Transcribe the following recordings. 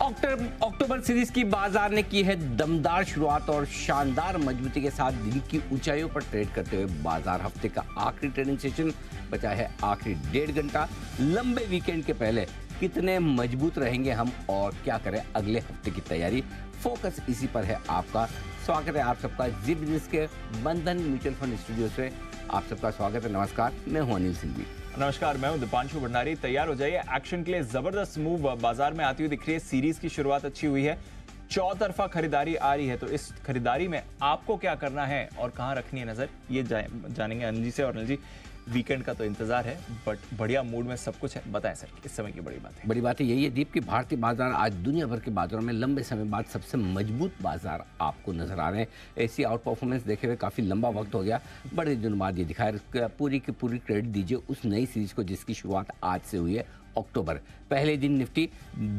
अक्टूबर series की बाजार ने की है दमदार शुरुआत और शानदार मजबूती के साथ दिन की ऊंचाइयों पर ट्रेड करते हुए बाजार हफ्ते का आखिरी ट्रेडिंग सेशन बचा है आखिरी 1.5 घंटा। लंबे वीकेंड के पहले कितने मजबूत रहेंगे हम और क्या करें अगले हफ्ते की तैयारी, फोकस इसी पर है। आपका स्वागत है आप सबका जी बिजनेस के बंधन म्यूचुअल फंड स्टूडियो से। आप सबका स्वागत है। नमस्कार, मैं हूं अनिल सिंह जी। नमस्कार, मैं हूं दीपांशु भंडारी। तैयार हो जाइए एक्शन के लिए। जबरदस्त मूव बाजार में आती हुई दिख रही है। सीरीज की शुरुआत अच्छी हुई है, चौतरफा खरीदारी आ रही है। तो इस खरीदारी में आपको क्या करना है और कहां रखनी है नजर, ये जानेंगे अनिल जी से। और अनिल जी, वीकेंड का तो इंतजार है बट बढ़िया मूड में सब कुछ है। बताएं सर, इस समय की बड़ी बात है। बड़ी बात है यही है दीप कि भारतीय बाजार आज दुनिया भर के बाजारों में लंबे समय बाद सबसे मजबूत बाजार आपको नजर आ रहे हैं। ऐसी आउट परफॉर्मेंस देखे हुए काफी लंबा वक्त हो गया, बड़े दिनों बाद ये दिखाया। पूरी की पूरी क्रेडिट दीजिए उस नई सीरीज को जिसकी शुरुआत आज से हुई है। अक्टूबर पहले दिन निफ्टी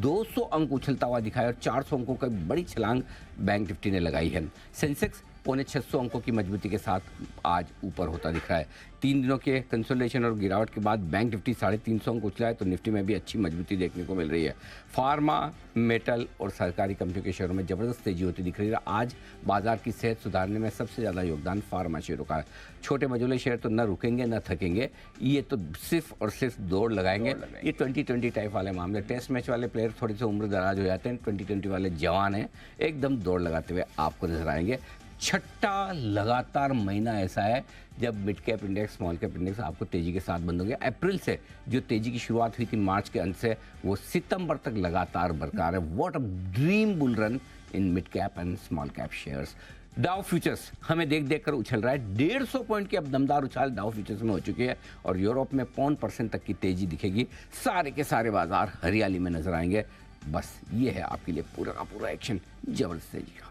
200 अंक उछलता हुआ दिखाया और 400 अंकों की बड़ी छलांग बैंक निफ्टी ने लगाई है। सेंसेक्स 650 अंकों की मजबूती के साथ आज ऊपर होता दिख रहा है। 3 दिनों के कंसोलिडेशन और गिरावट के बाद बैंक निफ्टी 350 अंक उछला है, तो निफ्टी में भी अच्छी मजबूती देखने को मिल रही है। फार्मा, मेटल और सरकारी कंपनियों के शेयरों में जबरदस्त तेजी होती दिख रही है। आज बाजार की सेहत सुधारने में सबसे ज़्यादा योगदान फार्मा शेयरों का है। छोटे मझोले शेयर तो न रुकेंगे न थकेंगे, ये तो सिर्फ और सिर्फ दौड़ लगाएंगे। ये 2020 टाइप वाले मामले, टेस्ट मैच वाले प्लेयर थोड़ी सी उम्र दराज हो जाते हैं, 2020 वाले जवान हैं, एकदम दौड़ लगाते हुए आपको नजर आएंगे। छठा लगातार महीना ऐसा है जब mid cap index, small cap index आपको तेजी के साथ बंद होंगे। अप्रैल से जो तेजी की शुरुआत हुई थी मार्च के अंत से, वो सितंबर तक लगातार बरकरार है। What a dream bull run in mid cap and small cap shares. Dow futures हमें देख देख कर उछल रहा है। 150 पॉइंट की अब दमदार उछाल डाउ फ्यूचर्स में हो चुकी है और यूरोप में 0.5% तक की तेजी दिखेगी। सारे के सारे बाजार हरियाली में नजर आएंगे। बस ये है आपके लिए पूरा का पूरा एक्शन, जबरदस्त तेजी का।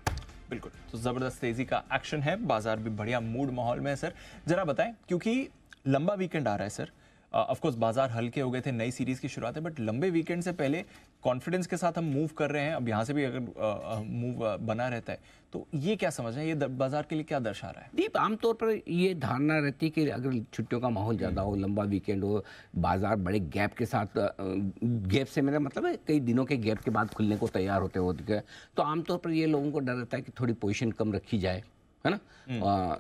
बिल्कुल, तो जबरदस्त तेजी का एक्शन है। बाजार भी बढ़िया मूड माहौल में है। सर जरा बताएं, क्योंकि लंबा वीकेंड आ रहा है सर। ऑफ कोर्स बाजार हल्के हो गए थे, नई सीरीज की शुरुआत है, बट लंबे वीकेंड से पहले कॉन्फिडेंस के साथ हम मूव कर रहे हैं। अब यहाँ से भी अगर मूव बना रहता है तो ये क्या समझ रहे हैं, ये बाजार के लिए क्या दर्शा रहा है? दीप, आमतौर पर ये धारणा रहती है कि अगर छुट्टियों का माहौल ज़्यादा हो, लंबा वीकेंड हो, बाजार बड़े गैप के साथ, गैप से मेरा मतलब है कई दिनों के गैप के बाद खुलने को तैयार होते तो आमतौर पर ये लोगों को डर रहता है कि थोड़ी पोजीशन कम रखी जाए, है ना।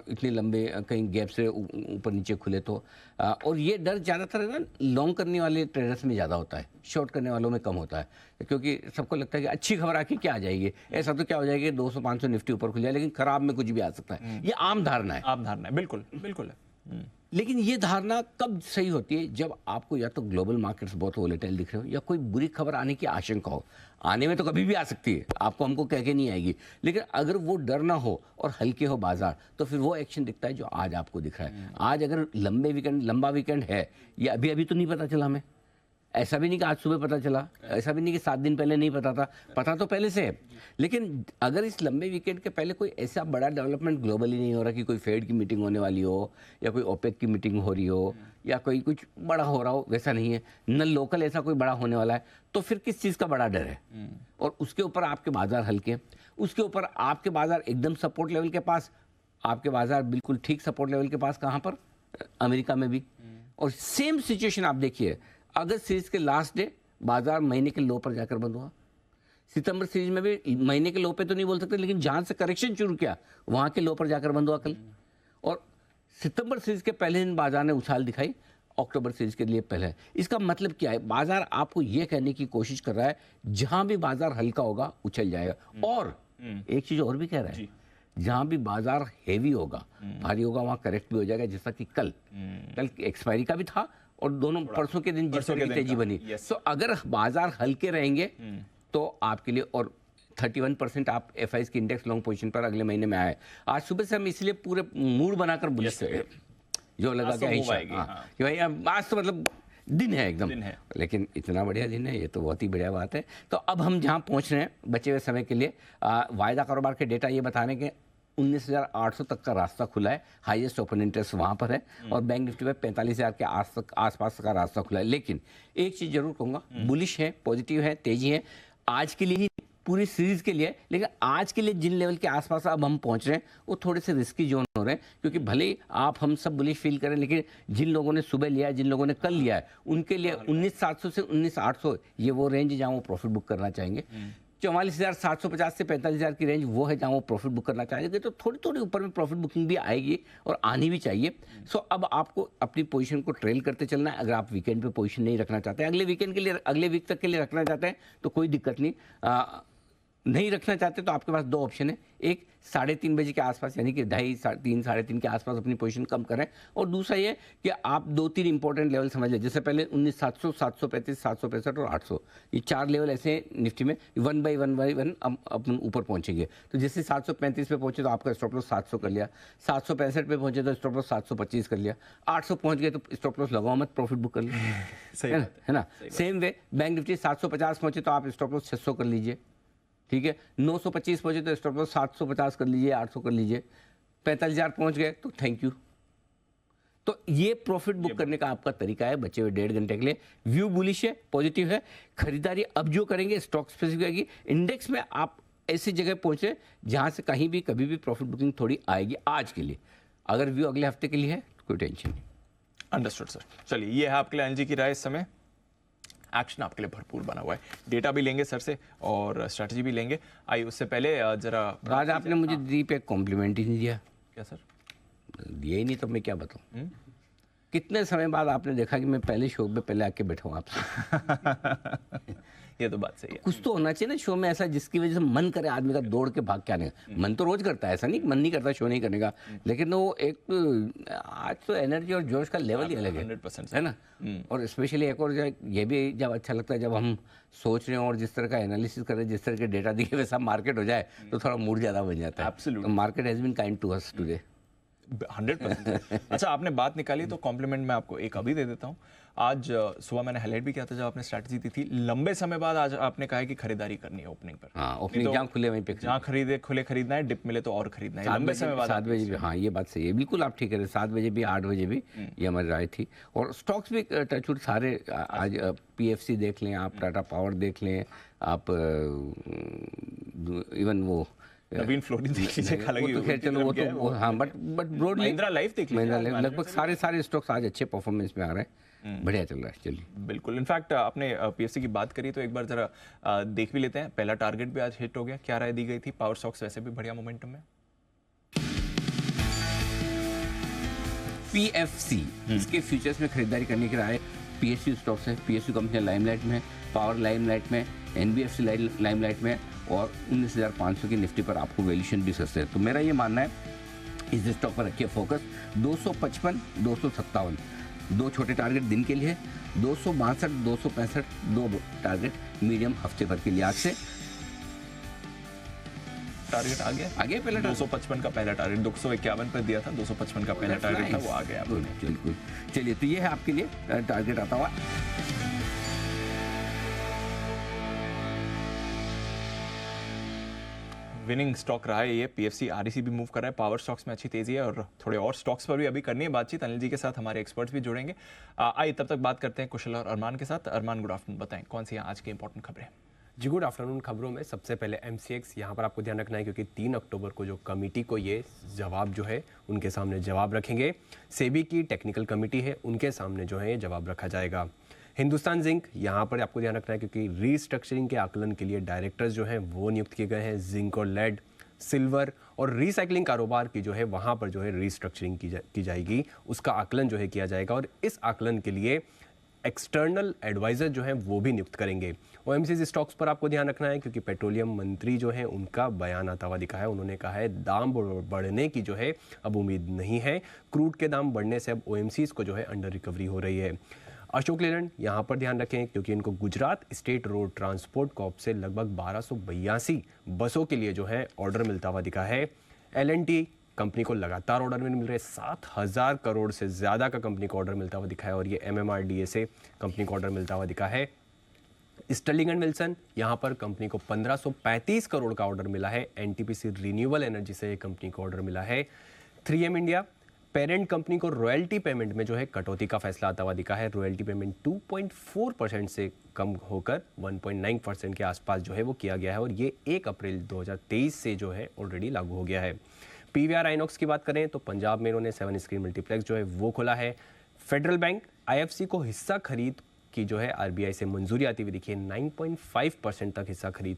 इतने लंबे कहीं गैप से ऊपर नीचे खुले तो और ये डर ज़्यादातर है ना लॉन्ग करने वाले ट्रेडर्स में ज़्यादा होता है, शॉर्ट करने वालों में कम होता है। क्योंकि सबको लगता है कि अच्छी खबर आके क्या आ जाएगी, ऐसा तो क्या हो जाएगा 200-500 निफ्टी ऊपर खुल जाए, लेकिन खराब में कुछ भी आ सकता है। ये आम धारणा है। आम धारणा है, बिल्कुल बिल्कुल है। लेकिन ये धारणा कब सही होती है? जब आपको या तो ग्लोबल मार्केट्स बहुत वोलेटाइल दिख रहे हो या कोई बुरी खबर आने की आशंका हो। आने में तो कभी भी आ सकती है, आपको हमको कह के नहीं आएगी, लेकिन अगर वो डर ना हो और हल्के हो बाजार, तो फिर वो एक्शन दिखता है जो आज आपको दिख रहा है। आज अगर लंबा वीकेंड है, ये अभी तो नहीं पता चला हमें, ऐसा भी नहीं कि आज सुबह पता चला, ऐसा भी नहीं कि 7 दिन पहले नहीं पता था, पता तो पहले से है। लेकिन अगर इस लंबे वीकेंड के पहले कोई ऐसा बड़ा डेवलपमेंट ग्लोबली नहीं हो रहा कि कोई फेड की मीटिंग होने वाली हो या कोई ओपेक की मीटिंग हो रही हो या कोई कुछ बड़ा हो रहा हो, वैसा नहीं है, न लोकल ऐसा कोई बड़ा होने वाला है, तो फिर किस चीज़ का बड़ा डर है? और उसके ऊपर आपके बाजार हल्के हैं, उसके ऊपर आपके बाजार एकदम सपोर्ट लेवल के पास, आपके बाजार बिल्कुल ठीक सपोर्ट लेवल के पास। कहाँ पर? अमेरिका में भी। और सेम सिचुएशन आप देखिए, अगस्त सीरीज के लास्ट डे बाजार महीने के लो पर जाकर बंद हुआ। सितंबर सीरीज में भी महीने के लो पे तो नहीं बोल सकते, लेकिन जहां से करेक्शन शुरू किया वहां के लो पर जाकर बंद हुआ कल। और सितंबर सीरीज के पहले दिन बाजार ने उछाल दिखाई, अक्टूबर सीरीज के लिए पहले। इसका मतलब क्या है? बाजार आपको यह कहने की कोशिश कर रहा है जहां भी बाजार हल्का होगा उछल जाएगा। और एक चीज और भी कह रहा है, जहां भी बाजार हेवी होगा, भारी होगा, वहां करेक्ट भी हो जाएगा। जैसा कि कल एक्सपायरी का भी था और दोनों परसों के दिन जिस तरह की तेजी बनी। तो अगर बाजार हल्के रहेंगे तो आपके लिए, और 31% आप एफआईज की इंडेक्स लॉन्ग पोजीशन पर अगले महीने में आए। आज सुबह से हम इसलिए पूरे मूड बनाकर बुलिश थे, जो लगा कि भाई आज तो मतलब दिन है एकदम दिन है। लेकिन इतना बढ़िया दिन है, ये तो बहुत ही बढ़िया बात है। तो अब हम जहाँ पहुँच रहे हैं बचे हुए समय के लिए, वायदा कारोबार के डेटा ये बताने के 19,800 तक का रास्ता खुला है, हाईएस्ट ओपन इंटरेस्ट वहाँ पर है, और बैंक निफ्टी में 45,000 के आसपास का रास्ता खुला है। लेकिन एक चीज़ जरूर कहूँगा, बुलिश है, पॉजिटिव है, तेजी है, आज के लिए ही, पूरी सीरीज के लिए। लेकिन आज के लिए जिन लेवल के आसपास अब हम पहुंच रहे हैं वो थोड़े से रिस्की जोन हो रहे हैं, क्योंकि भले ही आप हम सब बुलिश फील करें, लेकिन जिन लोगों ने सुबह लिया है, जिन लोगों ने कल लिया है, उनके लिए 19,700 से 19,800 ये वो रेंज जहां वो प्रॉफिट बुक करना चाहेंगे। 44,750 से 45,000 की रेंज वो है जहां वो प्रॉफिट बुक करना चाहेंगे, तो थोड़ी थोड़ी ऊपर में प्रॉफिट बुकिंग भी आएगी और आनी भी चाहिए। सो अब आपको अपनी पोजीशन को ट्रेल करते चलना है। अगर आप वीकेंड पे पोजीशन नहीं रखना चाहते हैं, अगले वीकेंड के लिए, अगले वीक तक के लिए रखना चाहते हैं, तो कोई दिक्कत नहीं। नहीं रखना चाहते तो आपके पास दो ऑप्शन है। एक 3:30 बजे के आसपास, यानी कि 2:30 साढ़े 3 के आसपास अपनी पोजीशन कम करें, और दूसरा ये कि आप 2-3 इंपॉर्टेंट लेवल समझ लें। जैसे पहले 19,700, 735, 765 और 800, ये 4 लेवल ऐसे हैं निफ्टी में, 1 बाई 1 अपन ऊपर पहुंचेंगे। तो जैसे 735 पे पहुंचे तो आपका स्टॉप लॉस 700 कर लिया, 765 पे पहुंचे तो स्टॉप लॉस 725 कर लिया, 800 पहुंच गए तो स्टॉप लॉस लगाओ मत, प्रॉफिट बुक कर लिया। सही है बात है ना। सेम वे बैंक निफ्टी 750 पहुंचे तो आप स्टॉप लॉस 600 कर लीजिए, ठीक है। 925 पहुंचे तो स्टॉप लॉस 750 कर लीजिए, 800 कर लीजिए। 45,000 पहुंच गए तो थैंक यू। तो ये प्रॉफिट बुक करने का आपका तरीका है बचे हुए 1.5 घंटे के लिए। व्यू बुलिश है, पॉजिटिव है। खरीदारी अब जो करेंगे स्टॉक स्पेसिफिक आएगी। इंडेक्स में आप ऐसी जगह पहुंचे जहां से कहीं भी कभी भी प्रॉफिट बुकिंग थोड़ी आएगी आज के लिए। अगर व्यू अगले हफ्ते के लिए है तो कोई टेंशन नहीं। Understood sir. चलिए, ये है आपके लिए एनजी की राय। इस समय एक्शन आपके लिए भरपूर बना हुआ है। डेटा भी लेंगे सर से और स्ट्रैटेजी भी लेंगे। आइए उससे पहले जरा आज आपने मुझे दीप एक कॉम्प्लीमेंट ही नहीं दिया। क्या सर? दिया ही नहीं तो मैं क्या बताऊं। कितने समय बाद आपने देखा कि मैं पहले शो पे पहले आके बैठा हूं आपसे। ये तो बात सही है। कुछ तो होना चाहिए ना शो में ऐसा जिसकी वजह से मन करे आदमी का दौड़ के भाग के आने का। मन तो रोज करता है, ऐसा नहीं मन नहीं करता शो नहीं करने का, लेकिन वो एक आज तो एनर्जी और जोश का लेवल ही अलग है। 100% है ना। और स्पेशली एक और ये भी जब अच्छा लगता है जब हम सोच रहे हो और जिस तरह का एनालिसिस कर रहे हैं, जिस तरह के डेटा दिए वैसा मार्केट हो जाए तो थोड़ा मूड ज्यादा बन जाता है। Absolutely. Market has been kind to us today. 100%। अच्छा, आपने बात निकाली तो कॉम्प्लीमेंट मैं आपको एक अभी दे देता हूँ। आज सुबह मैंने हाईलाइट भी किया था जब आपने स्ट्रैटेजी दी थी। लंबे समय बाद आज आपने कहा है कि खरीदारी करनी है ओपनिंग पर। हाँ, ओपनिंग जहाँ खुले वहीं पे जहाँ खरीदना है, डिप मिले तो और खरीदना है। लंबे समय बाद 7 बजे भी, हाँ ये बात सही है, बिल्कुल आप ठीक कह रहे हैं। 7 बजे भी, 8 बजे भी, ये हमारी राय थी। और स्टॉक्स भी टचवुड सारे आज पीएफसी देख लें आप, टाटा पावर देख लें आप, इवन वो नवीन फ्लोरिन देख लीजिए, हालांकि वो तो खैर चलो वो तो हाँ, बट ब्रॉडली महिंद्रा लाइफ देख लीजिए, महिंद्रा लाइफ, लगभग सारे स्टॉक्स आज अच्छे परफॉर्मेंस में आ रहे हैं, बढ़िया चल रहा है। चलिए, बिल्कुल। इनफैक्ट आपने पीएफसी की बात करी तो एक बार जरा देख भी लेते हैं। पहला टारगेट भी आज हिट हो गया। क्या राय दी गई थी? पावर स्टॉक्स वैसे भी बढ़िया मोमेंटम में। पीएफसी, इसके फ्यूचर्स में खरीदारी करने की राय। पीएसयू स्टॉक्स है, पीएसयू कंपनियां लाइमलाइट में है, पावर लाइमलाइट में, एनबीएफसी लाइमलाइट में, और 19,500 की निफ्टी पर आपको वैल्यूएशन भी सस्ते है। तो मेरा ये मानना है इस स्टॉक पर रखिए फोकस। 255, 257 दो छोटे टारगेट दिन के लिए, 262, 265 दो टारगेट मीडियम हफ्ते भर के लिए। आज से टारगेट आ गया, पहला 255 का पहला टारगेट 251 पर दिया था, 255 का पहला टारगेट था, वो आ गया। बिल्कुल। चलिए, तो ये है आपके लिए टारगेट आता हुआ। विनिंग स्टॉक रहा है ये। पीएफसी, आरईसी भी मूव कर रहा है। पावर स्टॉक्स में अच्छी तेजी है और थोड़े और स्टॉक्स पर भी अभी करनी है बातचीत। अनिल जी के साथ हमारे एक्सपर्ट्स भी जुड़ेंगे। आइए तब तक बात करते हैं कुशल और अरमान के साथ। अरमान, गुड आफ्टरनून। बताएं कौन सी आज की इंपॉर्टेंट खबरें? जी, गुड आफ्टरनून। खबरों में सबसे पहले एमसीएक्स, यहाँ पर आपको ध्यान रखना है क्योंकि 3 अक्टूबर को जो कमेटी को ये जवाब जो है उनके सामने जवाब रखेंगे। सेबी की टेक्निकल कमेटी है, उनके सामने जो है ये जवाब रखा जाएगा। हिंदुस्तान जिंक, यहाँ पर आपको ध्यान रखना है क्योंकि रीस्ट्रक्चरिंग के आकलन के लिए डायरेक्टर्स जो हैं वो नियुक्त किए गए हैं। जिंक और लेड, सिल्वर और रिसाइकलिंग कारोबार की जो है वहाँ पर जो है रीस्ट्रक्चरिंग की जाएगी, उसका आकलन जो है किया जाएगा और इस आकलन के लिए एक्सटर्नल एडवाइजर जो हैं वो भी नियुक्त करेंगे। ओएमसीज स्टॉक्स पर आपको ध्यान रखना है क्योंकि पेट्रोलियम मंत्री जो है उनका बयान आता हुआ दिखा है। उन्होंने कहा है दाम बढ़ने की जो है अब उम्मीद नहीं है। क्रूड के दाम बढ़ने से अब ओएमसीज को जो है अंडर रिकवरी हो रही है। अशोक लेलैंड, यहाँ पर ध्यान रखें क्योंकि इनको Gujarat state road transport Corp से लगभग 1282 बसों के लिए जो है ऑर्डर मिलता हुआ दिखा है। एल&टी कंपनी को लगातार ऑर्डर मिल रहे हैं। 7,000 करोड़ से ज़्यादा का कंपनी को ऑर्डर मिलता हुआ दिखा है और ये MMRDA से कंपनी को ऑर्डर मिलता हुआ दिखा है। स्टर्लिंग एंड विल्सन, यहाँ पर कंपनी को 1535 करोड़ का ऑर्डर मिला है। NTPC रिन्यूएबल एनर्जी से कंपनी को ऑर्डर मिला है। 3M इंडिया, पेरेंट कंपनी को रॉयल्टी पेमेंट में जो है कटौती का फैसला आता हुआ दिखा है। रॉयल्टी पेमेंट 2.4% से कम होकर 1.9% के आसपास जो है वो किया गया है और ये 1 अप्रैल 2023 से जो है ऑलरेडी लागू हो गया है। PVR आइनॉक्स की बात करें तो पंजाब में इन्होंने 7 स्क्रीन मल्टीप्लेक्स जो है वो खोला है। फेडरल बैंक IFC को हिस्सा खरीद की जो है आरबीआई से मंजूरी आती हुई दिखी है। 9.5% तक हिस्सा खरीद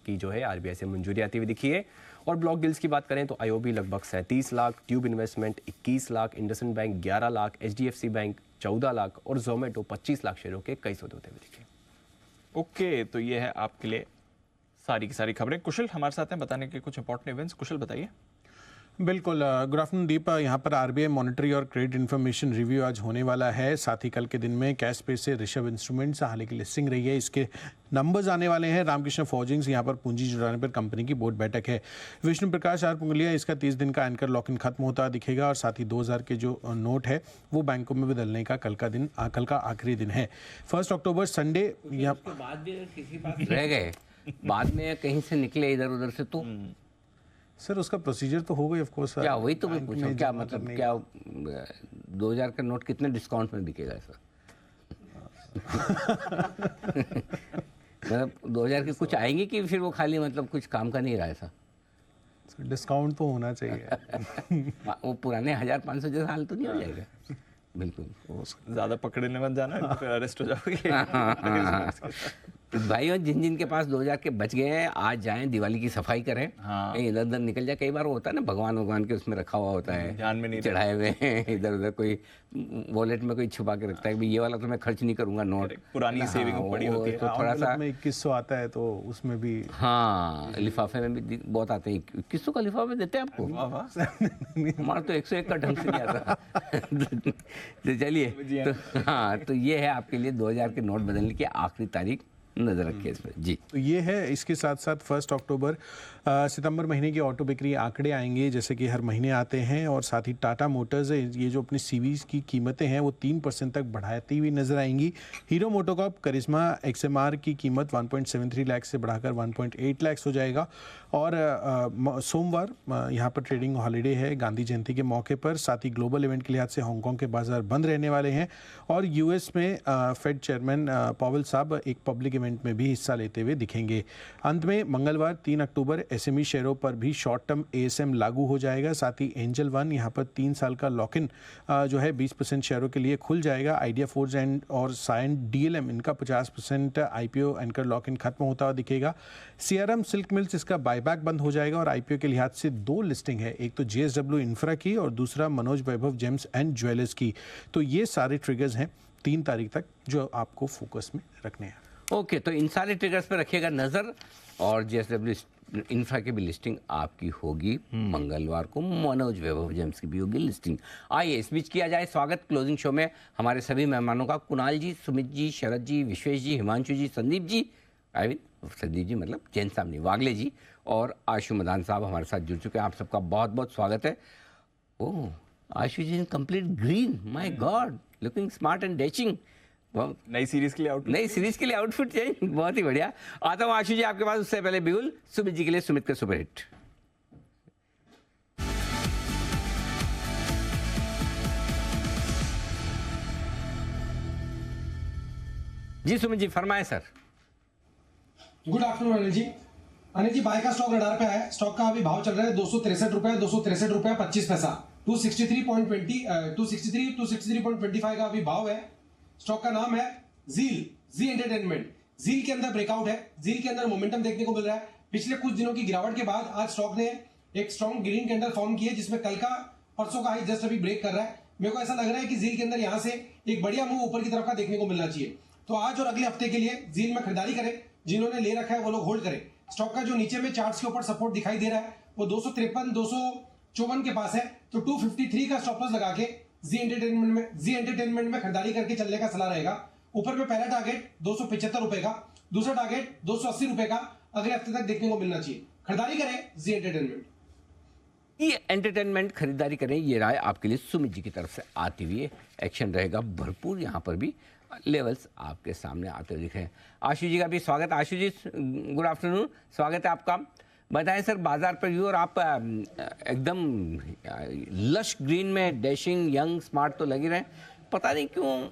की जो है आरबीआई से मंजूरी आती हुई दिखी है। और ब्लॉक डील्स की बात करें तो आईओबी लगभग 37 lakh, tube investment 21 lakh, IndusInd bank 11 lakh, HDFC bank 14 lakh और जोमेटो 25 लाख शेयरों के कई सौदे होते हुए दिखे। ओके, तो ये है आपके लिए सारी की सारी खबरें। कुशल हमारे साथ हैं बताने के कुछ इंपॉर्टेंट इवेंट्स। कुशल बताइए। बिल्कुल, गुड आफ्टरनून दीप। यहाँ पर आरबीआई मॉनेटरी और क्रेडिट इन्फॉर्मेशन रिव्यू आज होने वाला है। साथ ही कल के दिन में कैश पे से ऋषभ इंस्ट्रूमेंट्स हाल की लिस्टिंग रही है, इसके नंबर्स आने वाले हैं। रामकृष्ण फॉर्जिंग्स यहाँ पर पूंजी जुटाने पर कंपनी की बोर्ड बैठक है। विष्णु प्रकाश आर पुंगलिया, इसका 30 दिन का एंकर लॉक इन खत्म होता दिखेगा। और साथ ही 2000 के जो नोट है वो बैंकों में बदलने का कल का आखिरी दिन है। 1 अक्टूबर संडे। उसके बाद भी अगर किसी पास रह गए, बाद में कहीं से निकले इधर उधर से, तो सर उसका प्रोसीजर तो होगा ऑफ कोर्स। क्या, वही तो मैं पूछ रहा हूँ, क्या मतलब क्या 2000 का नोट कितने डिस्काउंट में बिकेगा सर? मतलब 2000 के कुछ आएंगे कि फिर वो खाली मतलब कुछ काम का नहीं रहा ऐसा? डिस्काउंट तो होना चाहिए। वो पुराने 1500 जैसा हाल तो नहीं हो जाएगा? बिल्कुल। ज्यादा पकड़ने मत जाना, फिर अरेस्ट हो जाओगे। तो भाइयों, जिन जिन के पास 2000 के बच गए हैं, आज जाएं, दिवाली की सफाई करें। हाँ। कहीं इधर उधर निकल जाए। कई बार वो होता है ना, भगवान के उसमें रखा हुआ होता है, ध्यान में नहीं चढ़ाए हुए हैं, इधर उधर कोई वॉलेट में कोई छुपा के रखता है कि ये वाला तो मैं खर्च नहीं करूंगा नोट। पुरानी सेविंग पड़ी होती है। तो थोड़ा सा में 2100 आता है तो उसमें भी, हाँ, लिफाफे में भी बहुत आते हैं। 2100 का लिफाफे देते हैं आपको? हमारा तो 101 का ढंग से नहीं आता। तो चलिए, तो हाँ, तो ये है आपके लिए 2000 के नोट बदलने की आखिरी तारीख, नजर रखिए इस पर जी। तो ये है। इसके साथ साथ 1 अक्टूबर सितंबर महीने की ऑटो बिक्री आंकड़े आएंगे, जैसे कि हर महीने आते हैं। और साथ ही टाटा मोटर्स है, ये जो अपनी सीवीज की कीमतें हैं वो 3% तक बढ़ाती हुई नजर आएंगी। हीरो मोटोकॉर्प करिश्मा एक्सएमआर की कीमत 1.73 लाख से बढ़ाकर 1.8 लाख हो जाएगा। और सोमवार यहाँ पर ट्रेडिंग हॉलीडे है गांधी जयंती के मौके पर। साथ ही ग्लोबल इवेंट के लिहाज से हांगकांग के बाजार बंद रहने वाले हैं। और यूएस में फेड चेयरमैन पॉवेल साहब एक पब्लिक इवेंट में भी हिस्सा लेते हुए दिखेंगे। अंत में मंगलवार 3 अक्टूबर एसएमई शेयरों पर भी शॉर्ट टर्म एएसएम लागू हो जाएगा। साथ ही एंजल वन यहाँ पर 3 साल का लॉक इन जो है 20% शेयरों के लिए खुल जाएगा। आइडिया फोर्ज एंड और साइन डीएलएम, इनका 50% आईपीओ एंकर लॉक इन खत्म होता हुआ दिखेगा। सीआरएम सिल्क मिल्स, इसका बायबैक बंद हो जाएगा। और आईपीओ के लिहाज से 2 लिस्टिंग है, एक तो जेएसडब्ल्यू इंफ्रा की और दूसरा मनोज वैभव जेम्स एंड ज्वेलर्स की। तो ये सारे ट्रिगर्स हैं 3 तारीख तक जो आपको फोकस में रखने हैं। ओके, तो इन सारे ट्रिगर्स पर रखिएगा नजर। और जेएसडब्ल्यू इंफ्रा की भी लिस्टिंग आपकी होगी मंगलवार को। मनोज वैभव जेम्स की भी होगी लिस्टिंग। आइए इस बीच किया जाए स्वागत क्लोजिंग शो में हमारे सभी मेहमानों का। कुणाल जी, सुमित जी, शरद जी, विश्वेश जी, हिमांशु जी, संदीप जी, संदीप जी मतलब जैन सामने, वागले जी और आशु मदान साहब हमारे साथ जुड़ चुके हैं। आप सबका बहुत बहुत स्वागत है। Oh, Ashu ji in complete green, my god, looking smart and dashing. नई सीरीज के लिए आउटफिट चाहिए, बहुत ही बढ़िया। आता हूँ आशु जी आपके पास, उससे पहले बिगुल सुमित जी के लिए सुमित का सुपरहिट। जी सुमित जी फरमाए sir. Good afternoon Anil ji. Anil ji, bye का स्टॉक रडार पे है। स्टॉक का अभी भाव चल रहा है 263 रुपए 25 पैसा। 263.25 का अभी भाव है। स्टॉक का नाम है जी एंटरटेनमेंट। जील के अंदर ब्रेकआउट है, जील के अंदर मोमेंटम देखने को मिल रहा है। पिछले कुछ दिनों की गिरावट के बाद आज स्टॉक ने एक स्ट्रॉन्ग ग्रीन कैंडल फॉर्म की है, जिसमें कल का परसों का हाई जस्ट अभी ब्रेक कर रहा है। मेरे को ऐसा लग रहा है कि जील के अंदर यहां से एक बढ़िया मूव ऊपर की तरफ का देखने को मिलना चाहिए। तो आज और अगले हफ्ते के लिए जील में खरीदारी करें। जिन्होंने ले रखा है वो लोग होल्ड करें। स्टॉक का जो नीचे में चार्ट्स के ऊपर सपोर्ट दिखाई दे रहा है वो 253 254 के पास है। तो 253 का स्टॉप लॉस लगा के जी एंटरटेनमेंट में खरीदारी करके चलने का सलाह रहेगा। ऊपर में पहला टारगेट 275 रुपए का, दूसरा टारगेट 280 रुपए का अगले हफ्ते तक देखने को मिलना चाहिए। खरीदारी करें जी एंटरटेनमेंट। ये एंटरटेनमेंट खरीदारी करें, ये राय आपके लिए सुमित जी की तरफ से आती हुई है। एक्शन रहेगा भरपूर, यहाँ पर भी लेवल्स आपके सामने आते हुए दिख रहे हैं। आशु जी का भी स्वागत। आशु जी गुड आफ्टरनून, स्वागत है आपका। बताएं सर बाजार पर व्यू। और आप एकदम लश ग्रीन में डैशिंग यंग स्मार्ट तो लगे रहे, पता नहीं क्यों,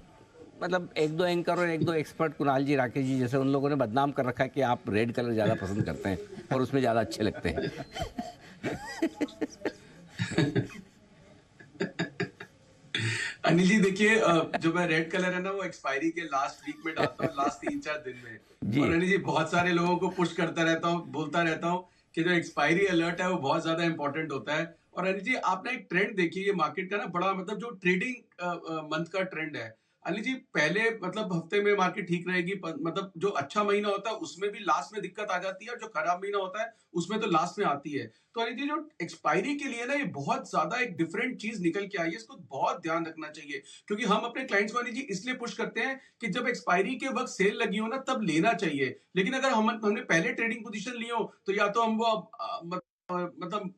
मतलब 1-2 एंकर और 1-2 एक्सपर्ट कुणाल जी, राकेश जी जैसे उन लोगों ने बदनाम कर रखा है कि आप रेड कलर ज़्यादा पसंद करते हैं और उसमें ज़्यादा अच्छे लगते हैं। अनिल जी देखिए, जो मैं रेड कलर है ना वो एक्सपायरी के लास्ट वीक में डालता हूँ, लास्ट 3-4 दिन में। जी। और अनिल जी बहुत सारे लोगों को पुश करता रहता हूँ, बोलता रहता हूँ कि जो एक्सपायरी अलर्ट है वो बहुत ज्यादा इंपॉर्टेंट होता है। और अनिल जी आपने एक ट्रेंड देखी है मार्केट का ना, बड़ा मतलब जो ट्रेडिंग मंथ का ट्रेंड है अनिल जी, पहले मतलब हफ्ते में मार्केट ठीक रहेगी, मतलब जो अच्छा महीना होता है उसमें भी लास्ट में दिक्कत आ जाती है, और जो खराब महीना होता है उसमें तो लास्ट में आती है। तो अनिल जी जो एक्सपायरी के लिए ना ये बहुत ज्यादा एक डिफरेंट चीज निकल के आई है, इसको बहुत ध्यान रखना चाहिए। क्योंकि हम अपने क्लाइंट्स को अनिल जी इसलिए पुश करते हैं कि जब एक्सपायरी के वक्त सेल लगी हो ना तब लेना चाहिए। लेकिन अगर हमने पहले ट्रेडिंग पोजीशन ली हो तो या तो हम वो मतलब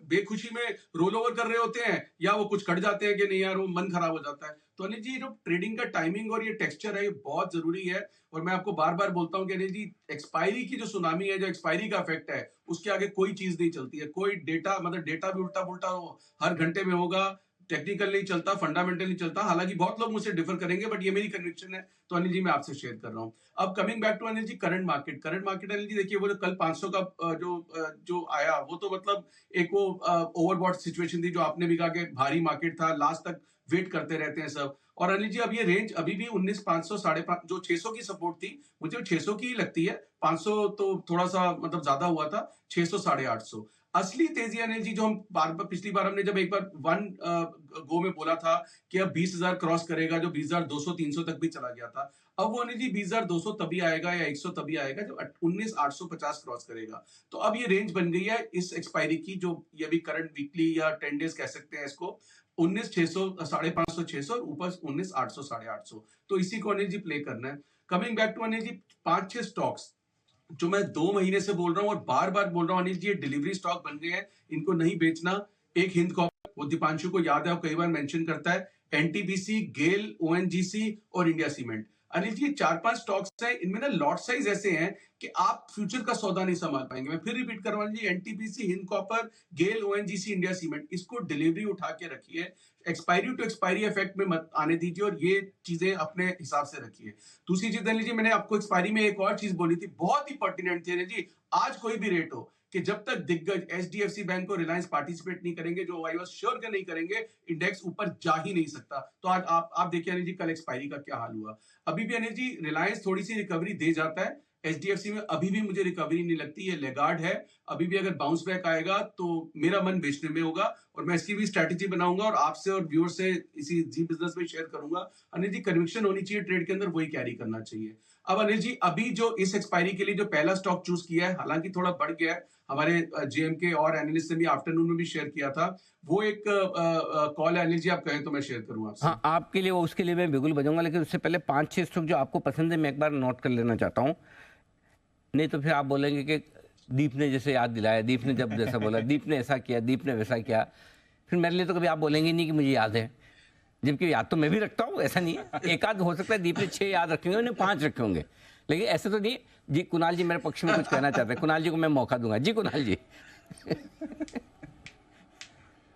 बेखुशी में रोल ओवर कर रहे होते हैं, या वो कुछ कट जाते हैं कि नहीं यार वो मन खराब हो जाता है। तो अनिल जी जो ट्रेडिंग का टाइमिंग और ये टेक्सचर है ये बहुत जरूरी है। और मैं आपको बार बार बोलता हूँ कि अनिल जी एक्सपायरी की जो सुनामी है, जो एक्सपायरी का इफेक्ट है, उसके आगे कोई चीज नहीं चलती है। कोई डेटा मतलब डेटा भी उल्टा पुल्टा हर घंटे में होगा, टेक्निकल नहीं चलता, फंडामेंटल नहीं चलता। हालांकि बहुत लोग मुझसे डिफर करेंगे बट ये मेरी कन्विक्शन है, तो अनिल जी मैं आपसे शेयर कर रहा हूँ। अब coming back to Anil ji current market Anil ji देखिए वो जो कल 500 का जो आया वो तो मतलब एक वो ओवरबॉट सिचुएशन थी, जो आपने भी कहा कि भारी मार्केट था, लास्ट तक वेट करते रहते हैं सब। और अनिल जी अब ये रेंज अभी भी 19,500 550 जो 600 की सपोर्ट थी, मुझे वो 600 की ही लगती है। 500 तो थोड़ा सा मतलब ज्यादा हुआ था, 600 850। असली तेजी अनिल जी जो हम पिछली बार हमने जब एक बार वन गो में बोला था कि अब 20,000 क्रॉस करेगा, जो 20,200 300 तक भी चला गया था। अब वो अनिल जी 20,200 तभी आएगा या 100 तभी आएगा जब 19,850 क्रॉस करेगा। तो अब ये रेंज बन गई है इस एक्सपायरी की, जो ये भी करंट वीकली या 10 डेज कह सकते हैं इसको, 19,600 550 600 और ऊपर 19,800 850। तो इसी को अनिल जी प्ले करना है। Coming back to Anil ji 5-6 stocks जो मैं 2 महीने से बोल रहा हूं और बार बार बोल रहा हूं अनिल जी, ये डिलीवरी स्टॉक बन गए हैं, इनको नहीं बेचना। एक हिंद कॉपर, वो दीपांशु को याद है, वो कई बार मेंशन करता है, एनटीपीसी, गेल, ओएनजीसी और India cement. Anil ji 4-5 stocks हैं, इनमें ना लॉट साइज ऐसे हैं कि आप फ्यूचर का सौदा नहीं संभाल पाएंगे। मैं फिर रिपीट कर रहा हूं जी, एनटीपीसी, हिंद कॉपर, गेल, ओएनजीसी, इंडिया सीमेंट, इसको डिलीवरी उठा के रखिए। एक्सपायरी टू एक्सपायरी इफेक्ट में मत आने दीजिए और ये चीजें अपने हिसाब से रखिए। दूसरी चीज अनिल जी, मैंने आपको एक्सपायरी में एक और चीज बोली थी, बहुत ही पर्टिनेंट थी अनिल जी। आज कोई भी रेट हो कि जब तक दिग्गज एचडीएफसी बैंक और रिलायंस पार्टिसिपेट नहीं करेंगे, जो आई वाज श्योर के नहीं करेंगे, इंडेक्स ऊपर जा ही नहीं सकता। तो आज आप देखिए अनिल जी कल एक्सपायरी का क्या हाल हुआ। अभी भी अनिल जी रिलायंस थोड़ी सी रिकवरी दे जाता है, एचडीएफसी में अभी भी मुझे रिकवरी नहीं लगती, ये लेगार्ड है। अभी भी अगर बाउंस बैक आएगा तो मेरा मन बेचने में होगा, और मैं इसकी भी स्ट्रैटेजी बनाऊंगा और आपसे और व्यूअर से इसी जी बिजनेस में शेयर करूंगा। अनिल जी कन्विक्शन होनी चाहिए ट्रेड के अंदर, वही कैरी करना चाहिए। अब अनिल जी अभी जो इस एक्सपायरी के लिए जो पहला स्टॉक चूज किया है, हालांकि थोड़ा बढ़ गया है, हमारे जेएमके और एनालिस्ट ने भी आफ्टरनून में भी शेयर किया था, वो एक कॉल है अनिल जी, आप कहें तो मैं शेयर करूं आपसे। हाँ, आपके लिए उसके लिए मैं बिल्कुल बजाऊंगा, लेकिन उससे पहले 5-6 स्टॉक जो आपको पसंद है मैं एक बार नोट कर लेना चाहता हूँ, नहीं तो फिर आप बोलेंगे कि दीप ने जैसे याद दिलाया, दीप ने जब जैसा बोला, दीप ने ऐसा किया, दीप ने वैसा किया, फिर मेरे लिए तो कभी आप बोलेंगे नहीं कि मुझे याद है, जबकि याद तो मैं भी रखता हूँ, ऐसा नहीं है। एक आध हो सकता है दीप ने 6 याद रखे होंगे, उन्हें 5 रखे होंगे, लेकिन ऐसे तो नहीं। जी कुणाल जी मेरे पक्ष में कुछ कहना चाहते हैं, कुणाल जी को मैं मौका दूंगा। जी कुणाल जी।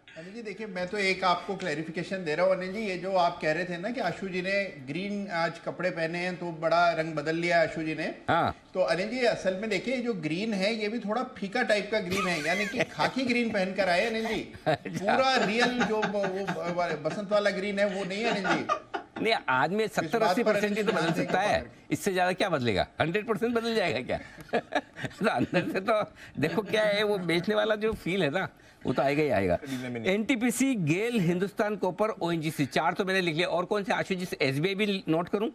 अनिल जी देखिए, मैं तो एक आपको क्लैरिफिकेशन दे रहा हूँ अनिल जी, ये जो आप कह रहे थे ना कि आशु जी ने ग्रीन आज कपड़े पहने हैं तो बड़ा रंग बदल लिया आशु जी ने। हाँ, तो अनिल जी असल में देखिए जो ग्रीन है ये भी थोड़ा फीका टाइप का ग्रीन है, यानी कि खाकी ग्रीन पहन कर आए अनिल जी। पूरा रियल जो वो बसंत वाला ग्रीन है वो नहीं है अनिल जी। नहीं आदमी 70-80% ही तो बदल सकता है, इससे ज्यादा क्या बदलेगा? 100% बदल जाएगा क्या? तो अंदर से तो देखो क्या है, वो बेचने वाला जो फील है ना वो तो आएगा ही आएगा। एनटीपीसी, गेल, हिंदुस्तान कॉपर, ओएनजीसी, 4 तो मैंने लिख लिया। और कौन से आशु जी? एसबीआई भी नोट करूं?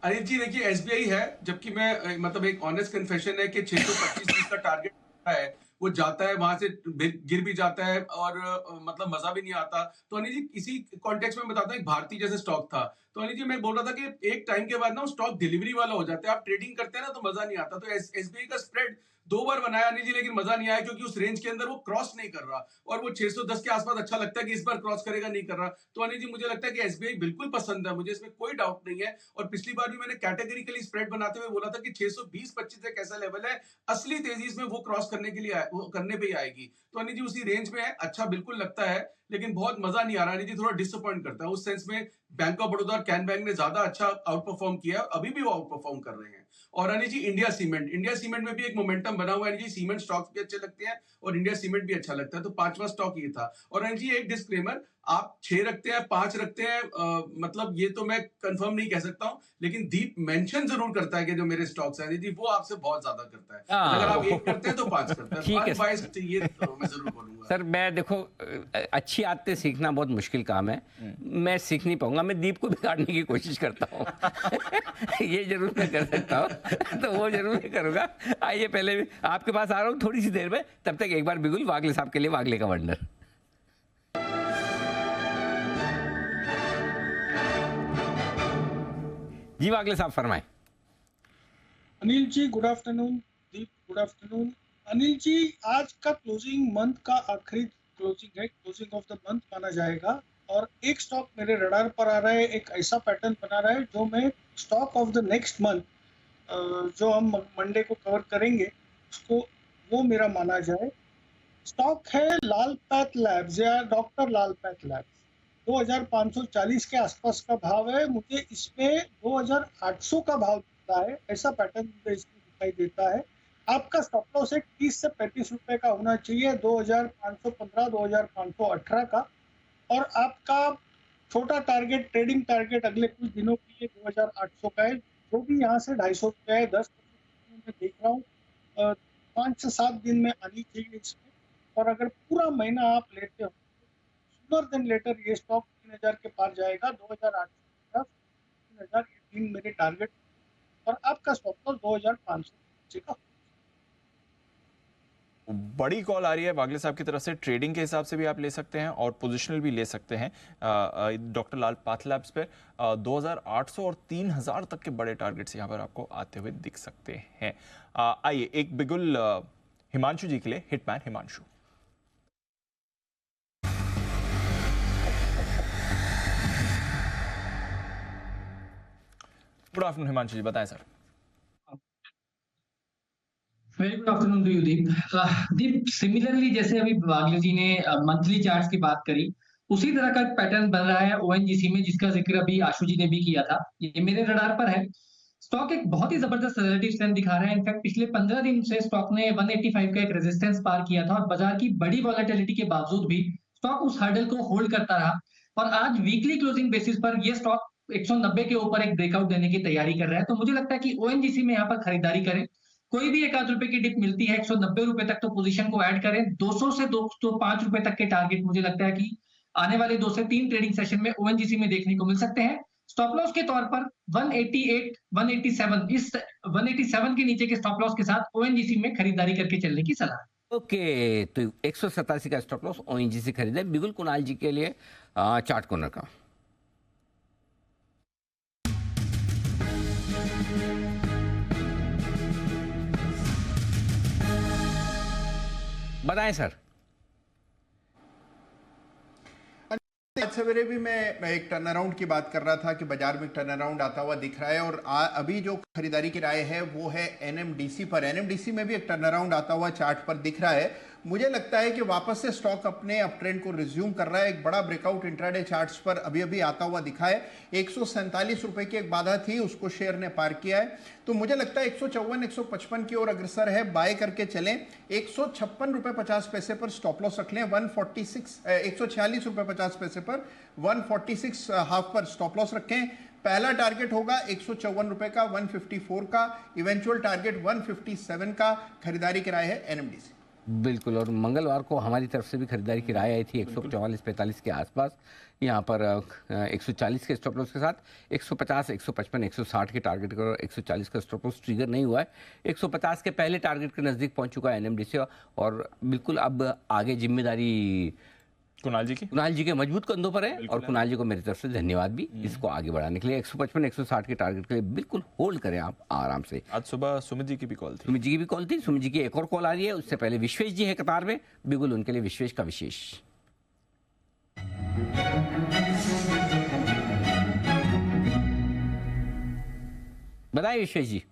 अनिल जी देखिए एसबीआई है, जबकि मैं मतलब एक ऑनेस्ट कन्फेशन है कि 625 का टारगेट है, वो जाता है वहां से गिर भी जाता है और मतलब मजा भी नहीं आता। तो अनिल जी इसी कॉन्टेक्स्ट में बताता हूँ, एक भारतीय जैसे स्टॉक था, तो अनिल जी मैं बोल रहा था कि एक टाइम के बाद ना स्टॉक डिलीवरी वाला हो जाता है, आप ट्रेडिंग करते हैं ना तो मजा नहीं आता। तो एसबीआई का स्प्रेड 2 बार बनाया अनिल जी, लेकिन मजा नहीं आया क्योंकि उस रेंज के अंदर वो क्रॉस नहीं कर रहा, और वो 610 के आसपास अच्छा लगता है कि इस बार क्रॉस करेगा, नहीं कर रहा। तो अनिल जी मुझे लगता है कि एसबीआई बिल्कुल पसंद है, मुझे इसमें कोई डाउट नहीं है। और पिछली बार भी मैंने कैटेगरिकली स्प्रेड बनाते हुए बोला था कि 620-25 एक ऐसा लेवल है, असली तेजी इसमें वो क्रॉस करने के लिए वो करने पे ही आएगी। तो अनिल जी उसी रेंज में है, अच्छा बिल्कुल लगता है, लेकिन बहुत मजा नहीं आ रहा है, थोड़ा डिसअपॉइंट करता है उस सेंस में। बैंक ऑफ बड़ौदा और कैन बैंक ने ज्यादा अच्छा आउट परफॉर्म किया है, अभी भी वो आउट परफॉर्म कर रहे हैं। और अनिल जी, इंडिया सीमेंट में भी एक मोमेंटम बना हुआ है। अनिल जी, सीमेंट स्टॉक्स भी अच्छे लगते हैं और इंडिया सीमेंट भी अच्छा लगता है, तो 5वां स्टॉक ये था। और अनिल जी, एक डिस्क्लेमर, आप 6 रखते हैं 5 रखते हैं, मतलब ये तो मैं कंफर्म नहीं कह सकता हूं, लेकिन दीप मेंशन जरूर करता है कि जो मेरे स्टॉक्स हैं जी वो आपसे बहुत ज्यादा करता है। अगर आप 1 करते हैं तो 5 करता है। ठीक है अनबायस्ड चाहिए तो मैं जरूर बोलूंगा। सर। मैं देखो, अच्छी आदतें सीखना बहुत मुश्किल काम है, मैं सीख नहीं पाऊंगा। मैं दीप को बिगाड़ने की कोशिश करता हूँ ये जरूर मैं कर सकता हूँ तो वो जरूर मैं करूंगा। आइए, पहले आपके पास आ रहा हूँ थोड़ी सी देर में, तब तक एक बार बिगुल वागले साहब के लिए वागले का वंडर। जी वागले साहब फरमाएं। Anil ji good afternoon. दीप गुड आफ्टरनून। अनिल जी, आज का क्लोजिंग मंथ का आखिरी क्लोजिंग है, क्लोजिंग ऑफ द मंथ माना जाएगा, और एक स्टॉक मेरे रडार पर आ रहा है, एक ऐसा पैटर्न बना रहा है जो मैं stock of the next month जो हम मंडे को कवर करेंगे उसको, वो मेरा माना जाए। स्टॉक है लाल पैथ लैब्स या डॉक्टर लाल पैथ लैब्स। 2540 के आसपास का भाव है, मुझे इसमें 2800 का भाव दिखता है, ऐसा पैटर्न मुझे इसमें दिखाई देता है। आपका स्टॉप लॉस है 30 से 35 रुपए का होना चाहिए, 2515 2518 का। और आपका छोटा टारगेट, ट्रेडिंग टारगेट अगले कुछ दिनों के लिए 2800 का है, जो भी यहाँ से 250 रुपया है। 10% मैं देख रहा हूँ 5 से 7 दिन में आनी चाहिए इसमें। और अगर पूरा महीना आप लेते हो, सूनर देन लेटर ये स्टॉक 3000 के पार जाएगा। 2850 3000 ये 3 मेरे टारगेट, और आपका स्टॉप लॉस 2500 का। बड़ी कॉल आ रही है वागले साहब की तरफ से। ट्रेडिंग के हिसाब से भी आप ले सकते हैं और पोजिशनल भी ले सकते हैं डॉक्टर लाल पैथलैब्स पे। 2800 और 3000 तक के बड़े टारगेट्स यहाँ पर आपको आते हुए दिख सकते हैं। आइए, एक बिगुल हिमांशु जी के लिए, hitman Himanshu. Good afternoon Himanshu ji, बताएं sir. Very good afternoon to you Deep. Deep, similarly जैसे अभी वागले जी ने मंथली चार्ट्स की बात करी, उसी तरह का पैटर्न बन रहा है ओएनजीसी में, जिसका जिक्र अभी आशु जी ने भी किया था। ये मेरे रडार पर है। स्टॉक एक बहुत ही जबरदस्त रिलेटिव स्ट्रेंथ दिखा रहा है। इनफैक्ट पिछले 15 दिन से स्टॉक ने 185 का एक रेजिस्टेंस पार किया था, और बाजार की बड़ी वॉलेटिलिटी के बावजूद भी स्टॉक उस हर्डल को होल्ड करता रहा। और आज वीकली क्लोजिंग बेसिस पर यह स्टॉक 190 के ऊपर एक ब्रेकआउट देने की तैयारी कर रहा है। तो मुझे लगता है कि ओएनजीसी में यहाँ पर खरीदारी करें। कोई भी 1 आध रुपए की डिप मिलती है 190 रुपए तक, तो पोजीशन को ऐड करें। 200 से 205 रुपए तक के टारगेट मुझे लगता है कि आने वाले 2 से 3 ट्रेडिंग सेशन में ओएनजीसी में देखने को मिल सकते हैं। स्टॉप लॉस के तौर पर 188 187, इस 187 के नीचे के स्टॉप लॉस के साथ ओएनजीसी में खरीदारी करके चलने की सलाह। ओके, तो 187 का स्टॉप लॉस ओएनजीसी खरीदे। बिगुल कुणाल जी के लिए चार्ट कॉर्नर का। बताएं सर। आज सवेरे भी मैं एक टर्न अराउंड की बात कर रहा था कि बाजार में टर्न अराउंड आता हुआ दिख रहा है, और अभी जो खरीदारी की राय है वो है एनएमडीसी पर। एनएमडीसी में भी एक टर्न अराउंड आता हुआ चार्ट पर दिख रहा है। मुझे लगता है कि वापस से स्टॉक अपने अप ट्रेंड को रिज्यूम कर रहा है। एक बड़ा ब्रेकआउट इंट्राडे चार्ट्स पर अभी अभी आता हुआ दिखा है। 147 रुपए की एक बाधा थी, उसको शेयर ने पार किया है। तो मुझे लगता है 154 155 की ओर अग्रसर है, बाय करके चलें। 156 रुपए 50 पैसे पर स्टॉप लॉस रख लें। 146 रुपए 50 पैसे पर 146 हाफ पर स्टॉप लॉस रखें। पहला टारगेट होगा 154 रुपए का, 154 का, इवेंचुअल टारगेट 157 का। खरीदारी की राय है एनएमडीसी। बिल्कुल, और मंगलवार को हमारी तरफ से भी खरीदारी की राय आई थी 144-45 के आसपास। यहाँ पर 140 के स्टॉप लॉस के साथ 150, 155, 160 के टारगेट का, 140 का स्टॉप लॉस ट्रिगर नहीं हुआ है। 150 के पहले टारगेट के नज़दीक पहुँच चुका है एनएमडीसी, और बिल्कुल अब आगे जिम्मेदारी कुणाल जी के मजबूत कंधों पर है। और कुणाल जी को मेरी तरफ से धन्यवाद भी इसको आगे बढ़ाने के लिए। 155 160 के टारगेट के लिए बिल्कुल होल्ड करें आप आराम से। आज सुबह सुमित जी की भी कॉल थी। सुमित जी की एक और कॉल आ रही है। उससे पहले विश्वेश जी है कतार में। बिल्कुल उनके लिए विश्वेश का विशेष। बताइए विश्वेश जी।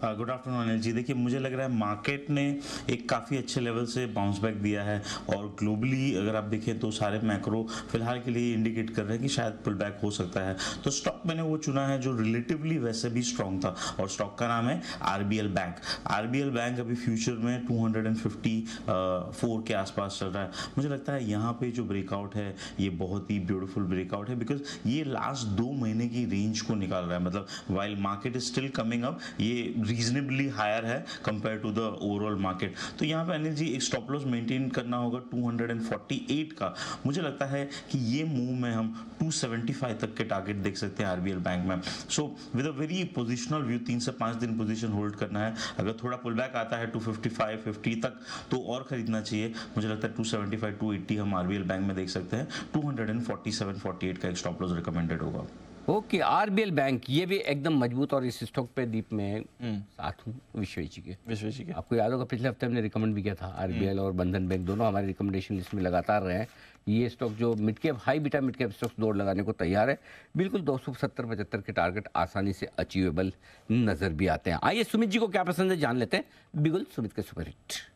Good afternoon Anil ji. देखिए, मुझे लग रहा है मार्केट ने एक काफ़ी अच्छे लेवल से बाउंस बैक दिया है और ग्लोबली अगर आप देखें तो सारे मैक्रो फिलहाल के लिए इंडिकेट कर रहे हैं कि शायद पुल बैक हो सकता है। तो स्टॉक मैंने वो चुना है जो रिलेटिवली वैसे भी स्ट्रॉन्ग था और स्टॉक का नाम है आरबीएल बैंक। आरबीएल बैंक अभी फ्यूचर में 254 के आसपास चल रहा है। मुझे लगता है यहाँ पे जो ब्रेकआउट है ये बहुत ही ब्यूटीफुल ब्रेकआउट है, बिकॉज ये लास्ट 2 महीने की रेंज को निकाल रहा है। मतलब while market is still coming up, ये रीजनेबली हायर है compare to the overall market. तो यहाँ पे अनिल जी एक स्टॉप लॉस मेंटेन करना होगा 248 का। मुझे लगता है कि ये मूव में हम 275 तक के टारगेट देख सकते हैं आरबीएल बैंक में। So with a very positional view 3 से 5 दिन पोजीशन होल्ड करना है। अगर थोड़ा पुल बैक आता है 255 50 तक तो और खरीदना चाहिए। मुझे लगता है 275 280 हम आरबीएल बैंक में देख सकते हैं। 247 48 का एक स्टॉप लॉस रिकमेंडेड होगा। ओके, आरबीएल बैंक ये भी एकदम मजबूत और इस स्टॉक पे दीप में साथ हूँ विश्वेश जी के। आपको याद होगा पिछले हफ्ते हमने रिकमेंड भी किया था आरबीएल और बंधन बैंक, दोनों हमारे रिकमेंडेशन लिस्ट में लगातार रहे हैं। ये स्टॉक जो mid cap high beta mid cap stocks दौड़ लगाने को तैयार है, बिल्कुल 270-75 के टारगेट आसानी से अचीवेबल नजर भी आते हैं। आइए सुमित जी को क्या पसंद है जान लेते हैं। बिगुल सुमित के सुपरहिट।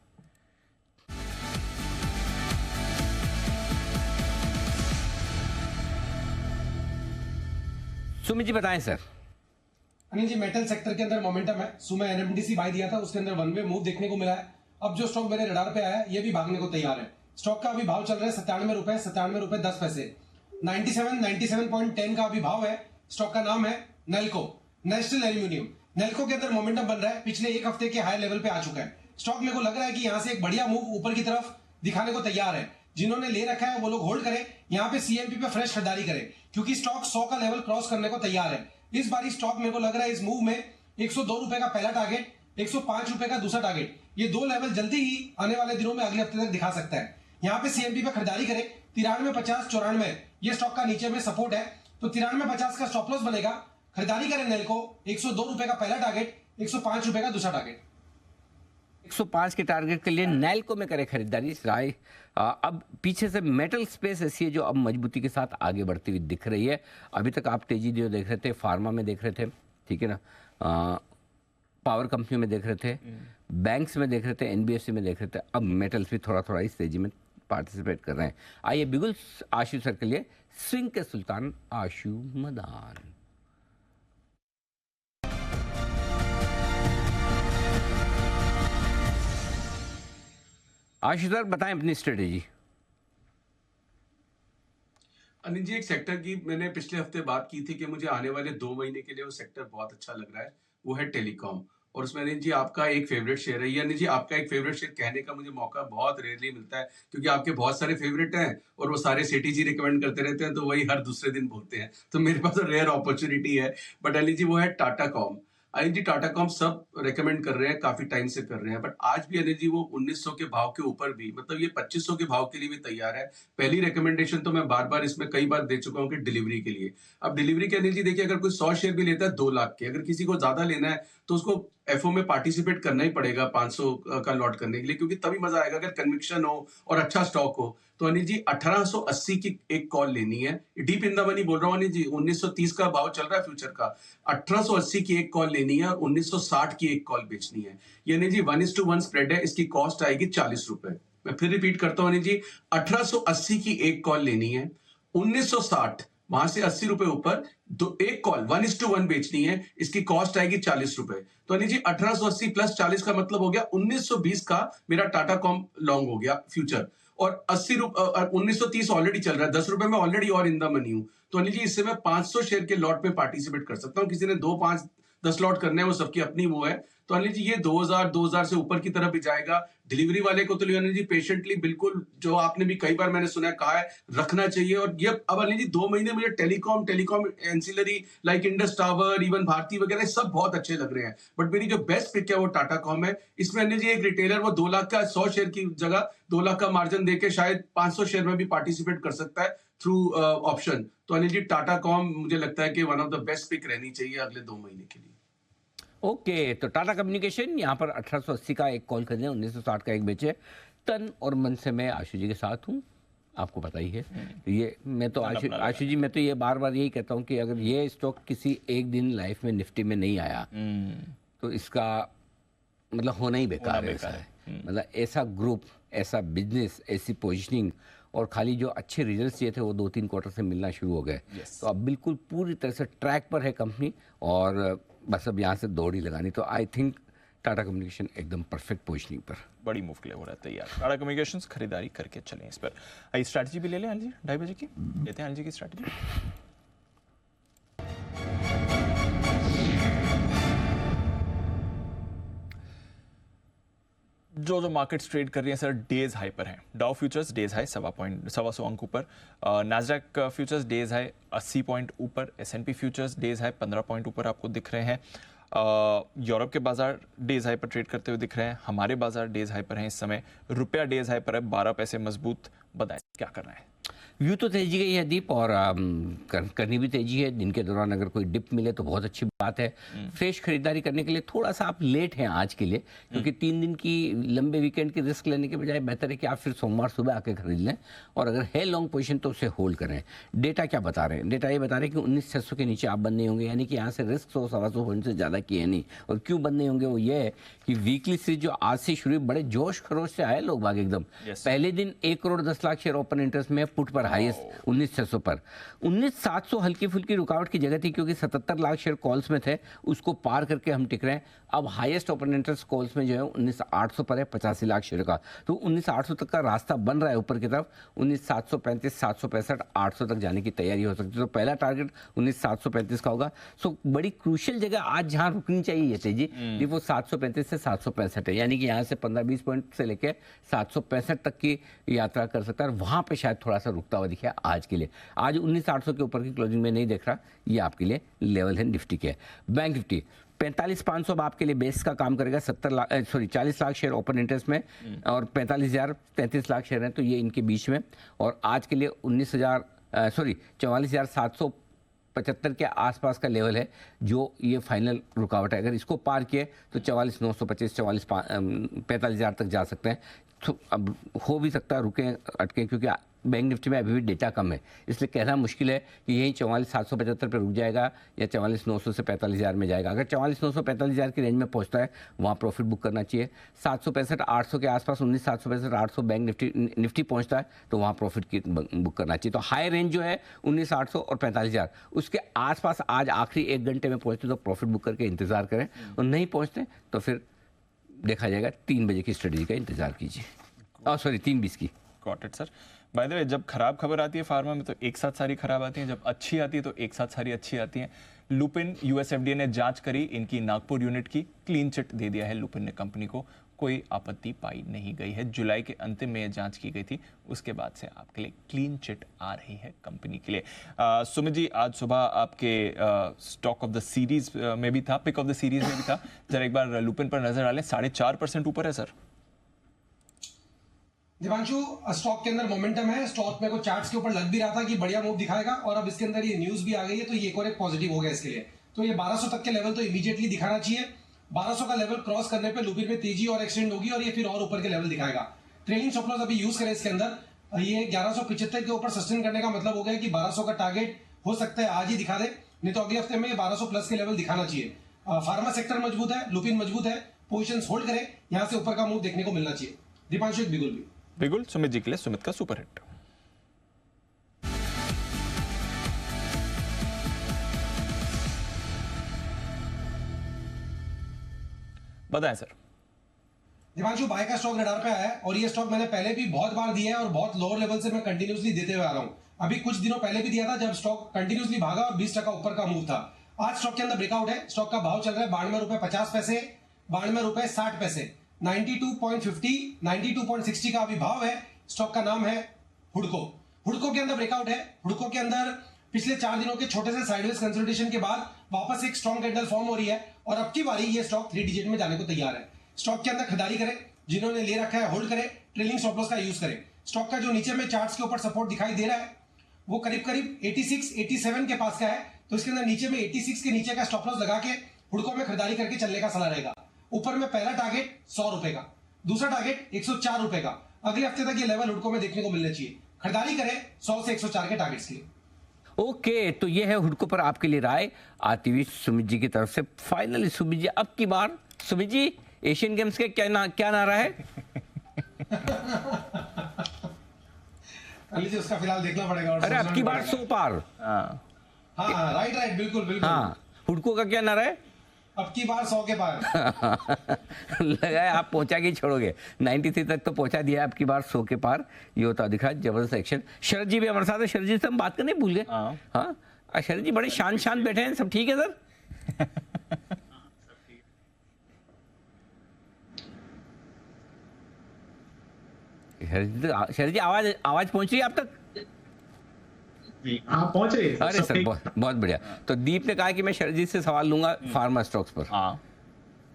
सुमित जी बताएं sir. Anil ji, metal sector के अंदर मोमेंटम है। सुबह एनएमडीसी बाय दिया था, उसके अंदर वन वे मूव देखने को मिला है। अब जो स्टॉक मेरे रडार पे आया है ये भी भागने को तैयार है। स्टॉक का अभी भाव चल रहा है 97 रुपए 10 पैसे। 97.10 का अभी भाव है। स्टॉक का नाम है नेल्को, नेशनल एल्यूमिनियम। नेल्को के अंदर मोमेंटम बन रहा है, पिछले एक हफ्ते के हाई लेवल पे आ चुका है। स्टॉक मेरे को लग रहा है कि यहाँ से एक बढ़िया मूव ऊपर की तरफ दिखाने को तैयार है। जिन्होंने ले रखा है वो लोग होल्ड करें, यहाँ पे सीएमपी पे फ्रेश खरीदारी करें, क्योंकि स्टॉक 100 का लेवल क्रॉस करने को तैयार है। इस बार स्टॉक मेरे को लग रहा है इस मूव में 102 रुपए का पहला टारगेट, 105 रुपए का दूसरा टारगेट, ये 2 लेवल जल्दी ही आने वाले दिनों में अगले हफ्ते तक दिखा सकता है। यहाँ पे सीएमपी पे खरीदारी करें। 93.50 94 ये स्टॉक का नीचे में सपोर्ट है, तो 93.50 का स्टॉप लॉस बनेगा। खरीदारी करें नेल्को। 102 रुपए का पहला टारगेट, 105 रुपए का दूसरा टारगेट। 105 के टारगेट के लिए नेल्को में करें खरीदारी। राय अब पीछे से मेटल स्पेस ऐसी है जो अब मजबूती के साथ आगे बढ़ती हुई दिख रही है। अभी तक आप तेजी जो देख रहे थे फार्मा में देख रहे थे, ठीक है ना, पावर कंपनी में देख रहे थे, बैंक्स में देख रहे थे, एनबीएफसी में देख रहे थे। अब मेटल्स भी थोड़ा थोड़ा इस तेजी में पार्टिसिपेट कर रहे हैं। आइए बिगुल आशु सर के लिए स्विंग के सुल्तान आशु मदान। आशु सर बताएं अपनी स्ट्रेटेजी। अनिल जी, एक सेक्टर की मैंने पिछले हफ्ते बात की थी कि मुझे आने वाले 2 महीने के लिए वो सेक्टर बहुत अच्छा लग रहा है, वो है टेलीकॉम। और उसमें अनिल जी आपका एक फेवरेट शेयर है। ये अनिल जी आपका एक फेवरेट शेयर कहने का मुझे मौका बहुत रेयरली मिलता है, क्योंकि आपके बहुत सारे फेवरेट हैं और वो सारे सेठी जी रिकमेंड करते रहते हैं, तो वही हर दूसरे दिन बोलते हैं। तो मेरे पास रेयर अपॉर्चुनिटी है। बट अनिल जी वो है टाटा कॉम। अनिल जी टाटा कॉम सब रेकमेंड कर रहे हैं, काफी टाइम से कर रहे हैं, बट आज भी अनिल जी वो 1900 के भाव के ऊपर भी, मतलब ये 2500 के भाव के लिए भी तैयार है। पहली रिकमेंडेशन तो मैं बार बार इसमें कई बार दे चुका हूँ कि डिलीवरी के लिए। अब डिलीवरी के अनिल जी देखिए, अगर कोई 100 शेयर भी लेता है 2 लाख के, अगर किसी को ज्यादा लेना है तो उसको एफओ में पार्टिसिपेट करना ही पड़ेगा 500 का लॉट करने के लिए, क्योंकि तभी मजा आएगा अगर कन्विक्शन हो और अच्छा स्टॉक हो। तो अनिल जी 1880 की एक कॉल लेनी है। डीप इन द मनी बोल रहा हूँ अनिल जी, 1930 का भाव चल रहा है फ्यूचर का। 1880 की एक कॉल लेनी है और 1960 की एक कॉल बेचनी है। ये अनिल जी 1:1 स्प्रेड है, इसकी कॉस्ट आएगी 40 रुपए। मैं फिर रिपीट करता हूँ अनिल जी, 1880 की एक कॉल लेनी है, 1960 वहां से 80 रुपए ऊपर एक कॉल 1:1 बेचनी है, इसकी कॉस्ट आएगी 40 रुपए। तो अनिल जी 1880 प्लस 40 का मतलब हो गया 1920 का मेरा टाटा कॉम लॉन्ग हो गया फ्यूचर। और 80 रुपए 1930 ऑलरेडी चल रहा है, 10 रुपए में ऑलरेडी और इन द मनी हूं। तो अनिल जी इससे मैं 500 शेयर के लॉट में पार्टिसिपेट कर सकता हूं। किसी ने 2, 5, 10 लॉट करने हैं, वो सबकी अपनी वो है। तो अनिल जी ये 2000 से ऊपर की तरफ भी जाएगा। डिलीवरी वाले को तो अनिल जी पेशेंटली बिल्कुल, जो आपने भी कई बार मैंने सुना है कहा है, रखना चाहिए। और ये अब अनिल जी 2 महीने मुझे telecom ancillary like Indus tower, even Bharti वगैरह सब बहुत अच्छे लग रहे हैं। बट मेरी जो बेस्ट पिक है वो टाटा कॉम है। इसमें अनिल जी एक रिटेलर वो 2 लाख का 100 शेयर की जगह 2 लाख का मार्जिन देके शायद 500 शेयर में भी पार्टिसिपेट कर सकता है थ्रू ऑप्शन। तो अनिल जी टाटा कॉम मुझे लगता है कि one of the best pick रहनी चाहिए अगले 2 महीने के लिए। ओके, तो टाटा कम्युनिकेशन यहाँ पर 1880 का एक कॉल खरीदें, 1960 का एक बेचे। तन और मन से मैं आशु जी के साथ हूँ, आपको पता ही है। ये मैं तो आशु जी मैं तो ये बार बार यही कहता हूँ कि अगर ये स्टॉक किसी एक दिन लाइफ में निफ्टी में नहीं आया तो इसका मतलब होना ही बेकार है, ऐसा है। मतलब ऐसा ग्रुप, ऐसा बिजनेस, ऐसी पोजीशनिंग, और खाली जो अच्छे रिजल्ट्स चाहिए थे वो 2-3 क्वार्टर से मिलना शुरू हो गए। तो अब बिल्कुल पूरी तरह से ट्रैक पर है कंपनी, और बस अब यहाँ से दौड़ ही लगानी। तो आई थिंक टाटा कम्युनिकेशन एकदम परफेक्ट पोजीशनिंग पर, बड़ी मूव के लिए हो रहा है तैयार। टाटा कम्युनिकेशंस खरीदारी करके चलें इस पर। आई स्ट्रैटेजी भी ले लें अनिल जी, 2:30 बजे की लेते हैं अनिल जी की स्ट्रैटेजी। जो मार्केट्स ट्रेड कर रही हैं सर, डेज हाई पर हैं। डाउ फ्यूचर्स डेज हाई 1.25 अंक ऊपर, Nasdaq futures days high 80 point ऊपर, S&P futures days high 15 point ऊपर आपको दिख रहे हैं। यूरोप के बाजार डेज हाई पर ट्रेड करते हुए दिख रहे हैं। हमारे बाजार डेज हाई पर हैं इस समय। रुपया डेज हाई पर है 12 पैसे मजबूत। बताएं क्या करना है? व्यू तो तेजी गई है दीप, और करनी भी तेजी है। दिन के दौरान अगर कोई डिप मिले तो बहुत अच्छी बात है। फ्रेश खरीदारी करने के लिए थोड़ा सा आप लेट हैं आज के लिए, क्योंकि 3 दिन की लंबे वीकेंड की रिस्क लेने के बजाय बेहतर है कि आप फिर सोमवार सुबह आके खरीद लें, और अगर है लॉन्ग पोजीशन तो उसे होल्ड करें। डेटा क्या बता रहे हैं? डेटा ये बता रहे हैं कि 19,600 के नीचे आप बंद नहीं होंगे, यानी कि यहाँ से रिस्क 100-125 पॉइंट से ज़्यादा किए नहीं। और क्यों बंद नहीं होंगे? वो ये है कि वीकली सीरीज जो आज से शुरू हुई, बड़े जोश खरोश से आए लोग बाग एकदम। पहले दिन 1 crore 10 lakh share open interest में पुट पर हाईएस्ट 19,600 पर। 19,700 हल्की फुल्की रुकावट की जगह थी, क्योंकि 77 लाख शेयर कॉल्स में थे, उसको पार करके हम टिक रहे हैं। अब हाईएस्ट ओपन इंटरेस्ट कॉल्स में जो है 19,800 पर है, 85 लाख शेयर का। तो 19,800 तक का रास्ता बन रहा है ऊपर की तरफ। 19,735, 765, 800 तक जाने की तैयारी हो सकती है। तो पहला टारगेट 19,735 का होगा। सो बड़ी क्रूशियल जगह आज जहां रुकनी चाहिए ये तेजी, वो 735 से 765 है, यानी कि यहाँ से 15-20 पॉइंट से लेकर 765 तक की यात्रा कर सकता है। वहां पे शायद थोड़ा सा रुकता हुआ दिखे आज के लिए। आज 19,800 के ऊपर की क्लोजिंग में नहीं देख रहा, ये आपके लिए लेवल है निफ्टी के। बैंक निफ्टी 45,500 आपके लिए बेस का काम करेगा। 40 लाख शेयर ओपन इंटरेस्ट में, और 33 लाख शेयर हैं, तो ये इनके बीच में। और आज के लिए 44,775 के आसपास का लेवल है, जो ये फाइनल रुकावट है। अगर इसको पार किए तो 44,925, 45,000 तक जा सकते हैं। तो अब हो भी सकता है रुके अटके, क्योंकि बैंक निफ्टी में अभी भी डेटा कम है, इसलिए कहना मुश्किल है कि यही 44,775 पे रुक जाएगा या 44,900 से 45,000 में जाएगा। अगर 44,900 45,000 की रेंज में पहुंचता है, वहाँ प्रॉफिट बुक करना चाहिए। 765-800 के आसपास, 19,765-800 बैंक निफ्टी पहुंचता है, तो वहाँ प्रॉफिट की बुक करना चाहिए। तो हाई रेंज जो है 19,800 और 45,000, उसके आसपास आज आखिरी 1 घंटे में पहुंचते तो प्रॉफिट बुक करके इंतजार करें, और नहीं पहुंचते तो फिर देखा जाएगा। 3 बजे की स्ट्रेटजी का इंतजार कीजिए। 3:20 की। Got it sir. By the way, जब खराब खबर आती है फार्मा में तो एक साथ सारी खराब आती हैं, जब अच्छी आती है तो एक साथ सारी अच्छी आती हैं। लुपिन, US FDA ने जांच करी इनकी नागपुर यूनिट की, क्लीन चिट दे दिया है लुपिन ने कंपनी को, कोई आपत्ति पाई नहीं गई है। जुलाई के अंतिम में यह जांच की गई थी, उसके बाद से आपके लिए क्लीन चिट आ रही है कंपनी के लिए। सुमित जी, आज सुबह आपके स्टॉक ऑफ द सीरीज में भी था, पिक ऑफ द सीरीज में भी था, जरा एक बार लुपिन पर नजर डालें। 4.5% ऊपर है सर। दिवांशु, स्टॉक के अंदर मोमेंटम है। स्टॉक में को चार्ट्स के ऊपर लग भी रहा था कि बढ़िया मूव दिखाएगा, और अब इसके अंदर ये न्यूज भी आ गई है, तो ये एक और एक पॉजिटिव हो गया इसके लिए। तो ये 1200 तक के लेवल तो इमीडिएटली दिखाना चाहिए। 1200 का लेवल क्रॉस करने पे लुपिन में तेजी और एक्सटेंड होगी, और ये फिर और ऊपर के लेवल दिखाएगा। ट्रेलिंग स्टॉप लॉस अभी यूज करें इसके अंदर। ये 1175 के ऊपर सस्टेन करने का मतलब हो गया कि 1200 का टारगेट हो सकता है आज ही दिखा दे, नहीं तो अगले हफ्ते में 1200 प्लस के लेवल दिखाना चाहिए। फार्मा सेक्टर मजबूत है, लुपिन मजबूत है, पोजिशन होल्ड करें, यहाँ से ऊपर का मूव देखने को मिलना चाहिए। दीपांशु, एक बिगुल भी बिगुल सुमित जी के लिए, सुमित का सुपर हिट। बताएं सर। दिवांशु, बाय का स्टॉक रडार पे आया है, और ये स्टॉक मैंने पहले भी बहुत बार दिया है, और बहुत लोअर लेवल से मैं कंटिन्यूसली देते हुए आ रहा हूं। अभी कुछ दिनों पहले भी दिया था, जब स्टॉक कंटिन्यूसली भागा और 20% ऊपर का मूव था। आज स्टॉक के अंदर ब्रेकआउट है। स्टॉक का भाव चल रहा है 92 रुपए 50 पैसे, 92 रुपए 60 पैसे, 92.50, 92.60 का अभी भाव है। स्टॉक का नाम है हुडको। हुडको के अंदर ब्रेकआउट है। हुडको के अंदर पिछले 4 दिनों के छोटे से साइडवेज कंसोलिडेशन के बाद वापस एक स्ट्रॉन्ग कैंडल फॉर्म हो रही है, और अब की बारी ये स्टॉक 3 डिजिट में जाने को तैयार है। स्टॉक के अंदर खरीदारी करें, जिन्होंने ले रखा है होल्ड करें, ट्रेलिंग स्टॉप लॉस का यूज करें। स्टॉक का जो नीचे में चार्ट्स के ऊपर सपोर्ट दिखाई दे रहा है, वो करीब करीब 86, 87 के पास का है। तो इसके अंदर नीचे में 86 के नीचे का स्टॉप लॉस लगा के हुडको में खरीदारी करके चलने का सलाह रहेगा। ऊपर में पहला टारगेट 100 रुपए का, दूसरा टारगेट 104 रुपए का। अगले हफ्ते तक ये लेवल हुडको में देखने को मिलना चाहिए। खरीदारी करें 100 से 104 के टारगेट्स के लिए। ओके, तो ये है हुडको पर आपके लिए राय आती हुई सुमित जी की तरफ से। फाइनली सुमित जी, अब की बार सुमित जी, एशियन गेम्स के क्या नारा है? अली जी उसका फिलहाल देखना पड़ेगा। और अरे अब की बार 100 पार। हाँ, हाँ राइट बिल्कुल बिल्कुल। हाँ, हुडको का क्या नारा है? अब की बार 100 के पार। लगा है आप पहुंचा के ही छोड़ोगे। 93 तक तो पहुंचा दिया, अब की बार 100 के पार ये होता दिखा। जबरदस्त एक्शन। शरद जी भी हमारे साथ है। शरद जी से हम बात करने भूल गए। हाँ, शरद जी बड़े शांत बैठे हैं। सब ठीक है सर? शरद जी आवाज पहुंच रही है आप तक? हाँ पहुंच रही है। अरे सर बहुत बढ़िया। तो दीप ने कहा कि मैं शरद जी से सवाल लूंगा फार्मा स्टॉक्स पर। हाँ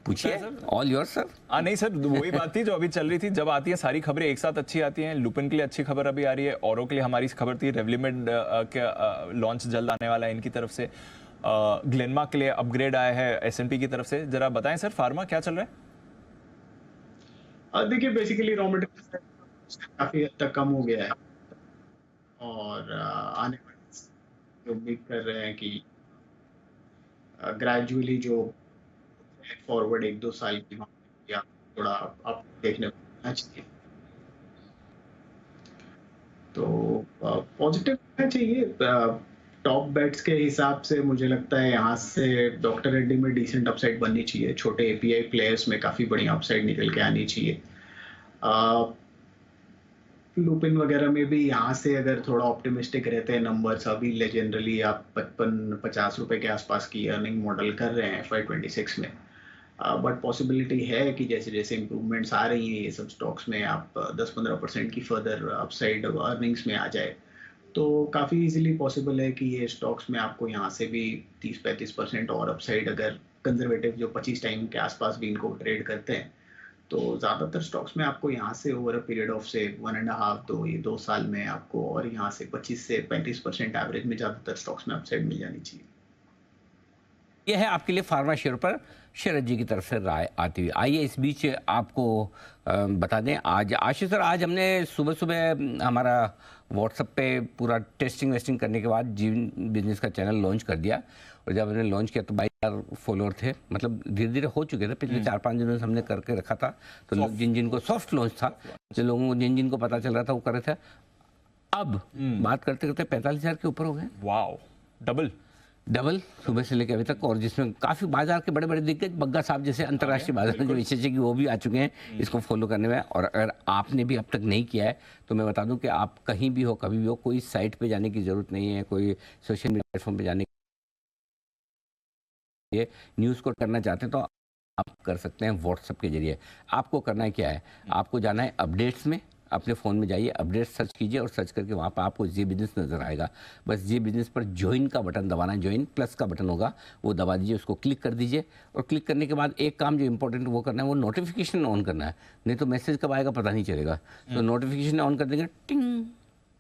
पूछिए, ऑल योर सर। नहीं सर, वही बात थी जो अभी चल रही थी। जब आती है सारी खबरें एक साथ अच्छी आती हैं। लुपिन के लिए अच्छी खबर अभी आ रही है, औरों के लिए हमारी खबर थी रेवलीमेड का लॉन्च जल्द आने वाला है इनकी तरफ से। ग्लेनमार्क के लिए अपग्रेड आया है S&P की तरफ से। जरा बताएं सर, फार्मा क्या चल रहा है? देखिए बेसिकली रॉ मटेरियल काफी हद तक कम हो गया है और आने वाले जो उम्मीद कर रहे हैं कि ग्रेजुअली जो फॉरवर्ड 1-2 साल की या थोड़ा आप देखने को मिलना चाहिए, तो पॉजिटिव होना चाहिए। टॉप बेट्स के हिसाब से मुझे लगता है यहाँ से डॉक्टर रेड्डी में डिसेंट अपसाइड बननी चाहिए। छोटे एपीआई प्लेयर्स में काफी बड़ी अपसाइड निकल के आनी चाहिए। लुपिन वगैरह में भी यहाँ से अगर थोड़ा ऑप्टिमिस्टिक रहते हैं नंबर्स, अभी जनरली आप 55-50 रुपए के आसपास की अर्निंग मॉडल कर रहे हैं FY26 में, बट पॉसिबिलिटी है कि जैसे जैसे इम्प्रूवमेंट्स आ रही हैं ये सब स्टॉक्स में आप 10-15% की फर्दर अपसाइड अर्निंग्स में आ जाए, तो काफ़ी इजीली पॉसिबल है कि ये स्टॉक्स में आपको यहाँ से भी 30-35% और अपसाइड, अगर कंजर्वेटिव जो 25 टाइम के आसपास भी इनको ट्रेड करते हैं, तो ज़्यादातर स्टॉक्स में आपको यहाँ से ओवर अ पीरियड ऑफ से 1.5-2 साल में आपको और यहाँ से 25 से 35% एवरेज में ज़्यादातर स्टॉक्स में अपसाइड मिल जानी चाहिए। यह है आपके लिए फार्मा शेयर पर शरद जी की तरफ से राय आती हुई। आइए इस बीच आपको बता दें, आज आशीष सर, आज हमने सुबह सुबह हमारा व्हाट्सएप पे पूरा टेस्टिंग वेस्टिंग करने के बाद जीवन बिजनेस का चैनल लॉन्च कर दिया। और जब हमने लॉन्च किया तो 22,000 फॉलोअर थे, मतलब धीरे धीरे हो चुके थे। पिछले 4-5 दिनों से हमने करके रखा था, तो जिन जिनको सॉफ्ट लॉन्च था, जो लोगों को जिन जिनको पता चल रहा था वो कर रहे थे। अब बात करते करते 45,000 के ऊपर हो गए। वाओ, डबल सुबह से लेकर अभी तक। और जिसमें काफ़ी बाजार के बड़े बड़े दिग्गज, बग्गा साहब जैसे अंतर्राष्ट्रीय बाजार जो विशेषज्ञ वो भी आ चुके हैं इसको फॉलो करने में। और अगर आपने भी अब तक नहीं किया है तो मैं बता दूं कि आप कहीं भी हो, कभी भी हो, कोई साइट पे जाने की ज़रूरत नहीं है, कोई सोशल मीडिया प्लेटफॉर्म पे जाने के लिए न्यूज़ को करना चाहते हैं तो आप कर सकते हैं व्हाट्सएप के जरिए। आपको करना है क्या है, आपको जाना है अपडेट्स में, अपने फ़ोन में जाइए, अपडेट सर्च कीजिए और सर्च करके वहाँ पर आपको जी बिजनेस नज़र आएगा। बस जी बिजनेस पर ज्वाइन का बटन दबाना है, ज्वाइन प्लस का बटन होगा, वो दबा दीजिए, उसको क्लिक कर दीजिए। और क्लिक करने के बाद एक काम जो इंपॉर्टेंट वो करना है, वो नोटिफिकेशन ऑन करना है, नहीं तो मैसेज कब आएगा पता नहीं चलेगा। तो नोटिफिकेशन ऑन कर देंगे, टिंग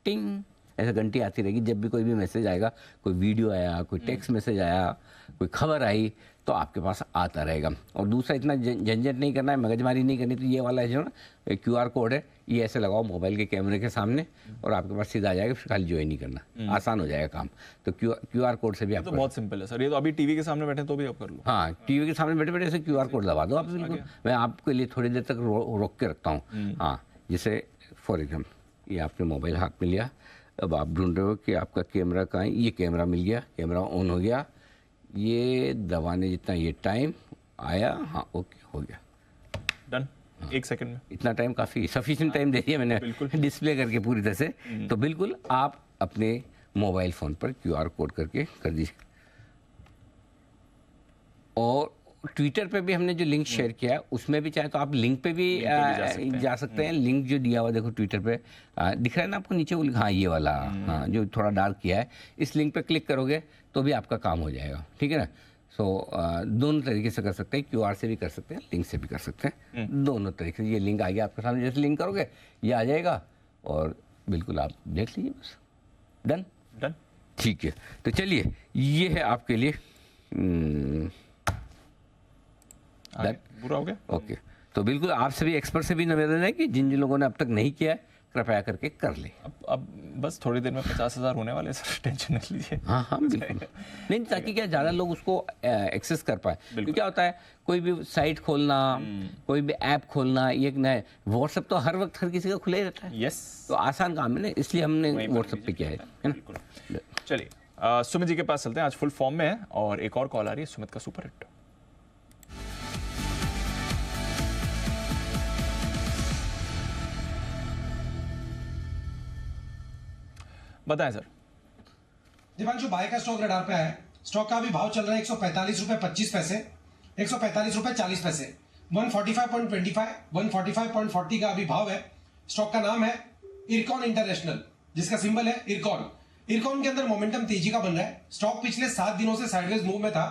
टिंग ऐसा घंटी आती रहेगी। जब भी कोई भी मैसेज आएगा, कोई वीडियो आया, कोई टेक्स्ट मैसेज आया, कोई खबर आई, तो आपके पास आता रहेगा। और दूसरा, इतना झंझट नहीं करना है, मगजमारी नहीं करनी। तो ये वाला है जो ना QR कोड है, ये ऐसे लगाओ मोबाइल के कैमरे के सामने और आपके पास सीधा आ जाएगा, फिर खाली ज्वाइन नहीं करना, आसान हो जाएगा काम। तो QR कोड से भी आप, तो बहुत सिंपल है सर। ये तो अभी टीवी के सामने बैठे तो भी आप कर लो। हाँ, टीवी के सामने बैठे बैठे ऐसे QR कोड दबा दो आप, बिल्कुल। मैं आपके लिए थोड़ी देर तक रोक के रखता हूँ। हाँ, जैसे फॉर एग्जाम्पल ये आपने मोबाइल हाथ में लिया, अब आप ढूंढ रहे हो कि आपका कैमरा कहाँ है, ये कैमरा मिल गया, कैमरा ऑन हो गया, ये दबाने जितना ये टाइम आया, हाँ ओके हो गया, डन। 1 सेकंड में इतना टाइम काफ़ी सफिशिएंट टाइम दे दिया मैंने डिस्प्ले करके पूरी तरह से। तो बिल्कुल आप अपने मोबाइल फ़ोन पर QR कोड करके कर दीजिए। और ट्विटर पे भी हमने जो लिंक शेयर किया है उसमें भी चाहे तो आप लिंक पे भी जा सकते हैं। लिंक जो दिया हुआ देखो ट्विटर पे दिख रहा है ना आपको नीचे, वो हाँ ये वाला, हाँ जो थोड़ा डार्क किया है, इस लिंक पे क्लिक करोगे तो भी आपका काम हो जाएगा, ठीक है ना। सो दोनों तरीके से कर सकते हैं, QR से भी कर सकते हैं, लिंक से भी कर सकते हैं, दोनों तरीके से। ये लिंक आ गया आपके सामने, जैसे लिंक करोगे ये आ जाएगा और बिल्कुल आप देख लीजिए, बस डन। ठीक है, तो चलिए ये है आपके लिए पूरा हो गया। ओके, तो बिल्कुल आप सभी एक्सपर्ट से भी निवेदन है कि जिन जिन लोगों ने अब तक नहीं किया है कृपया करके कर ले। अब बस थोड़ी देर में 50,000 होने वाले, सर टेंशन मत लीजिए। हाँ हाँ बिल्कुल नहीं, ताकि क्या ज़्यादा लोग उसको एक्सेस कर पाए। क्योंकि क्या होता है, कोई भी साइट खोलना, कोई भी ऐप खोलना, ये नया व्हाट्सएप तो हर वक्त हर किसी का खुला ही रहता है। यस, तो आसान काम है ना, इसलिए हमने व्हाट्सएप पे किया है ना। चलिए सुमित जी के पास चलते हैं, आज फुल फॉर्म में है और एक और कॉल आ रही है सुमित का सुपर हिट। बताएं सर। दीपांशु, बाय का स्टॉक रडार पे है। स्टॉक का अभी भाव चल रहा है 145 रुपए 25 पैसे, 145 रुपए 40 पैसे, 145.25, 145.40 का अभी भाव है। स्टॉक का नाम है इरकॉन इंटरनेशनल, जिसका सिंबल है इरकॉन। इरकॉन के अंदर मोमेंटम तेजी का बन रहा है। स्टॉक पिछले 7 दिनों से साइडवेज मूव में था।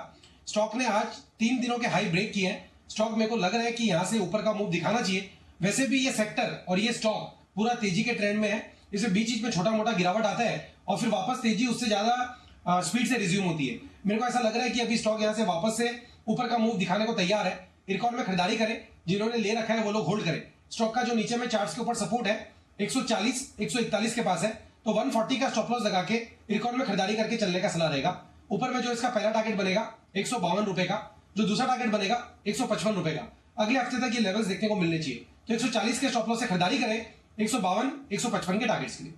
स्टॉक ने आज 3 दिनों के हाई ब्रेक किए हैं। स्टॉक मेरे को लग रहा है कि यहां से ऊपर का मूव दिखाना चाहिए। वैसे भी ये सेक्टर और ये स्टॉक पूरा तेजी के ट्रेंड में है। इसे बीच बीच में छोटा मोटा गिरावट आता है और फिर वापस तेजी उससे ज्यादा स्पीड से रिज्यूम होती है। मेरे को ऐसा लग रहा है कि अभी स्टॉक यहां से वापस से ऊपर का मूव दिखाने को तैयार है। इरकॉन में खरीदारी करें, जिन्होंने ले रखा है वो लोग होल्ड करें। स्टॉक का जो नीचे में चार्ट्स के ऊपर सपोर्ट है 140 141 के पास है, तो 140 का स्टॉप लॉस लगा के इरकॉन में खरीदारी करके चलने का सलाह रहेगा। ऊपर में जो इसका पहला टारगेट बनेगा 152 रुपए का, जो दूसरा टारगेट बनेगा 155 रुपए का। अगले हफ्ते तक ये लेवल्स देखने को मिलने चाहिए। तो 140 के स्टॉप लॉस से खरीदारी करें 152 155 के टारगेट्स के लिए।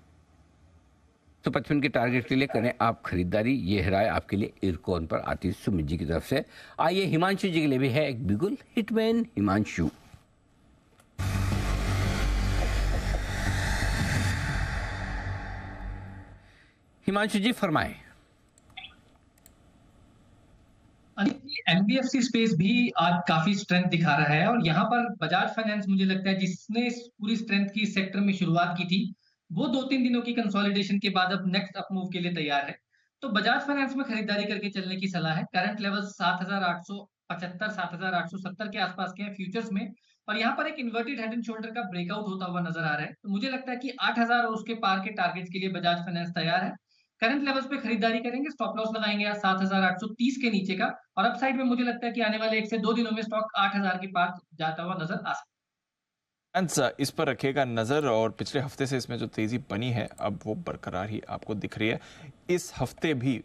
155 के टारगेट के लिए करें आप खरीदारी। ये राय आपके लिए इरकॉन पर आती है सुमित जी की तरफ से। आइए हिमांशु जी के लिए भी है एक बिगुल हिटमैन। हिमांशु, हिमांशु जी फरमाएं। एनबीएफसी स्पेस भी आज काफी स्ट्रेंथ दिखा रहा है और यहाँ पर बजाज फाइनेंस मुझे लगता है जिसने पूरी स्ट्रेंथ की सेक्टर में शुरुआत की थी, वो 2-3 दिनों की कंसोलिडेशन के बाद अब नेक्स्ट अप मूव के लिए तैयार है। तो बजाज फाइनेंस में खरीदारी करके चलने की सलाह है। करंट लेवल 7,875 7,870 के आसपास के हैं फ्यूचर्स में, और यहाँ पर एक इन्वर्टेड हेड एंड शोल्डर का ब्रेकआउट होता हुआ नजर आ रहा है। तो मुझे लगता है कि 8,000 और उसके पार के टारगेट्स के लिए बजाज फाइनेंस तैयार है। करंट लेवल्स पे खरीदारी करेंगे, स्टॉप लॉस लगाएंगे आज 7,830 के नीचे का, और अपसाइड में मुझे लगता है कि आने वाले 1 से 2 दिनों में स्टॉक 8,000 के पार जाता हुआ नजर आ सकता है। इस पर रखिएगा नजर, और पिछले हफ्ते से इसमें जो तेजी बनी है अब वो बरकरार ही आपको दिख रही है। इस हफ्ते भी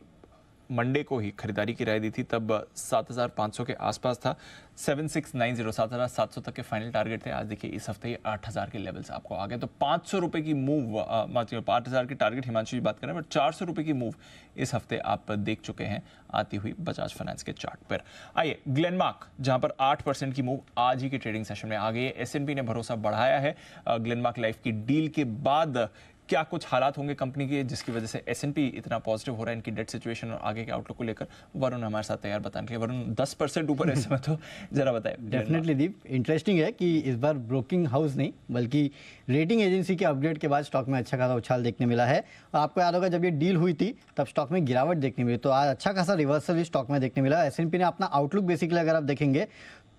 मंडे को ही खरीदारी की राय दी थी, तब 7,500 के आसपास था। 7690 7,700 तक के फाइनल टारगेट थे। आज देखिए इस हफ्ते ये 8,000 के लेवल्स आपको आ गए। तो 500 रुपए की मूव, 8,000 की टारगेट हिमांशु जी बात कर रहे हैं, बट 400 रुपए की मूव इस हफ्ते आप देख चुके हैं आती हुई बजाज फाइनेंस के चार्ट पर। आइए ग्लेनमार्क, जहां पर 8% की मूव आज ही के ट्रेडिंग सेशन में आ गई है। एस&पी ने भरोसा बढ़ाया है ग्लेनमार्क लाइफ की डील के बाद। क्या कुछ हालात होंगे कंपनी के जिसकी वजह से एस&पी इतना पॉजिटिव हो रहा है इनकी डेट सिचुएशन और आगे के आउटलुक को लेकर? वरुण हमारे साथ तैयार बताने के लिए। वरुण 10% ऊपर है समय, तो जरा बताएं। डेफिनेटली दीप, इंटरेस्टिंग है कि इस बार ब्रोकिंग हाउस नहीं बल्कि रेटिंग एजेंसी के अपडेट के बाद स्टॉक में अच्छा खासा उछाल देखने मिला है। और आपको याद होगा जब ये डील हुई थी तब स्टॉक में गिरावट देखने मिली, तो आज अच्छा खासा रिवर्सल स्टॉक में देखने मिला। एस&पी ने अपना आउटलुक बेसिकली अगर आप देखेंगे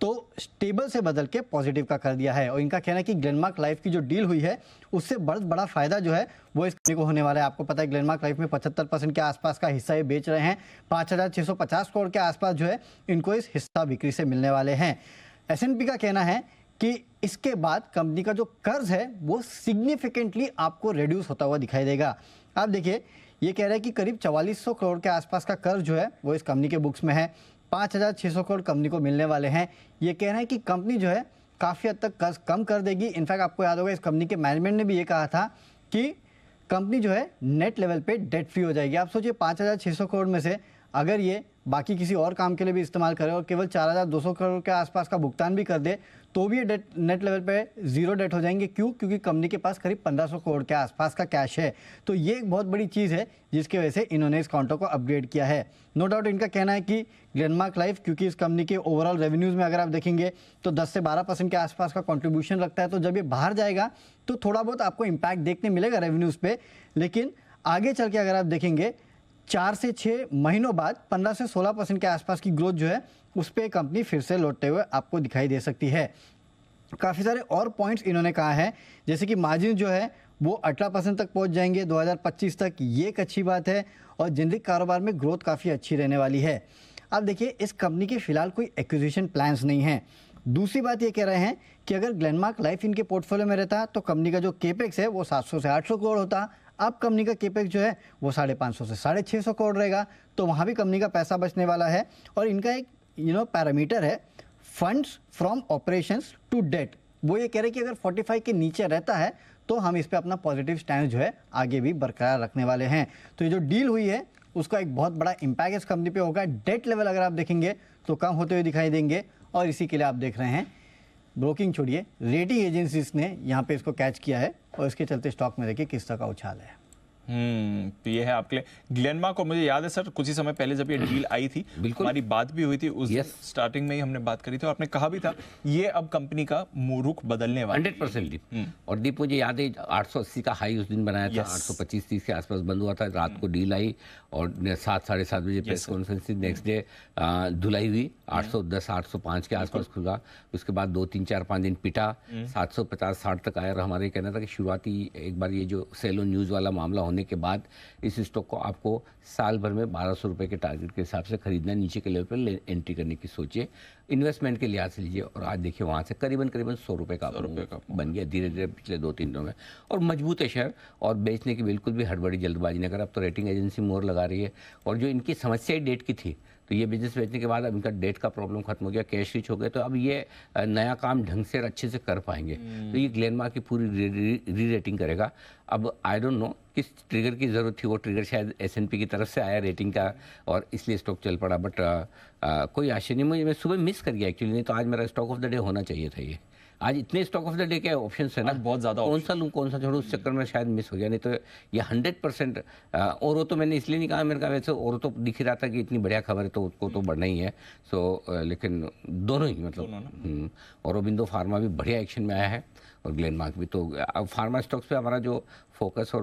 तो स्टेबल से बदल के पॉजिटिव का कर दिया है, और इनका कहना है कि ग्लेनमार्क लाइफ की जो डील हुई है उससे बहुत बड़ा फायदा जो है वो इस कंपनी को होने वाला है। आपको पता है ग्लेनमार्क लाइफ में 75% के आसपास का हिस्सा ये बेच रहे हैं। 5,650 करोड़ के आसपास जो है इनको इस हिस्सा बिक्री से मिलने वाले हैं। एस&पी का कहना है कि इसके बाद कंपनी का जो कर्ज है वो सिग्निफिकेंटली आपको रिड्यूस होता हुआ दिखाई देगा। आप देखिए ये कह रहे हैं कि करीब 4400 करोड़ के आसपास का कर्ज जो है वो इस कंपनी के बुक्स में है। 5,600 करोड़ कंपनी को मिलने वाले हैं। ये कह रहे हैं कि कंपनी जो है काफ़ी हद तक कर्ज कम कर देगी। इनफैक्ट आपको याद होगा इस कंपनी के मैनेजमेंट ने भी ये कहा था कि कंपनी जो है नेट लेवल पे डेट फ्री हो जाएगी। आप सोचिए 5,600 करोड़ में से अगर ये बाकी किसी और काम के लिए भी इस्तेमाल करे और केवल 4,200 करोड़ के आसपास का भुगतान भी कर दे तो भी ये नेट लेवल पे जीरो डेट हो जाएंगे। क्यों? क्योंकि कंपनी के पास करीब 1,500 करोड़ के आसपास का कैश है। तो ये एक बहुत बड़ी चीज़ है जिसकी वजह से इन्होंने इस काउंटर को अपग्रेड किया है। नो डाउट इनका कहना है कि ग्लेनमार्क लाइफ, क्योंकि इस कंपनी के ओवरऑल रेवेन्यूज़ में अगर आप देखेंगे तो 10 से 12% के आसपास का कंट्रीब्यूशन रखता है। तो जब ये बाहर जाएगा तो थोड़ा बहुत आपको इम्पैक्ट देखने मिलेगा रेवेन्यूज़ पे, लेकिन आगे चल के अगर आप देखेंगे 4 से 6 महीनों बाद 15 से 16% के आसपास की ग्रोथ जो है उस पर कंपनी फिर से लौटते हुए आपको दिखाई दे सकती है। काफ़ी सारे और पॉइंट्स इन्होंने कहा है, जैसे कि मार्जिन जो है वो 18% तक पहुंच जाएंगे 2025 तक, ये एक अच्छी बात है। और जेनरिक कारोबार में ग्रोथ काफ़ी अच्छी रहने वाली है। अब देखिए इस कंपनी के फिलहाल कोई एक्विजिशन प्लान्स नहीं है। दूसरी बात ये कह रहे हैं कि अगर ग्लेनमार्क लाइफ इनके पोर्टफोलियो में रहता तो कंपनी का जो केपेक्स है वो 700 से 800 करोड़ होता। अब कंपनी का केपेक्स जो है वो 550 से 650 करोड़ रहेगा, तो वहाँ भी कंपनी का पैसा बचने वाला है। और इनका एक पैरामीटर है funds from operations to date, वो ये कह रहे हैं कि अगर 45 के नीचे रहता है तो हम इस पे अपना पॉजिटिव स्टैंड जो है आगे भी बरकरार रखने वाले हैं। तो ये जो डील हुई है उसका एक बहुत बड़ा इम्पैक्ट इस कंपनी पे होगा। डेट लेवल अगर आप देखेंगे तो कम होते हुए दिखाई देंगे, और इसी के लिए आप देख रहे हैं ब्रोकिंग छोड़िए, रेटिंग एजेंसीज ने यहाँ पे इसको कैच किया है, और इसके चलते स्टॉक में देखिए किस तरह का उछाल है। तो ये है आपके लिए ग्लेनमार्क को। मुझे याद है सर कुछ ही समय पहले जब ये डील आई थी, हमारी बात भी हुई थी उस स्टार्टिंग में ही हमने बात करी थी, और आपने कहा भी था ये अब कंपनी का रुख बदलने वाला 100% दीप। और दीप मुझे याद है 880 का हाई उस दिन बनाया था, 825-30 के आसपास बंद हुआ था, रात को डील आई और 7-7:30 बजे प्रेस कॉन्फ्रेंस थी, नेक्स्ट डे धुलाई हुई, 810-805 के आसपास खुला। उसके बाद 2-3-4-5 दिन पिटा, 750-60 तक आया। और हमारे कहना था कि शुरुआती एक बार ये जो सेलो न्यूज़ वाला मामला होने के बाद इस स्टॉक को आपको साल भर में 1200 रुपए के टारगेट के हिसाब से खरीदना, नीचे के लेवल पर एंट्री करने की सोचिए, इन्वेस्टमेंट के लिहाज से लीजिए। और आज देखिए वहाँ से करीबन 100 रुपये का बन गया धीरे धीरे पिछले 2-3 दिनों में, और मजबूत है शेयर, और बेचने की बिल्कुल भी हड़बड़ी जल्दबाजी नहीं कर। अब तो रेटिंग एजेंसी मोहर लगा रही है, और जो इनकी समस्या ही डेट की थी, तो ये बिजनेस बेचने के बाद अब इनका डेट का प्रॉब्लम खत्म हो गया, कैश रिच हो गए, तो अब ये नया काम ढंग से और अच्छे से कर पाएंगे। तो ये ग्लेनमार्क की पूरी री रेटिंग करेगा। अब आई डोंट नो किस ट्रिगर की ज़रूरत थी, वो ट्रिगर शायद S&P की तरफ से आया रेटिंग का, और इसलिए स्टॉक चल पड़ा। बट कोई आश्चर्य नहीं, मैं सुबह मिस कर गया एक्चुअली, नहीं तो आज मेरा स्टॉक ऑफ द डे होना चाहिए था ये। आज इतने स्टॉक ऑफ द डे के ऑप्शंस है ना, बहुत ज़्यादा, कौन सा लूँ कौन सा छोड़ूं, उस चक्कर में शायद मिस हो गया। नहीं तो ये 100%। और तो मैंने इसलिए नहीं कहा, मैंने कहा वैसे और तो दिख रहा था कि इतनी बढ़िया खबर है तो उसको तो बढ़ना ही है। सो लेकिन दोनों ही मतलब औरोबिंदो फार्मा भी बढ़िया एक्शन में आया है, और ग्लेनमार्क भी। तो अब फार्मा स्टॉक्स पे हमारा जो फोकस और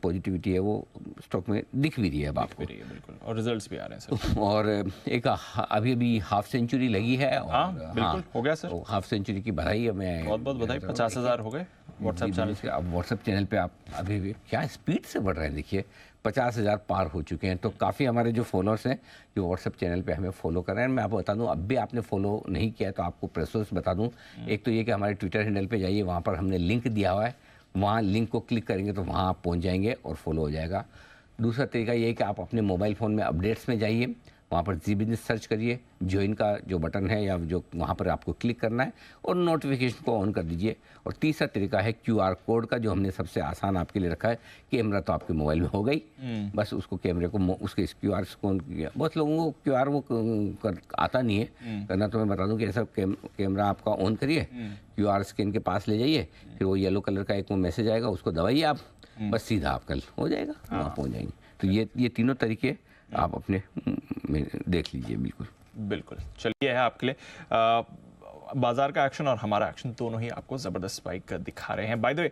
पॉजिटिविटी है वो स्टॉक में दिख भी रही है अब आपको। बिल्कुल, और रिजल्ट्स भी आ रहे हैं सर। और एक अभी हाफ सेंचुरी लगी है, और बिल्कुल हो गया सर, हाफ सेंचुरी की बधाई है। मैं बहुत बहुत बधाई, 50,000 हो गए व्हाट्सएप चैनल पे। अब व्हाट्सएप चैनल पे आप अभी भी क्या स्पीड से बढ़ रहे हैं, देखिए 50,000 पार हो चुके हैं। तो काफ़ी हमारे जो फॉलोअर्स हैं जो व्हाट्सएप चैनल पे हमें फॉलो कर रहे हैं, मैं आपको बता दूं, अब भी आपने फॉलो नहीं किया तो आपको प्रेसोस बता दूं। एक तो ये कि हमारे ट्विटर हैंडल पे जाइए, वहाँ पर हमने लिंक दिया हुआ है, वहाँ लिंक को क्लिक करेंगे तो वहाँ आप पहुँच जाएंगे और फॉलो हो जाएगा। दूसरा तरीका ये है कि आप अपने मोबाइल फ़ोन में अपडेट्स में जाइए, वहाँ पर जी बिजनेस सर्च करिए, ज्वाइन का जो बटन है या जो वहाँ पर आपको क्लिक करना है, और नोटिफिकेशन को ऑन कर दीजिए। और तीसरा तरीका है QR कोड का, जो हमने सबसे आसान आपके लिए रखा है। कैमरा तो आपके मोबाइल में हो गई, बस उसको कैमरे को उसके QR को ऑन किया। बहुत लोगों को QR वो आता नहीं है करना, तो मैं बता दूं कि ऐसा कैमरा आपका ऑन करिए, QR स्कैन के पास ले जाइए, फिर वो येलो कलर का एक मैसेज आएगा, उसको दबाइए आप, बस सीधा आप कल हो जाएगा, वहाँ पहुँच जाएंगे। तो ये तीनों तरीके आप अपने में देख लीजिए। बिल्कुल चलिए है आपके लिए बाजार का एक्शन और हमारा एक्शन दोनों ही आपको जबरदस्त स्पाइक दिखा रहे हैं। By the way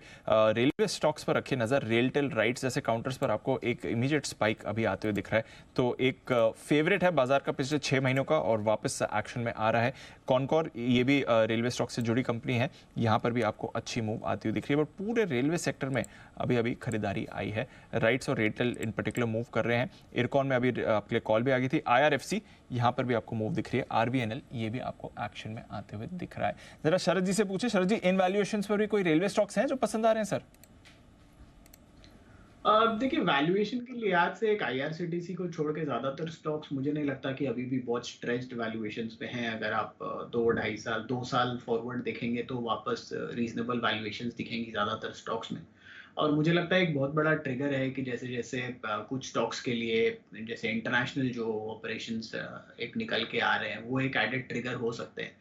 railway stocks पर रखिए नजर, रेलटेल राइट्स जैसे काउंटर्स पर आपको एक इमीडिएट स्पाइक अभी आते हुए दिख रहा है। तो एक फेवरेट है बाजार का पिछले 6 महीनों का, और वापस एक्शन में आ रहा है कॉनकॉर। ये भी रेलवे स्टॉक से जुड़ी कंपनी है, यहाँ पर भी आपको अच्छी मूव आती हुई दिख रही है। बट पूरे रेलवे सेक्टर में अभी खरीदारी आई है, राइट्स और रेलटेल इन पर्टिकुलर मूव कर रहे हैं। इरकॉन में अभी आपके लिए कॉल भी आ गई थी, IRFC यहाँ पर भी आपको मूव दिख रही है, RVNL ये भी आपको एक्शन में आते हुए दिख रहा है। जरा शरद जी से पूछे, शरद जी इन वैल्यूएशंस पर भी कोई रेलवे स्टॉक्स हैं जो पसंद आ रहे हैं सर? देखिए वैल्यूएशन के लिहाज से एक IRCTC को छोड़ के ज्यादातर स्टॉक्स मुझे नहीं लगता कि अभी भी बहुत स्ट्रेच्ड वैल्यूएशंस पे हैं। अगर आप 2 साल फॉरवर्ड देखेंगे तो वापस रीजनेबल वैल्यूएशंस दिखेंगी ज्यादातर स्टॉक्स में। और मुझे लगता है एक बहुत बड़ा ट्रिगर है कि जैसे जैसे कुछ स्टॉक्स के लिए जैसे इंटरनेशनल जो ऑपरेशंस एक निकल के आ रहे हैं वो एक एडेड ट्रिगर हो सकते हैं।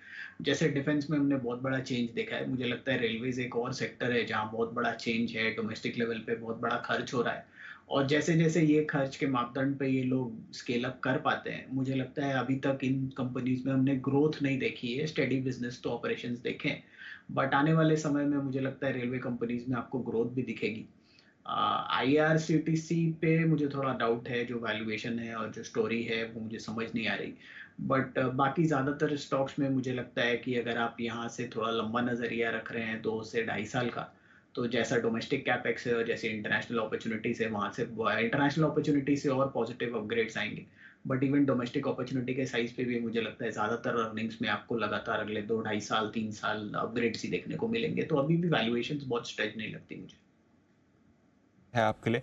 जैसे डिफेंस में हमने बहुत बड़ा चेंज देखा है, मुझे लगता है रेलवेज एक और सेक्टर है जहाँ बहुत बड़ा चेंज है, डोमेस्टिक लेवल पे बहुत बड़ा खर्च हो रहा है। और जैसे जैसे ये खर्च के मापदंड पे ये लोग स्केल अप कर पाते हैं, मुझे लगता है अभी तक इन कंपनीज में हमने ग्रोथ नहीं देखी है, स्टेडी बिजनेस तो ऑपरेशंस देखे हैं, बट आने वाले समय में मुझे लगता है रेलवे कंपनीज में आपको ग्रोथ भी दिखेगी। IRCTC पे मुझे थोड़ा डाउट है, जो वैल्यूएशन है और जो स्टोरी है वो मुझे समझ नहीं आ रही। बट बाकी ज़्यादातर स्टॉक्स में मुझे लगता है कि अगर आप यहाँ से थोड़ा लंबा नज़रिया रख रहे हैं 2 से 2.5 साल का, तो जैसा डोमेस्टिक कैपेक्स है और जैसे इंटरनेशनल अपॉर्चुनिटीज़ है, वहाँ से इंटरनेशनल अपॉर्चुनिटी से और पॉजिटिव अपग्रेड्स आएंगे। बट इवन डोमेस्टिक अपॉर्चुनिटी के साइज पे भी मुझे लगता है ज़्यादातर अर्निंग्स में आपको लगातार अगले 2-2.5 साल 3 साल अपग्रेड्स ही देखने को मिलेंगे, तो अभी भी वैल्यूएशंस बहुत स्ट्रेच नहीं लगती मुझे है आपके लिए।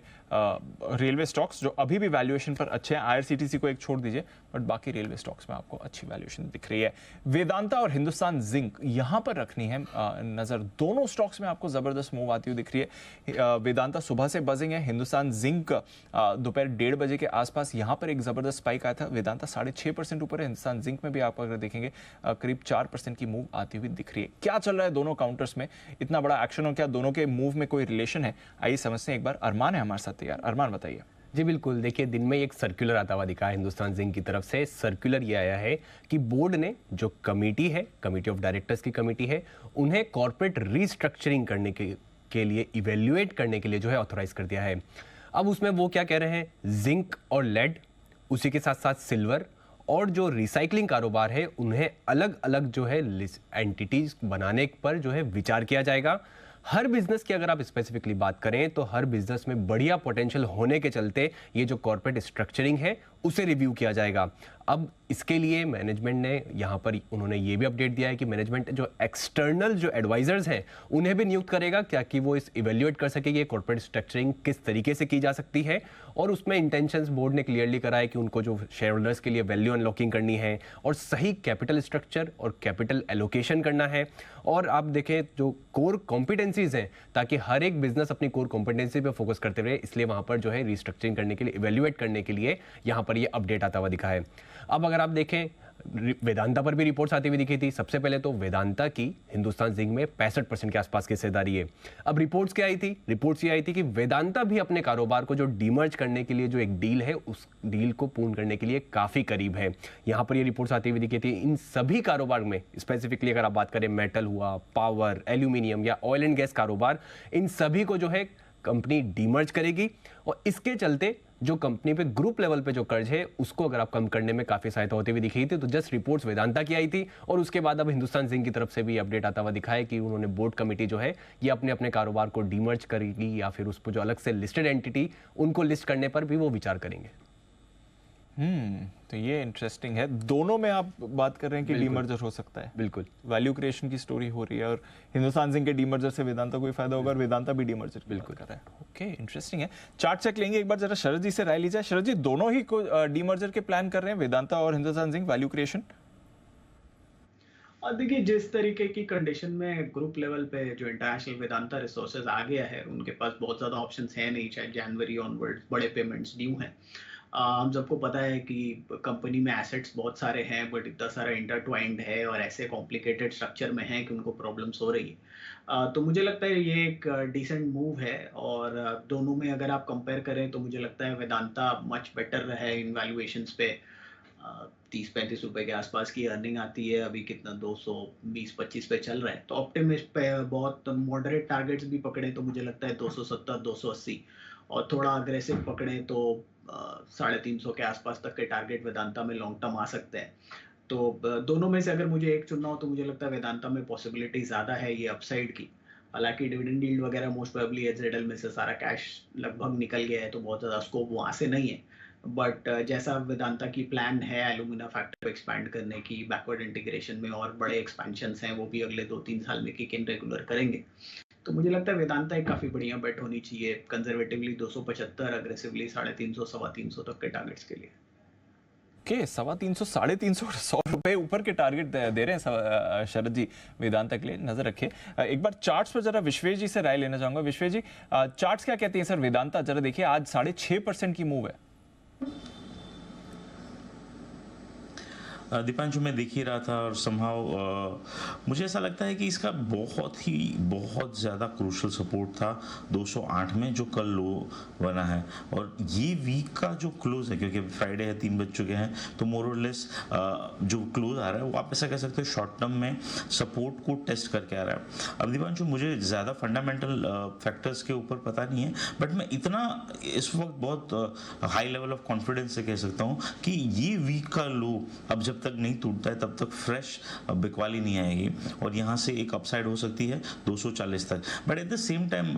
रेलवे स्टॉक्स जो अभी भी वैल्यूएशन पर अच्छे हैं, आईआरसीटीसी को एक छोड़ दीजिए, बट बाकी रेलवे स्टॉक्स में आपको अच्छी वैल्यूएशन दिख रही है। वेदांता और हिंदुस्तान जिंक यहां पर रखनी है नजर। दोनों स्टॉक्स में आपको जबरदस्त मूव आती हुई दिख रही है। वेदांता सुबह से बजिंग है, हिंदुस्तान जिंक दोपहर 1:30 बजे के आसपास यहां पर एक जबरदस्त स्पाइक आया था। वेदांता 6.5% ऊपर है, हिंदुस्तान जिंक में भी आप अगर देखेंगे करीब 4% की मूव आती हुई दिख रही है। क्या चल रहा है दोनों काउंटर्स में, इतना बड़ा एक्शन और क्या दोनों के मूव में कोई रिलेशन है, आइए समझते हैं एक बार। अरमान है हमारे साथ तैयार। अरमान बताइए। जी बिल्कुल, देखिए दिन में एक सर्कुलर आता हुआ दिखा है हिंदुस्तान जिंक की तरफ से। सर्कुलर ये आया है कि बोर्ड ने जो कमेटी है, कमेटी ऑफ डायरेक्टर्स की कमेटी है, उन्हें कॉर्पोरेट रीस्ट्रक्चरिंग करने के लिए इवेल्युएट करने के लिए जो है ऑथोराइज कर दिया है। अब उसमें वो क्या कह रहे हैं, जिंक और लेड, उसी के साथ साथ सिल्वर और जो रिसाइकलिंग कारोबार है उन्हें अलग अलग जो है एंटिटीज बनाने पर जो है विचार किया जाएगा। हर बिजनेस की अगर आप स्पेसिफिकली बात करें तो हर बिजनेस में बढ़िया पोटेंशियल होने के चलते ये जो कॉर्पोरेट स्ट्रक्चरिंग है उसे रिव्यू किया जाएगा। अब इसके लिए मैनेजमेंट ने यहाँ पर उन्होंने ये भी अपडेट दिया है कि मैनेजमेंट जो एक्सटर्नल जो एडवाइजर्स हैं उन्हें भी नियुक्त करेगा, क्या कि वो इस इवेल्युएट कर सकेगी कॉर्पोरेट स्ट्रक्चरिंग किस तरीके से की जा सकती है। और उसमें इंटेंशंस बोर्ड ने क्लियरली करा है कि उनको जो शेयर होल्डर्स के लिए वैल्यू अनलॉकिंग करनी है और सही कैपिटल स्ट्रक्चर और कैपिटल एलोकेशन करना है। और आप देखें जो कोर कॉम्पिटेंसीज हैं, ताकि हर एक बिजनेस अपनी कोर कॉम्पिटेंसी पे फोकस करते रहे, इसलिए वहाँ पर जो है रिस्ट्रक्चरिंग करने के लिए, इवेल्युएट करने के लिए यहाँ पर ये अपडेट आता हुआ दिखा है। अब अगर आप देखें वेदांता पर भी रिपोर्ट्स आती हुई दिखी थी। सबसे पहले तो वेदांता की हिंदुस्तान जिंक में 65% के आसपास की हिस्सेदारी है। अब रिपोर्ट्स क्या आई थी, रिपोर्ट्स ये आई थी कि वेदांता भी अपने कारोबार को जो डीमर्ज करने के लिए जो एक डील है उस डील को पूर्ण करने के लिए काफी करीब है। यहां पर ये रिपोर्ट्स आती हुई दिखी थी। इन सभी कारोबार में स्पेसिफिकली अगर आप बात करें, मेटल हुआ, पावर, एल्यूमिनियम या ऑयल एंड गैस कारोबार, इन सभी को जो है कंपनी डीमर्ज करेगी और इसके चलते जो कंपनी पे ग्रुप लेवल पे जो कर्ज है उसको अगर आप कम करने में काफी सहायता होती हुई दिखी थी। तो जस्ट रिपोर्ट्स वेदांता की आई थी और उसके बाद अब हिंदुस्तान जिंक की तरफ से भी अपडेट आता हुआ दिखा है कि उन्होंने बोर्ड कमेटी जो है ये अपने अपने कारोबार को डीमर्ज करेगी या फिर उस पर जो अलग से लिस्टेड एंटिटी उनको लिस्ट करने पर भी वो विचार करेंगे। तो ये इंटरेस्टिंग है। दोनों में आप बात कर रहे हैं कि डीमर्जर हो सकता है। बिल्कुल वैल्यू क्रिएशन की स्टोरी हो रही है और हिंदुस्तान जिंक के डीमर्जर से वेदांता को भी फायदा होगा और वेदांता भी डीमर्जर बिल्कुल कर रहा है। ओके, इंटरेस्टिंग है। चार्ट चेक लेंगे एक बार, जरा शरद जी से राय ली जाए। शरद जी, दोनों ही को डीमर्जर के प्लान कर रहे हैं, वेदांता और हिंदुस्तान जिंक, वैल्यू क्रिएशन? और देखिए जिस तरीके की कंडीशन में ग्रुप लेवल पे जो इंटरनेशनल वेदांता रिसोर्सेज आ गया है, उनके पास बहुत ज़्यादा ऑप्शंस हैं नहीं, चाहे जनवरी ऑनवर्ड्स बड़े पेमेंट्स ड्यू हैं। हम सबको पता है कि कंपनी में एसेट्स बहुत सारे हैं बट इतना सारा इंटरट्वाइंड है और ऐसे कॉम्प्लिकेटेड स्ट्रक्चर में है कि उनको प्रॉब्लम्स हो रही है। तो मुझे लगता है ये एक डिसेंट मूव है और दोनों में अगर आप कंपेयर करें तो मुझे लगता है वेदांता मच बेटर है इन वैल्यूएशंस पे। 30-35 रुपए के आसपास की अर्निंग आती है, अभी कितना 220-25 पे चल रहा है। तो ऑप्टिमिस्ट पे बहुत मॉडरेट टारगेट्स भी पकड़े तो मुझे लगता है 270-280 और थोड़ा अग्रेसिव पकड़े तो 350 के आसपास तक के टारगेट वेदांता में लॉन्ग टर्म आ सकते हैं। तो दोनों में से अगर मुझे एक चुनना हो तो मुझे लगता है वेदांता में पॉसिबिलिटी ज़्यादा है ये अपसाइड की। हालांकि डिविडेंड यील्ड वगैरह मोस्ट प्रोबेबली एचजेडएल में से सारा कैश लगभग निकल गया है तो बहुत ज़्यादा स्कोप वहाँ से नहीं है। बट जैसा वेदांता की प्लान है एलुमिना फैक्ट्री एक्सपैंड करने की, बैकवर्ड इंटीग्रेशन में और बड़े एक्सपेंशंस हैं वो भी अगले 2-3 साल में किक इन रेगुलर करेंगे। तो मुझे लगता है वेदांता एक काफ़ी बढ़िया बेट होनी चाहिए। कंजर्वेटिवली 275, अग्रेसिवली 350-325 तक के टारगेट्स के लिए। ओके, 350-350, 100 रुपए ऊपर के टारगेट दे रहे हैं शरद जी वेदांता के लिए, नजर रखें। एक बार चार्ट्स पर जरा विश्वेश जी से राय लेना चाहूंगा। विश्वेश जी, चार्ट्स क्या कहते हैं सर वेदांता? जरा देखिए, आज 6.5% की मूव है। दीपांशु, मैं देख ही रहा था और समहाउ मुझे ऐसा लगता है कि इसका बहुत ज़्यादा क्रूशल सपोर्ट था 208 में जो कल लो बना है और ये वीक का जो क्लोज है, क्योंकि फ्राइडे है, 3 बज चुके हैं, तो मोर और लेस जो क्लोज आ रहा है वो आप ऐसा कह सकते हो शॉर्ट टर्म में सपोर्ट को टेस्ट करके आ रहा है। अब दीपांशु, मुझे ज़्यादा फंडामेंटल फैक्टर्स के ऊपर पता नहीं है, बट मैं इतना इस वक्त बहुत हाई लेवल ऑफ कॉन्फिडेंस से कह सकता हूँ कि ये वीक का लो अब जब तक नहीं टूटता है तब तक फ्रेश बिकवाली नहीं आएगी और यहाँ से एक अपसाइड हो सकती है 240 तक। But at the same time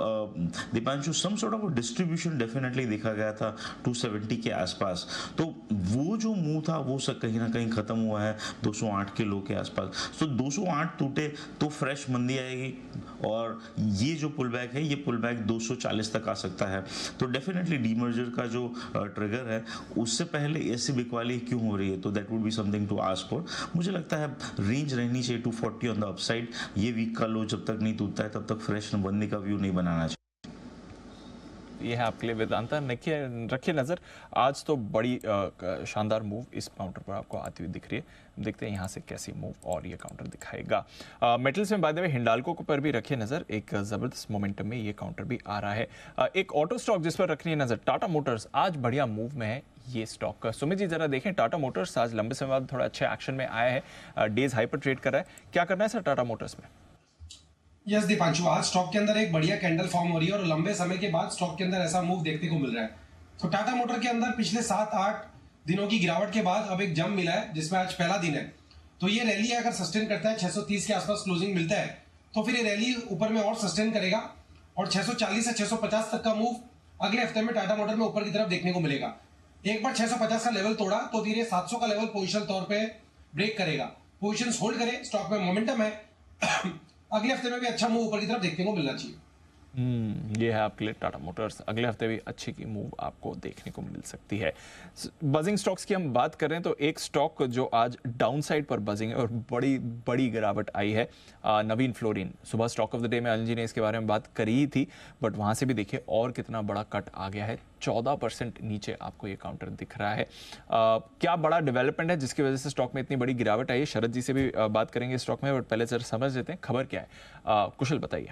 Deepanshu some sort of distribution definitely देखा गया था 270 के आसपास, तो वो जो मूव था वो सब कहीं ना कहीं खत्म हुआ है 208 के लो के आसपास। तो 208 टूटे तो फ्रेश मंदी आएगी और ये जो पुल बैक है ये पुल बैक 240 तक आ सकता है। तो डेफिनेटली डीमर्जर का जो ट्रिगर है उससे पहले ऐसी बिकवाली क्यों हो रही है, तो that would be something to ask for. मुझे लगता है रेंज रहनी चाहिए 240 ऑन द अपसाइड। ये वीक का लो जब तक नहीं टूटता है तब तक फ्रेश बंदी का व्यू नहीं बनाना चाहिए। ये है आपके लिए वेदांता। रखिए नजर, आज तो बड़ी शानदार मूव इस काउंटर पर आपको आती हुई दिख रही है। देखते हैं यहाँ से कैसी मूव और ये काउंटर दिखाएगा। मेटल्स में बाय द वे हिंडाल्को पर भी रखिए नजर, एक जबरदस्त मोमेंटम में ये काउंटर भी आ रहा है। एक ऑटो स्टॉक जिस पर रखनी है नजर, टाटा मोटर्स आज बढ़िया मूव में है ये स्टॉक का। सुमित जी जरा देखें, टाटा मोटर्स आज लंबे समय बाद थोड़ा अच्छे एक्शन में आया है, डेज हाई पर ट्रेड कर रहा है। क्या करना है सर टाटा मोटर्स में? यस दीपांशु, आज स्टॉक के अंदर एक बढ़िया कैंडल फॉर्म हो रही है और लंबे समय के बाद स्टॉक के अंदर ऐसा मूव देखने को मिल रहा है। तो टाटा मोटर के अंदर पिछले 7-8 दिनों की गिरावट के बाद अब एक जंप मिला है जिसमें आज पहला दिन है। तो ये रैली अगर सस्टेन करता है, 630 के आसपास क्लोजिंग मिलता है तो फिर ये रैली ऊपर में और सस्टेन करेगा और 640 से 650 तक का मूव अगले हफ्ते में टाटा मोटर में ऊपर की तरफ देखने को मिलेगा। एक बार 650 का लेवल तोड़ा तो फिर ये 700 का लेवल पोजिशनल तौर पे ब्रेक करेगा। पोजीशंस होल्ड करे, स्टॉक में मोमेंटम है, अगले हफ्ते में भी अच्छा मूव ऊपर की तरफ देखने को मिलना चाहिए। ये है आपके लिए टाटा मोटर्स, अगले हफ्ते भी अच्छी की मूव आपको देखने को मिल सकती है। बजिंग स्टॉक्स की हम बात करें तो एक स्टॉक जो आज डाउनसाइड पर बजिंग है और बड़ी बड़ी गिरावट आई है, नवीन फ्लोरिन। सुबह स्टॉक ऑफ द डे में अनिल जी ने इसके बारे में बात करी ही थी, बट वहां से भी देखिए और कितना बड़ा कट आ गया है, 14% नीचे आपको ये काउंटर दिख रहा है। क्या बड़ा डेवलपमेंट है जिसकी वजह से स्टॉक में इतनी बड़ी गिरावट आई है? शरद जी से भी बात करेंगे स्टॉक में, बट पहले सर समझ लेते हैं खबर क्या है। कुशल बताइए।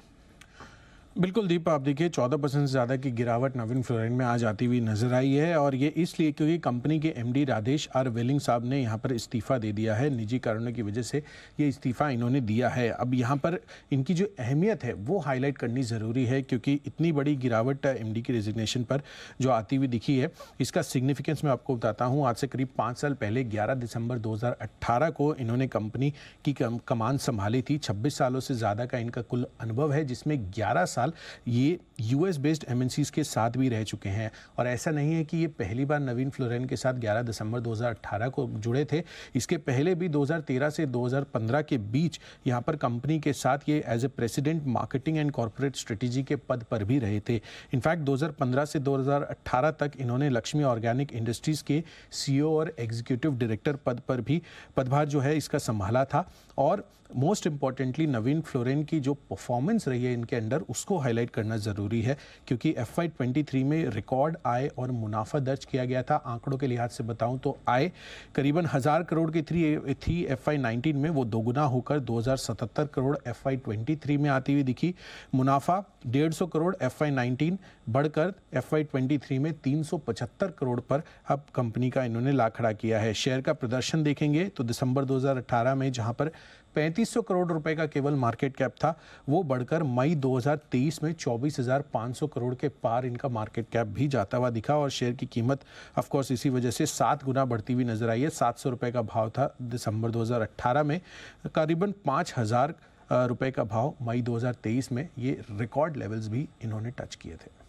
बिल्कुल दीप, आप देखिए 14% से ज़्यादा की गिरावट नवीन फ्लोरिन में आज आती हुई नजर आई है और ये इसलिए क्योंकि कंपनी के एमडी राधेश आर वेलिंग साहब ने यहाँ पर इस्तीफ़ा दे दिया है। निजी कारणों की वजह से ये इस्तीफ़ा इन्होंने दिया है। अब यहाँ पर इनकी जो अहमियत है वो हाईलाइट करनी ज़रूरी है क्योंकि इतनी बड़ी गिरावट एमडी की रेजिग्नेशन पर जो आती हुई दिखी है, इसका सिग्निफिकेंस मैं आपको बताता हूँ। आज से करीब 5 साल पहले 11 दिसंबर 2018 को इन्होंने कंपनी की कमान संभाली थी। 26 सालों से ज़्यादा का इनका कुल अनुभव है जिसमें 11 साल ये यूएस बेस्ड एमएनसीज के साथ भी रह चुके हैं। और ऐसा नहीं है कि ये पहली बार नवीन फ्लोरिन के साथ 11 दिसंबर 2018 को जुड़े थे, इसके पहले भी 2013 से 2015 के बीच यहाँ पर कंपनी के साथ ये as a president marketing and corporate strategy के पद पर भी रहे थे। इनफैक्ट 2015 से 2018 तक इन्होंने लक्ष्मी ऑर्गेनिक इंडस्ट्रीज के सीईओ और एग्जीक्यूटिव डायरेक्टर पद पर भी पदभार जो है इसका संभाला था। और मोस्ट इंपॉर्टेंटली नवीन फ्लोरिन की जो परफॉर्मेंस रही है इनके अंडर उसको हाईलाइट करना ज़रूरी है क्योंकि FY23 में रिकॉर्ड आय और मुनाफा दर्ज किया गया था। आंकड़ों के लिहाज से बताऊं तो आय करीबन 1000 करोड़ की थी FY19 में, वो दोगुना होकर 2077 करोड़ FY23 में आती हुई दिखी। मुनाफा 150 करोड़ FY19 बढ़कर FY23 में 375 करोड़ पर अब कंपनी का इन्होंने ला खड़ा किया है। शेयर का प्रदर्शन देखेंगे तो दिसंबर 2018 में जहां पर 3500 करोड़ रुपए का केवल मार्केट कैप था, वो बढ़कर मई 2023 में 24,500 करोड़ के पार इनका मार्केट कैप भी जाता हुआ दिखा। और शेयर की कीमत ऑफ कोर्स इसी वजह से 7 गुना बढ़ती हुई नजर आई है। 700 रुपए का भाव था दिसंबर 2018 में, करीबन 5,000 रुपए का भाव मई 2023 में। ये रिकॉर्ड लेवल्स भी इन्होंने टच किए थे।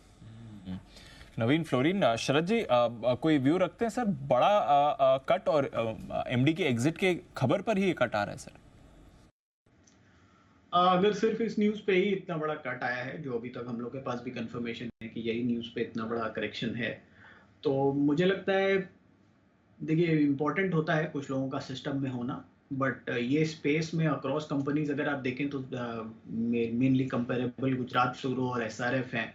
नवीन फ्लोरिन, शरद जी कोई व्यू रखते हैं सर? बड़ा कट और एमडी के एग्जिट के खबर पर ही ये कट आ रहा है सर? अगर सिर्फ इस न्यूज़ पे ही इतना बड़ा कट आया है, जो अभी तक हम लोग के पास भी कंफर्मेशन है कि यही न्यूज़ पे इतना बड़ा करेक्शन है, तो मुझे लगता है देखिए इम्पोर्टेंट होता है कुछ लोगों का सिस्टम में होना, बट ये स्पेस में अक्रॉस कंपनीज अगर आप देखें तो मेनली कंपेरेबल गुजरात फ्लोरो और SRF हैं,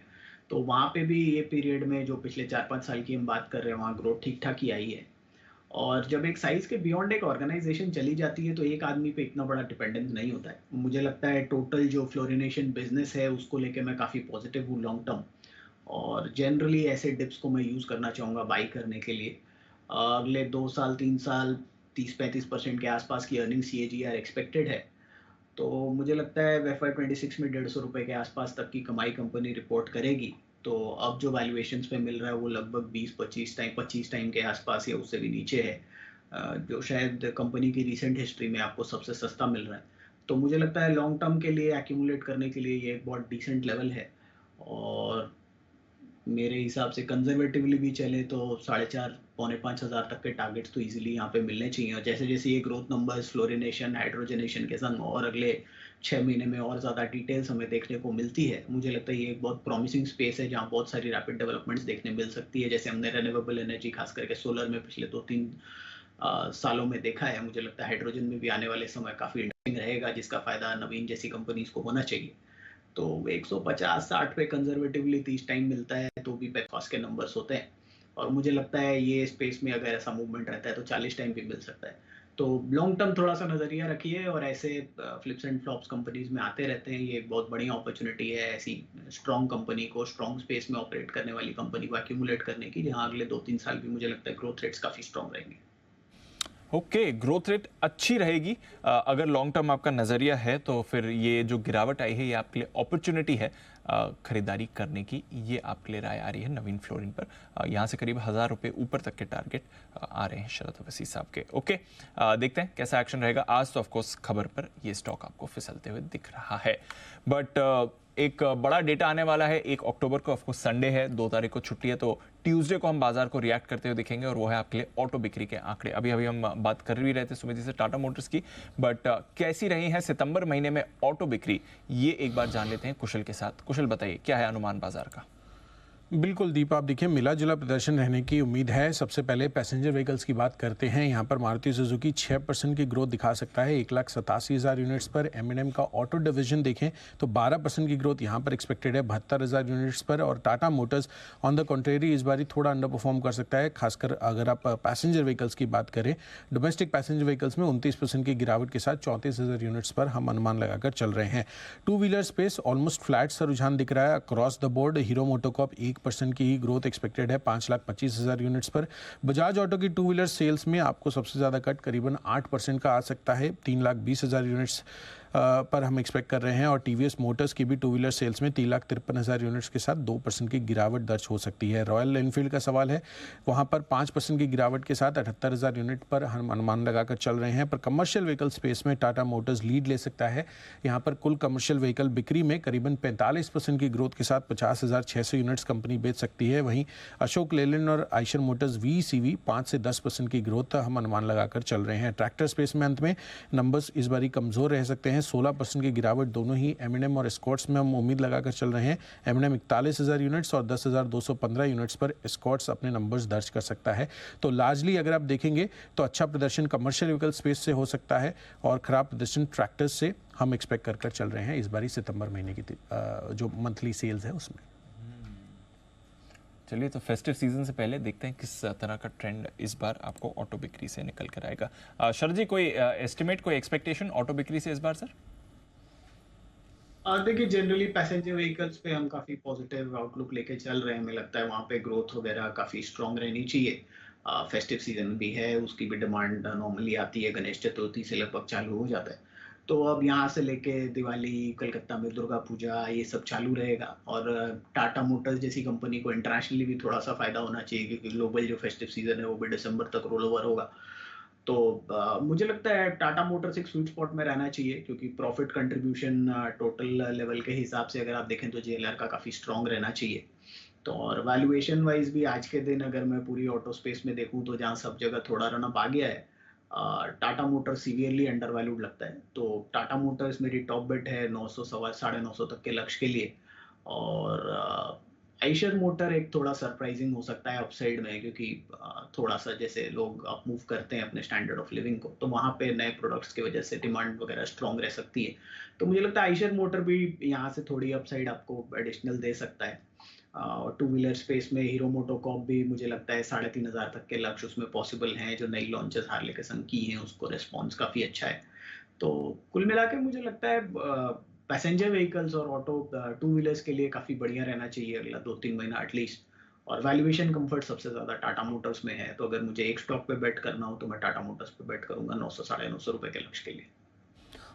तो वहाँ पे भी ये पीरियड में जो पिछले 4-5 साल की हम बात कर रहे हैं वहाँ ग्रोथ ठीक ठाक ही आई है। और जब एक साइज के बियॉन्ड एक ऑर्गेनाइजेशन चली जाती है तो एक आदमी पे इतना बड़ा डिपेंडेंस नहीं होता है। मुझे लगता है टोटल जो फ्लोरिनेशन बिजनेस है उसको लेके मैं काफ़ी पॉजिटिव हूँ लॉन्ग टर्म, और जनरली ऐसे डिप्स को मैं यूज़ करना चाहूँगा बाई करने के लिए। अगले 2 साल 3 साल 30-35% के आसपास की अर्निंग CAGR एक्सपेक्टेड है, तो मुझे लगता है FY26 में 150 रुपये के आसपास तक की कमाई कंपनी रिपोर्ट करेगी। तो अब जो वैल्यूएशंस पे मिल रहा है वो लगभग 20-25 टाइम के आसपास या उससे भी नीचे है। जो शायद कंपनी की रिसेंट हिस्ट्री में आपको सबसे सस्ता मिल रहा है। तो मुझे लगता है लॉन्ग टर्म के लिए एक्यूमुलेट करने के लिए ये एक बहुत डिसेंट लेवल है, और मेरे हिसाब से कंजर्वेटिवली भी चले तो 4,500 पौने 5,000 तक के टारगेट्स तो इजीली यहाँ पे मिलने चाहिए। और जैसे जैसे ये ग्रोथ नंबर्स फ्लोरिनेशन हाइड्रोजनेशन के संग और अगले 6 महीने में और ज़्यादा डिटेल्स हमें देखने को मिलती है, मुझे लगता है ये एक बहुत प्रॉमिसिंग स्पेस है जहाँ बहुत सारी रैपिड डेवलपमेंट्स देखने मिल सकती है। जैसे हमने रिन्यूएबल एनर्जी खास करके सोलर में पिछले 2-3 सालों में देखा है, मुझे लगता है हाइड्रोजन में भी आने वाले समय काफ़ी इंटरेस्टिंग रहेगा, जिसका फ़ायदा नवीन जैसी कंपनीज को होना चाहिए। तो 150-60 पे कंजर्वेटिवली 30 टाइम मिलता है तो भी पेकॉस के नंबर्स होते हैं, और मुझे लगता है ये स्पेस में अगर ऐसा मूवमेंट रहता है तो 40 टाइम भी मिल सकता है। तो लॉन्ग टर्म थोड़ा सा नज़रिया रखिए, और ऐसे फ्लिप्स एंड फ्लॉप्स कंपनीज में आते रहते हैं। ये एक बहुत बड़ी अपॉर्चुनिटी है ऐसी स्ट्रॉन्ग कंपनी को, स्ट्रॉन्ग स्पेस में ऑपरेट करने वाली कंपनी को एक्यूमुलेट करने की, जहाँ अगले 2-3 साल भी मुझे लगता है ग्रोथ रेट्स काफ़ी स्ट्रॉन्ग रहेंगे। ओके, ग्रोथ रेट अच्छी रहेगी। अगर लॉन्ग टर्म आपका नज़रिया है तो फिर ये जो गिरावट आई है ये आपके लिए अपॉर्चुनिटी है खरीदारी करने की, ये आपके लिए राय आ रही है नवीन फ्लोरिन पर। यहाँ से करीब 1,000 रुपये ऊपर तक के टारगेट आ रहे हैं शरद वसी साहब के। ओके, देखते हैं कैसा एक्शन रहेगा। आज तो ऑफकोर्स खबर पर ये स्टॉक आपको फिसलते हुए दिख रहा है, बट एक बड़ा डेटा आने वाला है 1 अक्टूबर को। ऑफकोर्स संडे है, 2 तारीख को छुट्टी है, तो ट्यूसडे को हम बाजार को रिएक्ट करते हुए दिखेंगे, और वो है आपके लिए ऑटो बिक्री के आंकड़े। अभी हम बात कर भी रहे थे सुमित जी से टाटा मोटर्स की, बट कैसी रही है सितंबर महीने में ऑटो बिक्री, ये एक बार जान लेते हैं कुशल के साथ। कुशल, बताइए क्या है अनुमान बाजार का? बिल्कुल दीप, आप देखिए मिला जुला प्रदर्शन रहने की उम्मीद है। सबसे पहले पैसेंजर व्हीकल्स की बात करते हैं। यहाँ पर मारुति सुजुकी 6% की ग्रोथ दिखा सकता है 1,87,000 यूनिट्स पर। M&M का ऑटो डिवीजन देखें तो 12% की ग्रोथ यहाँ पर एक्सपेक्टेड है 72,000 यूनिट्स पर। और Tata Motors on the contrary इस बार थोड़ा अंडर परफॉर्म कर सकता है, खासकर अगर आप पैसेंजर व्हीकल्स की बात करें। डोमेस्टिक पैसेंजर व्हीकल्स में 29% की गिरावट के साथ 34,000 यूनिट्स पर हम अनुमान लगाकर चल रहे हैं। Two wheeler space almost flat सा रुझान दिख रहा है across the board. Hero MotoCorp 1% की ही ग्रोथ एक्सपेक्टेड है 5,25,000 यूनिट्स पर। बजाज ऑटो की टू व्हीलर सेल्स में आपको सबसे ज़्यादा कट करीबन 8% का आ सकता है, 3,20,000 यूनिट्स पर हम एक्सपेक्ट कर रहे हैं। और टीवीएस मोटर्स की भी टू व्हीलर सेल्स में 3,53,000 यूनिट्स के साथ 2% की गिरावट दर्ज हो सकती है। रॉयल एनफील्ड का सवाल है, वहाँ पर 5% की गिरावट के साथ 78,000 यूनिट पर हम अनुमान लगाकर चल रहे हैं। पर कमर्शियल व्हीकल स्पेस में टाटा मोटर्स लीड ले सकता है। यहाँ पर कुल कमर्शियल व्हीकल बिक्री में करीबन 45% की ग्रोथ के साथ 50,600 यूनिट्स कंपनी बेच सकती है। वहीं अशोक लेलैंड और आइशर मोटर्स VECV 5 से 10% की ग्रोथ हम अनुमान लगाकर चल रहे हैं। ट्रैक्टर स्पेस में अंत में नंबर्स इस बारी कमजोर रह सकते हैं। 16% की गिरावट दोनों ही M&M और एस्कॉर्ट्स में हम उम्मीद लगाकर चल रहे हैं। M&M 41,000 यूनिट्स और 10,215 यूनिट्स पर एस्कॉर्ट्स अपने नंबर्स दर्ज कर सकता है। तो लार्जली अगर आप देखेंगे तो अच्छा प्रदर्शन कमर्शियल व्हीकल स्पेस से हो सकता है, और खराब प्रदर्शन ट्रैक्टर्स से हम एक्सपेक्ट कर चल रहे हैं इस बारी सितंबर महीने की जो मंथली सेल्स है उसमें। चलिए, तो फेस्टिव सीजन से पहले देखते हैं किस तरह का ट्रेंड इस बार आपको ऑटो बिक्री से निकल कर आएगा। शरद जी, कोई एस्टिमेट, कोई एक्सपेक्टेशन ऑटो बिक्री से इस बार सर? देखिए जनरली पैसेंजर व्हीकल्स पे हम काफ़ी पॉजिटिव आउटलुक लेके चल रहे हैं। हमें लगता है वहाँ पे ग्रोथ वगैरह काफ़ी स्ट्रॉन्ग रहनी चाहिए। फेस्टिव सीजन भी है, उसकी भी डिमांड नॉर्मली आती है, गणेश चतुर्थी से लगभग चालू हो जाता है। तो अब यहाँ से लेके दिवाली, कलकत्ता में दुर्गा पूजा, ये सब चालू रहेगा। और टाटा मोटर्स जैसी कंपनी को इंटरनेशनली भी थोड़ा सा फायदा होना चाहिए, क्योंकि ग्लोबल जो फेस्टिव सीजन है वो भी दिसंबर तक रोल ओवर होगा। तो मुझे लगता है टाटा मोटर्स एक स्वीट स्पॉट में रहना चाहिए, क्योंकि प्रॉफिट कंट्रीब्यूशन टोटल लेवल के हिसाब से अगर आप देखें तो JLR का काफ़ी स्ट्रॉन्ग रहना चाहिए। तो और वैल्यूएशन वाइज भी आज के दिन अगर मैं पूरी ऑटो स्पेस में देखूं तो जहाँ सब जगह थोड़ा रनअप आ गया है, Tata Motors severely under valued लगता है। तो टाटा मोटर्स मेरी टॉप बेट है 900 950 तक के लक्ष्य के लिए। और आइशर मोटर एक थोड़ा सरप्राइजिंग हो सकता है अपसाइड में, क्योंकि थोड़ा सा जैसे लोग अप मूव करते हैं अपने स्टैंडर्ड ऑफ लिविंग को, तो वहाँ पे नए प्रोडक्ट्स की वजह से डिमांड वगैरह स्ट्रॉन्ग रह सकती है। तो मुझे लगता है आइशर मोटर भी यहाँ से थोड़ी अपसाइड आपको एडिशनल दे सकता है। टू व्हीलर स्पेस में हीरो मोटोकॉर्प भी मुझे लगता है 3,500 तक के लक्ष्य उसमें पॉसिबल हैं। जो नई लॉन्चेस हार्ले के संग की हैं उसको रिस्पॉन्स काफ़ी अच्छा है। तो कुल मिला के मुझे लगता है पैसेंजर व्हीकल्स और ऑटो टू व्हीलर्स के लिए काफ़ी बढ़िया रहना चाहिए अगला 2-3 महीना एटलीस्ट। और वैल्यूएशन कंफर्ट सबसे ज़्यादा टाटा मोटर्स में है। तो अगर मुझे एक स्टॉक पे बेट करना हो तो मैं टाटा मोटर्स पे बेट करूंगा 900 950 रुपए के लक्ष्य के लिए।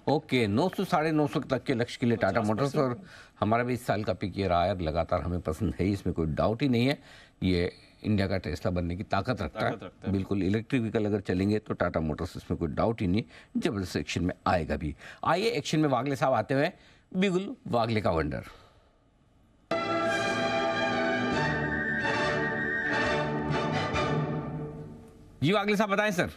ओके, 900 950 तक के लक्ष्य के लिए टाटा मोटर्स। और हमारा भी इस साल का पिक ये रहा है, लगातार हमें पसंद है, इसमें कोई डाउट ही नहीं है। ये इंडिया का टेस्ला बनने की ताकत रखता है। बिल्कुल इलेक्ट्रिक व्हीकल अगर चलेंगे तो टाटा मोटर्स, इसमें कोई डाउट ही नहीं, जबरदस्त एक्शन में आएगा भी। आइए एक्शन में वागले साहब आते हुए, बिगुल वागले का वंडर। जी वागले साहब बताएं सर।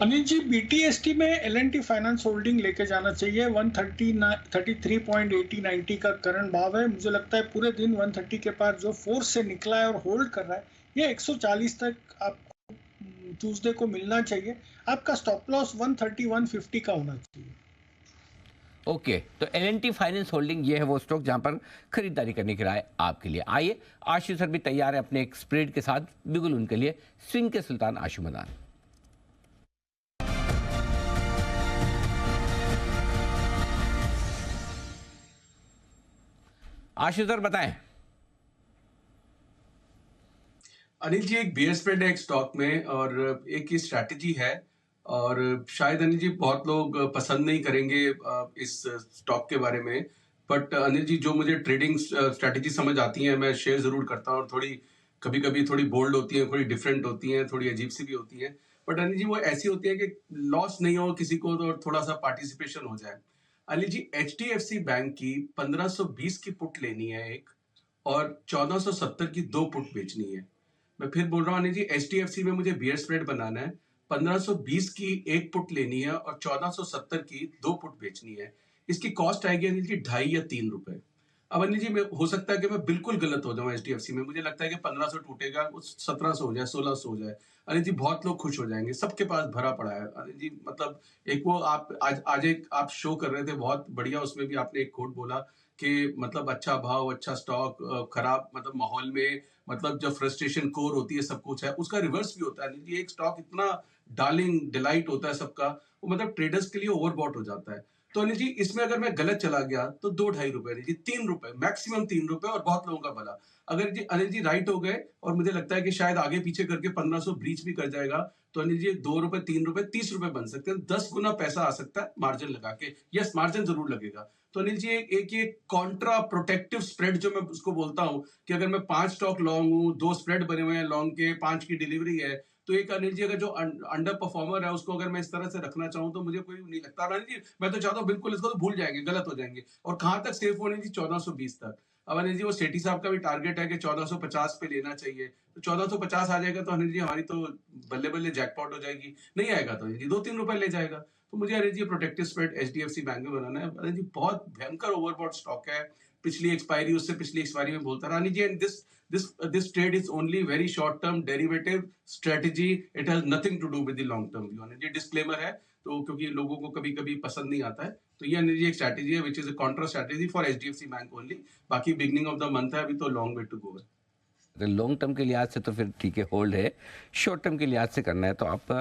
अनिल जी, बीटीएसटी में एल&टी फाइनेंस होल्डिंग लेके जाना चाहिए। 133.80-90 का करंट भाव है। मुझे लगता है पूरे दिन 130 के पार जो फोर्स से निकला है और होल्ड कर रहा है, ये 140 तक आपको ट्यूसडे को मिलना चाहिए। आपका स्टॉप लॉस 130-150 का होना चाहिए। ओके, तो एल&टी फाइनेंस होल्डिंग ये है वो स्टॉक जहां पर खरीदारी करने की राय आपके लिए। आइए आशु सर भी तैयार है अपने एक स्प्रेड के साथ, बिल्कुल उनके लिए स्विंग के सुल्तान आशु मदान। आशु सर बताएं। अनिल जी, एक बेयर स्प्रेड है एक स्टॉक में और एक ही स्ट्रैटेजी है, और शायद अनिल जी बहुत लोग पसंद नहीं करेंगे इस स्टॉक के बारे में, बट अनिल जी जो मुझे ट्रेडिंग स्ट्रैटेजी समझ आती है मैं शेयर जरूर करता हूँ, और थोड़ी कभी कभी थोड़ी बोल्ड होती है, थोड़ी डिफरेंट होती है, थोड़ी अजीब सी भी होती है, बट अनिल जी वो ऐसी होती है कि लॉस नहीं हो किसी को तो थोड़ा सा पार्टिसिपेशन हो जाए। अनिल जी HDFC बैंक की 1520 की पुट लेनी है एक, और 1470 की 2 पुट बेचनी है। मैं फिर बोल रहा हूँ अनिल जी, HDFC में मुझे बियर स्प्रेड बनाना है, 1520 की एक पुट लेनी है और 1470 की 2 पुट बेचनी है। इसकी कॉस्ट आएगी अनिल जी 2.5 या 3 रुपए। अब अनिल जी हो सकता है कि मैं बिल्कुल गलत हो जाऊं HDFC में, मुझे लगता है कि 1500 टूटेगा, 1700 हो जाए, 1600 हो जाए, अनिल जी बहुत लोग खुश हो जाएंगे, सबके पास भरा पड़ा है अनिल जी। मतलब एक वो आप आज एक आप शो कर रहे थे बहुत बढ़िया, उसमें भी आपने एक कोट बोला कि मतलब अच्छा भाव, अच्छा स्टॉक, खराब मतलब माहौल में, मतलब जब फ्रस्ट्रेशन कोर होती है सब कुछ है, उसका रिवर्स भी होता है अनिल जी। एक स्टॉक इतना डार्लिंग डिलाइट होता है सबका, वो मतलब ट्रेडर्स के लिए ओवरबॉट हो जाता है। तो अनिल जी इसमें अगर मैं गलत चला गया तो 2-2.5 रुपए अनिल जी, 3 रुपए मैक्सिमम, 3 रुपए, और बहुत लोगों का भला। अगर जी अनिल जी राइट हो गए और मुझे लगता है कि शायद आगे पीछे करके 1500 ब्रीच भी कर जाएगा, तो अनिल जी 2 रुपए, 3 रुपए, 30 रुपए बन सकते हैं, 10 गुना पैसा आ सकता है मार्जिन लगा के। यस, मार्जिन जरूर लगेगा। तो अनिल जी एक ये कॉन्ट्रा प्रोटेक्टिव स्प्रेड जो मैं उसको बोलता हूँ कि अगर मैं 5 स्टॉक लॉन्ग हूँ, 2 स्प्रेड बने हुए हैं लॉन्ग के, 5 की डिलीवरी है, तो एक अनिल जी अगर जो अंडर परफॉर्मर है उसको अगर मैं इस तरह से रखना चाहूँ तो मुझे कोई नहीं लगता। अनिल जी मैं तो चाहता हूँ बिल्कुल इसको तो भूल जाएंगे, गलत हो जाएंगे। और कहां तक सेफ होने जी? 1420 तक। अब अनिल जी वो सेठी साहब का भी टारगेट है कि 1450 पे लेना चाहिए, तो 1450 आ जाएगा तो अनिल जी हमारी तो बल्ले बल्ले जैकपॉट हो जाएगी। नहीं आएगा तो अनिल जी 2-3 रुपए ले जाएगा। तो मुझे Anil ji protective spread HDFC bank में बनाना है। अनिल जी बहुत भयंकर ओवरबॉट स्टॉक है, पिछली एक्सपायरी उससे पिछली एक्सपायरी में बोलता रहा Anil ji. And this trade is only very short term derivative strategy, it has nothing to do with the long term view। ये डिस्क्लेमर है, तो क्योंकि लोगों को कभी कभी पसंद नहीं आता है, तो ये अनिल जी एक स्ट्रैटेजी है which is a Contra strategy for HDFC bank only. बाकी बिगनिंग ऑफ द मंथ है, अभी तो लॉन्ग वे टू गो है। लॉन्ग टर्म के लिहाज से तो फिर ठीक है, होल्ड है। शॉर्ट टर्म के लिहाज से करना है तो आप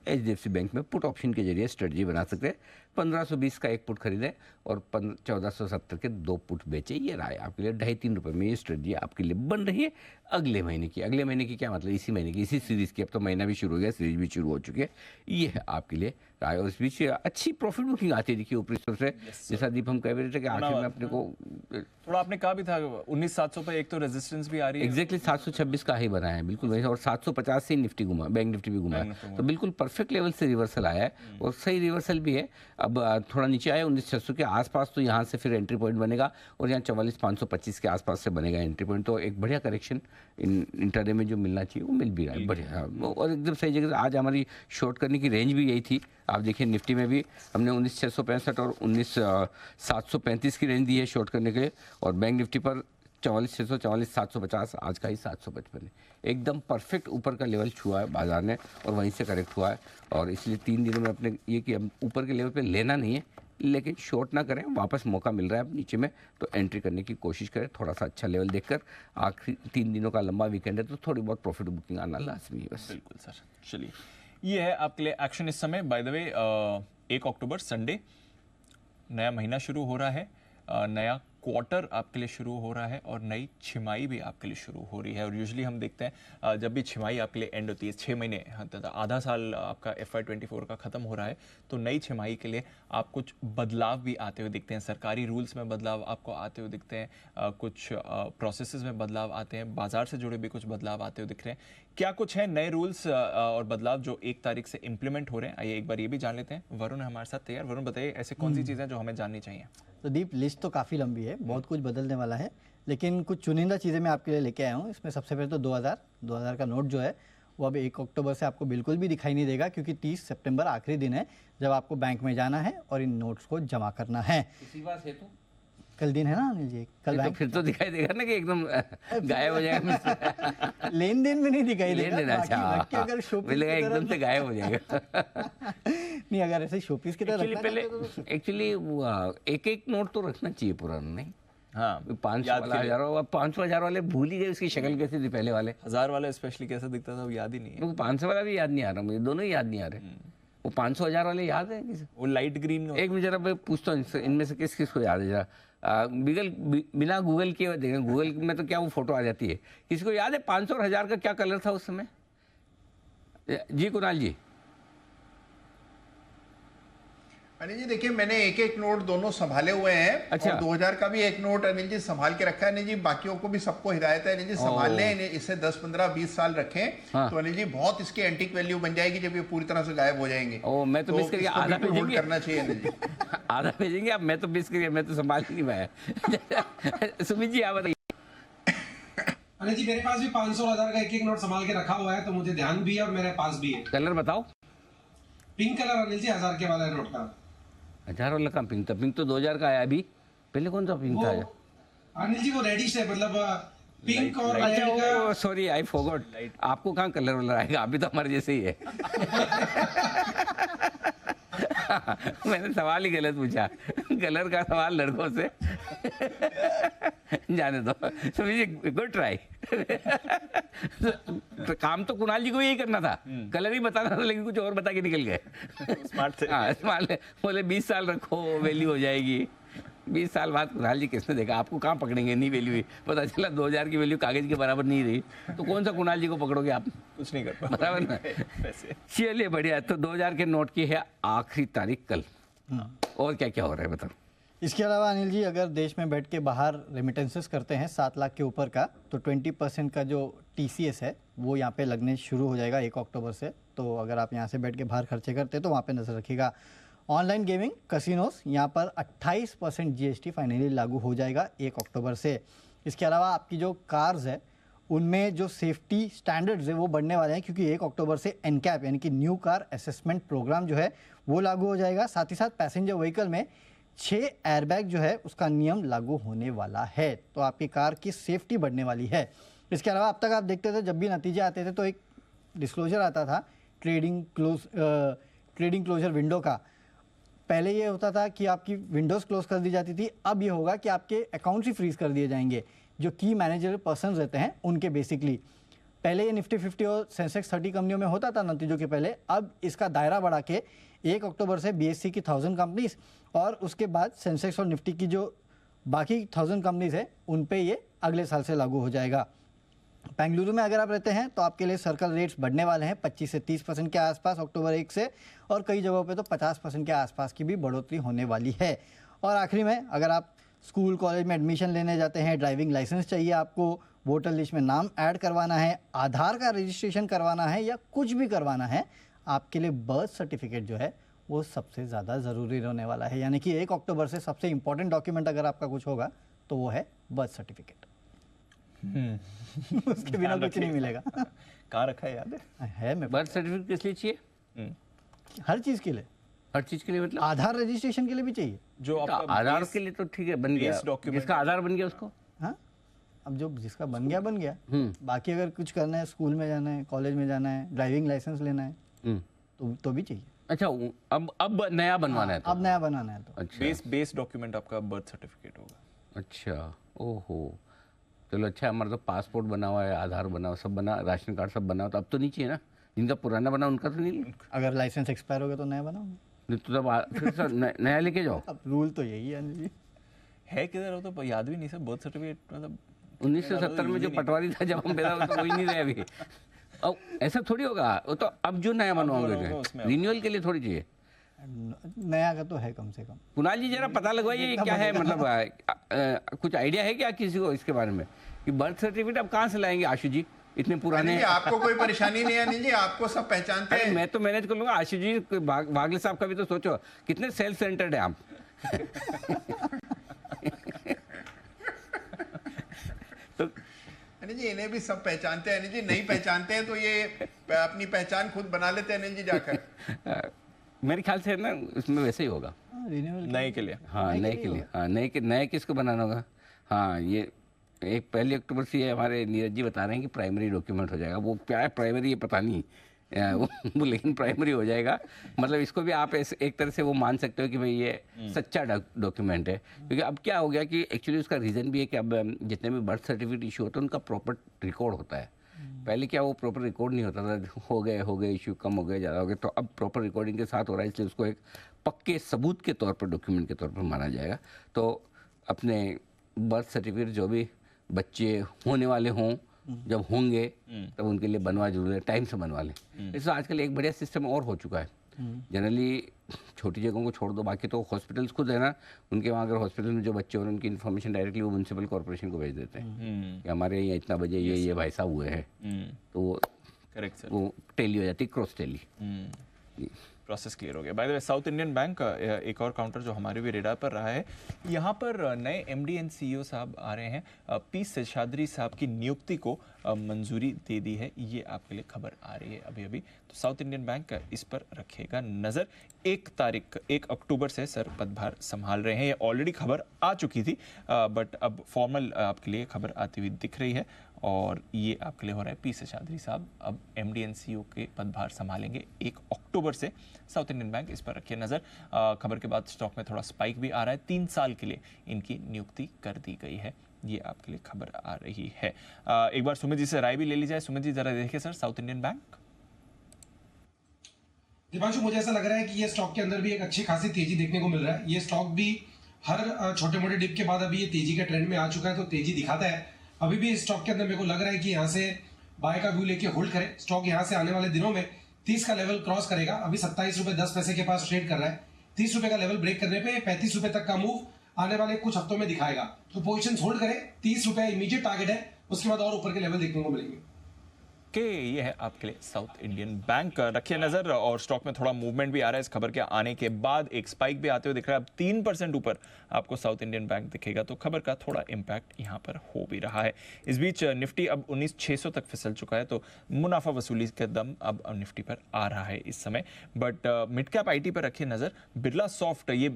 HDFC बैंक में पुट ऑप्शन के जरिए स्ट्रेटजी बना सकते हैं। 1520 का एक पुट खरीदें और 1470 के 2 पुट बेचे। ये राय आपके लिए 2.5-3 रुपये में ये स्ट्रेटजी आपके लिए बन रही है अगले महीने की। अगले महीने की क्या मतलब? इसी महीने की, इसी सीरीज़ की। अब तो महीना भी शुरू हो गया, सीरीज भी शुरू हो चुकी है। ये है आपके लिए राय। और इस बीच अच्छी प्रॉफिट बुकिंग आती है, देखिए ऊपरी स्तर से। जैसा दीप हम कह रहे थे कि आखिर में अपने को थोड़ा आपने कहा भी था 19,700 पे एक तो रेजिस्टेंस भी आ रही है। एग्जैक्टली 726 का ही बना है, बिल्कुल वही। और 750 से निफ्टी घुमा, बैंक निफ्टी भी घुमा है, तो बिल्कुल परफेक्ट लेवल से रिवर्सल आया है और सही रिवर्सल भी है। अब थोड़ा नीचे आया 19,600 के आसपास, तो यहाँ से फिर एंट्री पॉइंट बनेगा और यहाँ 44,525 के आसपास से बनेगा एंट्री पॉइंट। तो एक बढ़िया करेक्शन इंटरडे में जो मिलना चाहिए वो मिल भी रहा है, बढ़िया और एकदम सही जगह। आज हमारी शॉर्ट करने की रेंज भी यही थी। आप देखिए निफ्टी में भी हमने 19,665 और 19,735 की रेंज दी है शॉर्ट करने के लिए, और बैंक निफ्टी पर 44,600, 44,750, आज का ही 755 है। एकदम परफेक्ट ऊपर का लेवल छुआ है बाजार ने और वहीं से करेक्ट हुआ है। और इसलिए 3 दिनों में अपने ये कि हम ऊपर के लेवल पे लेना नहीं है, लेकिन शॉर्ट ना करें। वापस मौका मिल रहा है अब नीचे में, तो एंट्री करने की कोशिश करें थोड़ा सा अच्छा लेवल देखकर। आखिरी 3 दिनों का लंबा वीकेंड है तो थोड़ी बहुत प्रॉफिट बुकिंग आना लाजमी है बस। बिल्कुल सर, चलिए ये है आपके लिए एक्शन इस समय। By the way 1 October Sunday नया महीना शुरू हो रहा है, नया क्वार्टर आपके लिए शुरू हो रहा है और नई छिमाई भी आपके लिए शुरू हो रही है। और यूजुअली हम देखते हैं जब भी छिमाई आपके लिए एंड होती है, 6 महीने आधा साल आपका FY24 का ख़त्म हो रहा है, तो नई छिमाई के लिए आप कुछ बदलाव भी आते हुए दिखते हैं। सरकारी रूल्स में बदलाव आपको आते हुए दिखते हैं, कुछ प्रोसेसेस में बदलाव आते हैं, बाजार से जुड़े भी कुछ बदलाव आते हुए दिख रहे हैं। क्या कुछ है नए रूल्स और बदलाव जो 1 तारीख से इम्प्लीमेंट हो रहे हैं? आइए एक बार ये भी जान लेते हैं। वरुण है हमारे साथ तैयार। वरुण बताइए ऐसे कौन सी चीज़ें जो हमें जाननी चाहिए? तो दीप, लिस्ट तो काफ़ी लंबी है, बहुत कुछ बदलने वाला है, लेकिन कुछ चुनिंदा चीज़ें मैं आपके लिए लेके आया हूँ। इसमें सबसे पहले तो 2000 का नोट जो है वो अब 1 अक्टूबर से आपको बिल्कुल भी दिखाई नहीं देगा, क्योंकि 30 सितंबर आखिरी दिन है जब आपको बैंक में जाना है और इन नोट्स को जमा करना है। इसी बात है तो कल दिन है ना अनिल जी, कल तो बैंक फिर तो दिखाई देगा ना कि एकदम गायब हो जाएगा। लेन देन में नहीं दिखाई देगा। लेन देन, बाकी अगर शोपीस मिलेगा की तरह एकदम से गायब हो जाएगा। नहीं, अगर ऐसे शोपीस की तरह रखना पहले चाहते हो तो एक्चुअली एक नोट तो रखना चाहिए पुराना, नहीं? हाँ, 500 याद वाला, के लिए। 500 वाले भूल ही गए उसकी शक्ल कैसी थी पहले वाले। 1000 वाला स्पेशली कैसा दिखता था वो याद ही नहीं है। वो 500 वाला भी याद नहीं आ रहा मुझे, दोनों ही याद नहीं आ रहे। वो 500 वाले याद है किसी? वो लाइट ग्रीन। एक मिनट जरा मैं पूछता हूँ इनमें से किस किस को याद है जरा। बिना गूगल किए देखें, गूगल में तो क्या वो फोटो आ जाती है। किसी को याद है 500 और 1000 का क्या कलर था उस समय? जी कुणाल जी। अनिल जी देखिए, मैंने एक नोट दोनों संभाले हुए हैं। अच्छा। और 2000 का भी एक नोट अनिल जी संभाल के रखा है। अनिल जी बाकियों को भी सबको हिदायत है अनिल जी संभाल लें, इसे 10, 15, 20 साल रखें। हाँ। तो अनिल जी बहुत इसकी एंटीक वैल्यू बन जाएगी जब ये पूरी तरह से गायब हो जाएंगे। मैं तो मिस करके इसको आधा बिल्कुल होल्ड भेजेंगे। करना चाहिए अनिल जी। आधा भेजेंगे आप, मैं तो मिस करके, मैं तो संभाल ही नहीं पाया। सुमित जी आप बताइए। अनिल जी मेरे पास भी 500 और 1000 का एक नोट संभाल के रखा हुआ है, तो मुझे ध्यान भी है और मेरे पास भी है। कलर बताओ। पिंक कलर अनिल जी 1000 के वाला नोट का। 1000 वाला का पिंक था? पिंक तो 2000 का आया अभी। पहले कौन सा पिंक था? अनिल जी वो रेडिश है, मतलब पिंक और अच्छा, रेड का। वो सॉरी आई फॉरगॉट। आपको कहाँ कलर वाला आएगा? अभी तो हमारे जैसे ही है। मैंने सवाल ही गलत पूछा। कलर का सवाल लड़कों से। जाने दो। तो मुझे गुड ट्राई। तो काम तो कुणाल जी को यही करना था, कलर ही बताना था, लेकिन कुछ और बता के निकल गए। स्मार्ट थे। हाँ स्मार्ट। बोले 20 साल रखो, वैल्यू हो जाएगी। 20 साल बाद कुणाल जी किसने देखा? आपको कहाँ पकड़ेंगे? नहीं वैल्यू हुई, पता चला 2000 की वैल्यू कागज के बराबर नहीं रही, तो कौन सा कुणाल जी को पकड़ोगे आप? कुछ नहीं कर पा बराबर ना? चलिए बढ़िया। तो 2000 के नोट की है आखिरी तारीख कल। और क्या क्या हो रहा है बताओ। इसके अलावा अनिल जी, अगर देश में बैठ के बाहर रेमिटेंसेस करते हैं 7 लाख के ऊपर का, तो 20% का जो TCS है वो यहाँ पे लगने शुरू हो जाएगा 1 अक्टूबर से। तो अगर आप यहाँ से बैठ के बाहर खर्चे करते हैं तो वहाँ पे नजर रखिएगा। ऑनलाइन गेमिंग, कसिनोस, यहाँ पर 28% GST फाइनली लागू हो जाएगा 1 अक्टूबर से। इसके अलावा आपकी जो कार्स है उनमें जो सेफ्टी स्टैंडर्ड्स है वो बढ़ने वाले हैं, क्योंकि 1 अक्टूबर से NCAP यानी कि न्यू कार असेसमेंट प्रोग्राम जो है वो लागू हो जाएगा। साथ ही साथ पैसेंजर व्हीकल में 6 एयरबैग जो है उसका नियम लागू होने वाला है, तो आपकी कार की सेफ्टी बढ़ने वाली है। इसके अलावा अब तक आप देखते थे जब भी नतीजे आते थे तो एक डिस्क्लोजर आता था ट्रेडिंग क्लोजर विंडो का। पहले ये होता था कि आपकी विंडोज़ क्लोज कर दी जाती थी, अब ये होगा कि आपके अकाउंट्स ही फ्रीज कर दिए जाएंगे जो की मैनेजर पर्सन रहते हैं उनके। बेसिकली पहले ये निफ्टी 50 और सेंसेक्स 30 कंपनियों में होता था नतीजों के पहले, अब इसका दायरा बढ़ा के 1 अक्टूबर से BSE की 1000 कंपनीज और उसके बाद सेंसेक्स और निफ्टी की जो बाकी 1000 कंपनीज है उन पे ये अगले साल से लागू हो जाएगा। बेंगलुरु में अगर आप रहते हैं तो आपके लिए सर्कल रेट्स बढ़ने वाले हैं 25 से 30% के आसपास अक्टूबर 1 से, और कई जगहों पे तो 50% के आसपास की भी बढ़ोतरी होने वाली है। और आखिरी में अगर आप स्कूल कॉलेज में एडमिशन लेने जाते हैं, ड्राइविंग लाइसेंस चाहिए आपको, वोटर लिस्ट में नाम ऐड करवाना है, आधार का रजिस्ट्रेशन करवाना है या कुछ भी करवाना है, आपके लिए बर्थ सर्टिफिकेट जो है वो सबसे ज़्यादा ज़रूरी रहने वाला है। यानी कि 1 अक्टूबर से सबसे इंपॉर्टेंट डॉक्यूमेंट अगर आपका कुछ होगा तो वो है बर्थ सर्टिफिकेट। उसके बिना कुछ नहीं मिलेगा। कहाँ रखा है याद है मैं बर्थ सर्टिफिकेट किस लिए चाहिए? हर चीज़ के लिए। हर चीज के लिए मतलब आधार रजिस्ट्रेशन के लिए भी चाहिए। जो आपका आधार के लिए तो ठीक है, बन गया, जिसका आधार बन गया उसको। हाँ, अब जो जिसका बन गया बन गया। बाकी अगर कुछ करना है, स्कूल में जाना है, कॉलेज में जाना है, ड्राइविंग लाइसेंस लेना है तो भी चाहिए। अच्छा, अब नया बनवाना है तो? अब नया बनाना है तो अच्छा, बेस डॉक्यूमेंट आपका बर्थ सर्टिफिकेट होगा। अच्छा, ओहो, चलो अच्छा। हमारा तो पासपोर्ट बना हुआ है, आधार बना हुआ, सब बना, राशन कार्ड सब बना हुआ, तो अब तो नहीं चाहिए ना? जिनका पुराना बना उनका तो नहीं? अगर लाइसेंस एक्सपायर हो गया तो नया बनाओगे, नहीं तो तब फिर नया लेके जाओ। अब रूल तो यही है जी। है किधर हो तो याद भी नहीं सर, बर्थ सर्टिफिकेट मतलब 1970 में जो पटवारी था जब हम पैदा हुए तो वही नहीं रहे अभी। अब ऐसा थोड़ी होगा, वो तो अब जो नया बनवाओगे रिन्यूअल के लिए थोड़ी चाहिए। नया का तो है कम से कम। कुणाल जी जरा पता लगवाइए क्या है, मतलब कुछ आइडिया है क्या किसी को इसके बारे में कि बर्थ सर्टिफिकेट अब कहाँ से लाएंगे आशु जी, इतने पुराने। अनिल जी, आपको कोई परेशानी नहीं है अनिल जी, आपको सब पहचानते हैं। मैं तो मैनेज कर लूंगा। आशु जी वागले साहब का भी तो सोचो, कितने सेल्फ सेंटर्ड है आप। तो अनिल जी इन्हें भी सब पहचानते हैं अनिल जी, नहीं पहचानते हैं तो ये अपनी पहचान खुद बना लेते हैं अनिल जी जाकर। मेरे ख्याल से ना इसमें वैसे ही होगा, नए के लिए। हाँ नए के लिए, हाँ नए किसको बनाना होगा। हाँ ये 1 अक्टूबर से ये हमारे नीरज जी बता रहे हैं कि प्राइमरी डॉक्यूमेंट हो जाएगा। वो क्या है प्राइमरी ये पता नहीं वो लेकिन प्राइमरी हो जाएगा। मतलब इसको भी आप एक तरह से वो मान सकते हो कि भाई ये सच्चा डॉक्यूमेंट है, क्योंकि अब क्या हो गया कि एक्चुअली उसका रीज़न भी है कि अब जितने भी बर्थ सर्टिफिकेट इशू होते हैं उनका प्रॉपर रिकॉर्ड होता है। पहले क्या वो प्रॉपर रिकॉर्ड नहीं होता था, हो गए इशू कम हो गए ज़्यादा हो गए, तो अब प्रॉपर रिकॉर्डिंग के साथ हो रहा है, इसलिए उसको एक पक्के सबूत के तौर पर डॉक्यूमेंट के तौर पर माना जाएगा। तो अपने बर्थ सर्टिफिकेट जो भी बच्चे होने वाले हों, जब होंगे तब उनके लिए बनवा जरूर है, टाइम से बनवा लें। इससे आजकल एक बढ़िया सिस्टम और हो चुका है। जनरली छोटी जगहों को छोड़ दो, बाकी तो हॉस्पिटल्स खुद है ना, उनके वहाँ अगर हॉस्पिटल में जो बच्चे हो रहे हैं उनकी इन्फॉर्मेशन डायरेक्टली वो म्यूनसिपल कॉर्पोरेशन को भेज देते हैं कि हमारे यहाँ इतना बजे ये भाई साहब हुए हैं, तो वो करेक्ट सर, वो टेली हो जाती है, क्रॉस टेली। प्रोसेस क्लियर हो गया। By the way south Indian bank एक और काउंटर जो हमारे भी रेडार पर रहा है, यहाँ पर नए एमडी एंड सीईओ साहब आ रहे हैं। पी शेषाद्री साहब की नियुक्ति को मंजूरी दे दी है, ये आपके लिए खबर आ रही है अभी अभी। तो साउथ इंडियन बैंक इस पर रखेगा नज़र। 1 अक्टूबर से सर पदभार संभाल रहे हैं, ये ऑलरेडी खबर आ चुकी थी बट अब फॉर्मल आपके लिए खबर आती हुई दिख रही है और ये आपके लिए हो रहा है। पी शेषाद्री साहब अब एमडी एंड सीईओ के पदभार संभालेंगे 1 अक्टूबर से। साउथ इंडियन बैंक इस पर रखिए नज़र। खबर के बाद स्टॉक में थोड़ा स्पाइक भी आ रहा है। 3 साल के लिए इनकी नियुक्ति कर दी गई है, ये आपके लिए खबर आ रही है। एक बार सुमित जी से राय भी ले ली जाए। सुमित जी जरा देखिए sir south Indian bank. Deepanshu, मुझे ऐसा लग रहा है कि ये स्टॉक के अंदर भी एक अच्छी खासी तेजी देखने को मिल रहा है। ये स्टॉक भी हर छोटे मोटे डिप के बाद अभी ये तेजी के ट्रेंड में आ चुका है, तो तेजी दिखाता है। अभी भी इस स्टॉक के अंदर मेरे को लग रहा है कि यहाँ से बाय का व्यू लेके होल्ड करें। स्टॉक यहाँ से आने वाले दिनों में 30 का लेवल क्रॉस करेगा। अभी 27 रुपए 10 पैसे के पास ट्रेड कर रहा है। 30 रुपए का लेवल ब्रेक करने पे 35 रुपए तक का मूव आने वाले कुछ हफ्तों में दिखाएगा, तो पोजीशन होल्ड करें। 30 रुपए इमीडिएट टारगेट है, उसके बाद और ऊपर के लेवल देखने को मिलेंगे। कि ये है आपके लिए साउथ इंडियन बैंक। रखिए नजर और स्टॉक में थोड़ा मूवमेंट भी आ रहा है इस खबर के आने के बाद। एक स्पाइक भी आते हुए दिख रहा है। अब 3% ऊपर आपको साउथ इंडियन बैंक दिखेगा, तो खबर का थोड़ा इंपैक्ट यहां पर हो भी रहा है। इस बीच निफ्टी अब 19,600 तक फिसल चुका है, तो मुनाफा वसूली का दम अब निफ्टी पर आ रहा है इस समय। बट मिड कैप आईटी पर रखिए नजर। बिरला सॉफ्ट ये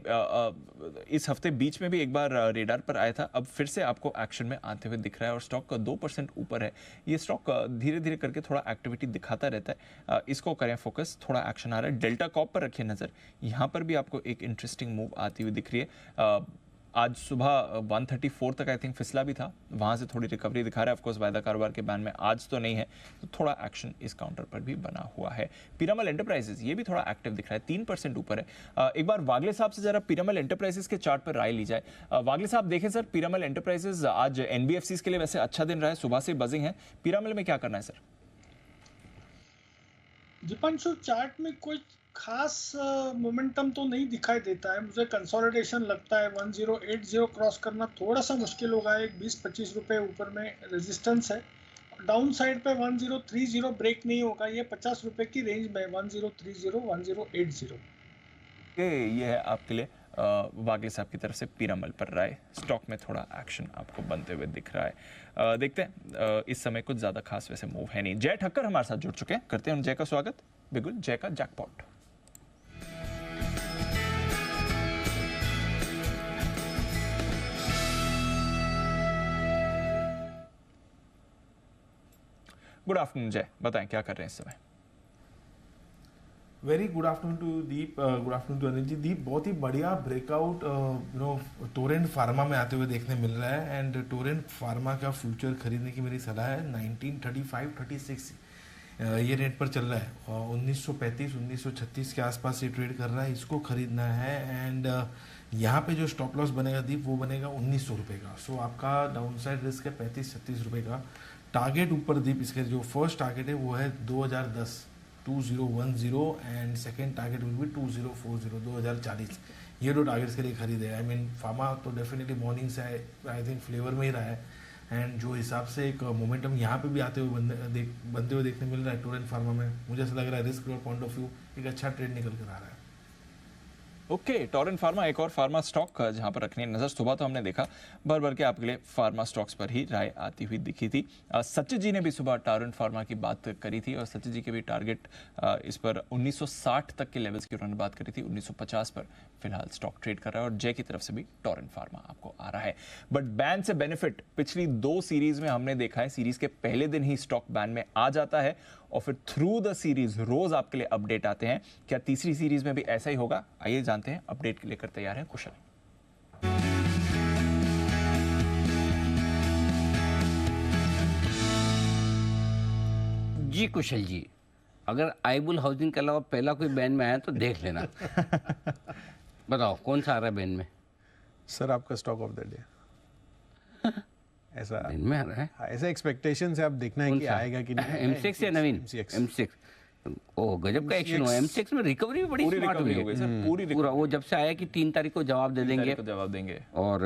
इस हफ्ते बीच में भी एक बार रेडार पर आया था, अब फिर से आपको एक्शन में आते हुए दिख रहा है और स्टॉक 2% ऊपर है। ये स्टॉक धीरे धीरे करके थोड़ा एक्टिविटी दिखाता रहता है, इसको करें फोकस, थोड़ा एक्शन आ रहा है। डेल्टा कॉप पर रखिए नजर, यहां पर भी आपको एक इंटरेस्टिंग मूव आती हुई दिख रही है। आज सुबह 134 तक आई थिंक फिसला भी था, वहां से थोड़ी रिकवरी दिखा रहा है। ऑफकोर्स वायदा कारोबार के बैन में आज तो नहीं है, तो थोड़ा एक्शन इस काउंटर पर भी बना हुआ है। पीरामल एंटरप्राइजेस ये भी थोड़ा एक्टिव दिख रहा है, 3% ऊपर है। एक बार वागले साहब से जरा पीरामल एंटरप्राइजेस के चार्ट पर राय ली जाए। वागले साहब देखें सर, पीरामल एंटरप्राइजेस आज एनबीएफसी के लिए वैसे अच्छा दिन रहा है, सुबह से बजिंग है। पीरामल में क्या करना है सर? दीपांशु, चार्ट में कोई खास मोमेंटम तो नहीं दिखाई देता है। मुझे कंसोलिडेशन लगता है। 1080 क्रॉस करना थोड़ा सा मुश्किल होगा। एक 20-25 रुपए ऊपर में रेजिस्टेंस है। डाउन साइड पे 1030 ब्रेक नहीं होगा। ये 50 रुपए की रेंज में 1030 1080। ये है आपके लिए वागले साहब की तरफ से पीरामल पर राय। स्टॉक में थोड़ा एक्शन आपको बनते हुए दिख रहा है। देखते हैं, इस समय कुछ ज्यादा खास वैसे मूव है नहीं। जय ठक्कर हमारे साथ जुड़ चुके हैं, करते हैं जय का स्वागत। बिल्कुल, जय का जैकपॉट। गुड आफ्टरनून जय, बताएं क्या कर रहे हैं इस समय? Very good afternoon to Deep, good afternoon to Anil ji. Deep, बहुत ही बढ़िया ब्रेकआउट टोरेंट फार्मा में आते हुए देखने मिल रहा है एंड टोरेंट फार्मा का फ्यूचर खरीदने की मेरी सलाह है। 1935-36 ये रेट पर चल रहा है और 1935-1936 के आसपास ये ट्रेड कर रहा है, इसको खरीदना है। एंड यहाँ पे जो स्टॉप लॉस बनेगा दीप वो बनेगा 1900 रुपये का। सो आपका डाउन साइड रिस्क है 35-36 रुपये का। टारगेट ऊपर दीप इसके जो फर्स्ट टारगेट है वो है 2010 2010 and second target will be 2040 2040। ये दो टारगेट्स के लिए खरीदे। आई मीन फार्मा तो डेफिनेटली मॉर्निंग से आई थिंक फ्लेवर में ही रहा है, एंड जो हिसाब से एक मोमेंटम यहाँ पे भी आते हुए बनते हुए देखने मिल रहा है टोरेंट फार्मा में, मुझे ऐसा लग रहा है रिस्क पॉइंट ऑफ व्यू एक अच्छा ट्रेड निकल कर आ रहा है। ओके, टोरेंट फार्मा एक और फार्मा स्टॉक जहां पर रखनी है नजर। सुबह तो हमने देखा भर भर के आपके लिए फार्मा स्टॉक्स पर ही राय आती हुई दिखी थी। सचिन जी ने भी सुबह टोरेंट फार्मा की बात करी थी और सचिन जी के भी टारगेट इस पर 1960 तक के लेवल्स की उन्होंने बात करी थी। 1950 पर फिलहाल स्टॉक ट्रेड कर रहा है और जय की तरफ से भी टोरेंट फार्मा आपको आ रहा है। बट बैन से बेनिफिट पिछली 2 सीरीज में हमने देखा है, सीरीज के पहले दिन ही स्टॉक बैन में आ जाता है और फिर थ्रू द सीरीज रोज आपके लिए अपडेट आते हैं। क्या तीसरी सीरीज में भी ऐसा ही होगा? आइए जानते हैं। अपडेट के लेकर तैयार है कुशल। जी कुशल जी, अगर आईबुल हाउसिंग के अलावा पहला कोई बैन में आया तो देख लेना। बताओ कौन सा आ रहा है बैन में? सर आपका स्टॉक ऑफ द डे ऐसा बैन में आ रहा है। ऐसा एक्सपेक्टेशन से आप देखना है कि आएगा कि नहीं। M6 या नवीन M6 ओह गजब का एक्शन हुआ। M6 में रिकवरी भी बड़ी स्मार्ट हुई है सर, पूरा वो जब से आया कि 3 तारीख को जवाब दे देंगे और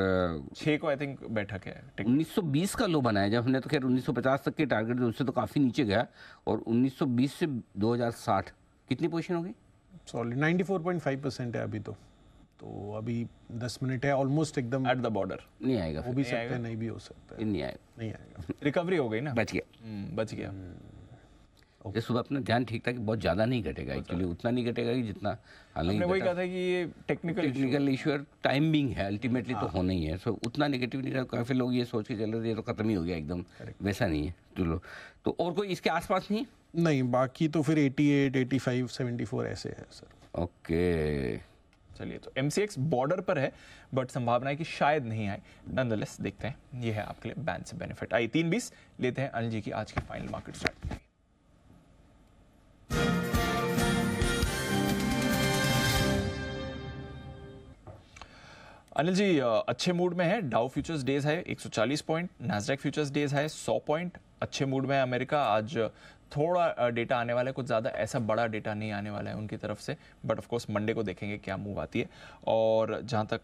6 को आई थिंक बैठक है। 1920 का लो बनाया जब हमने, तो खैर 1950 तक के टारगेट उससे तो काफी नीचे गया और 1920 से 2060 कितनी पोजीशन होगी? सॉलिड 94.5% है अभी तो अभी 10 मिनट है ऑलमोस्ट एकदम एट द बॉर्डर। नहीं आएगा, हो भी सकता है नहीं भी हो सकता है, नहीं आएगा। रिकवरी हो गई ना, बच गया। Okay. सुबह अपना ध्यान ठीक था कि बहुत ज़्यादा नहीं घटेगा, एक्चुअली उतना नहीं घटेगा कि जितना हालांकि वही कहा था कि ये टेक्निकल इशू है, टाइमिंग है अल्टीमेटली तो होना ही है। सो उतना नेगेटिव नहीं रहा। काफ़ी लोग ये सोच के चल रहे थे ये तो खत्म ही हो गया एकदम, वैसा नहीं है। चलो तो और कोई इसके आसपास नहीं, बाकी तो फिर 88, 85, 74 ऐसे है सर। ओके चलिए, तो MCX बॉर्डर पर है बट संभावना है कि शायद नहीं आए। नॉनदलेस देखते हैं। ये है आपके लिए बैन से बेनिफिट। आई 3:20 लेते हैं अनिल जी की आज की final market strategy. Anil ji अच्छे मूड में है। डाउ फ्यूचर्स डेज है 140 पॉइंट, नैस्डैक फ्यूचर्स डेज है 100 पॉइंट। अच्छे मूड में है अमेरिका। आज थोड़ा डेटा आने वाला है, कुछ ज़्यादा ऐसा बड़ा डेटा नहीं आने वाला है उनकी तरफ से, बट ऑफ कोर्स मंडे को देखेंगे क्या मूव आती है। और जहाँ तक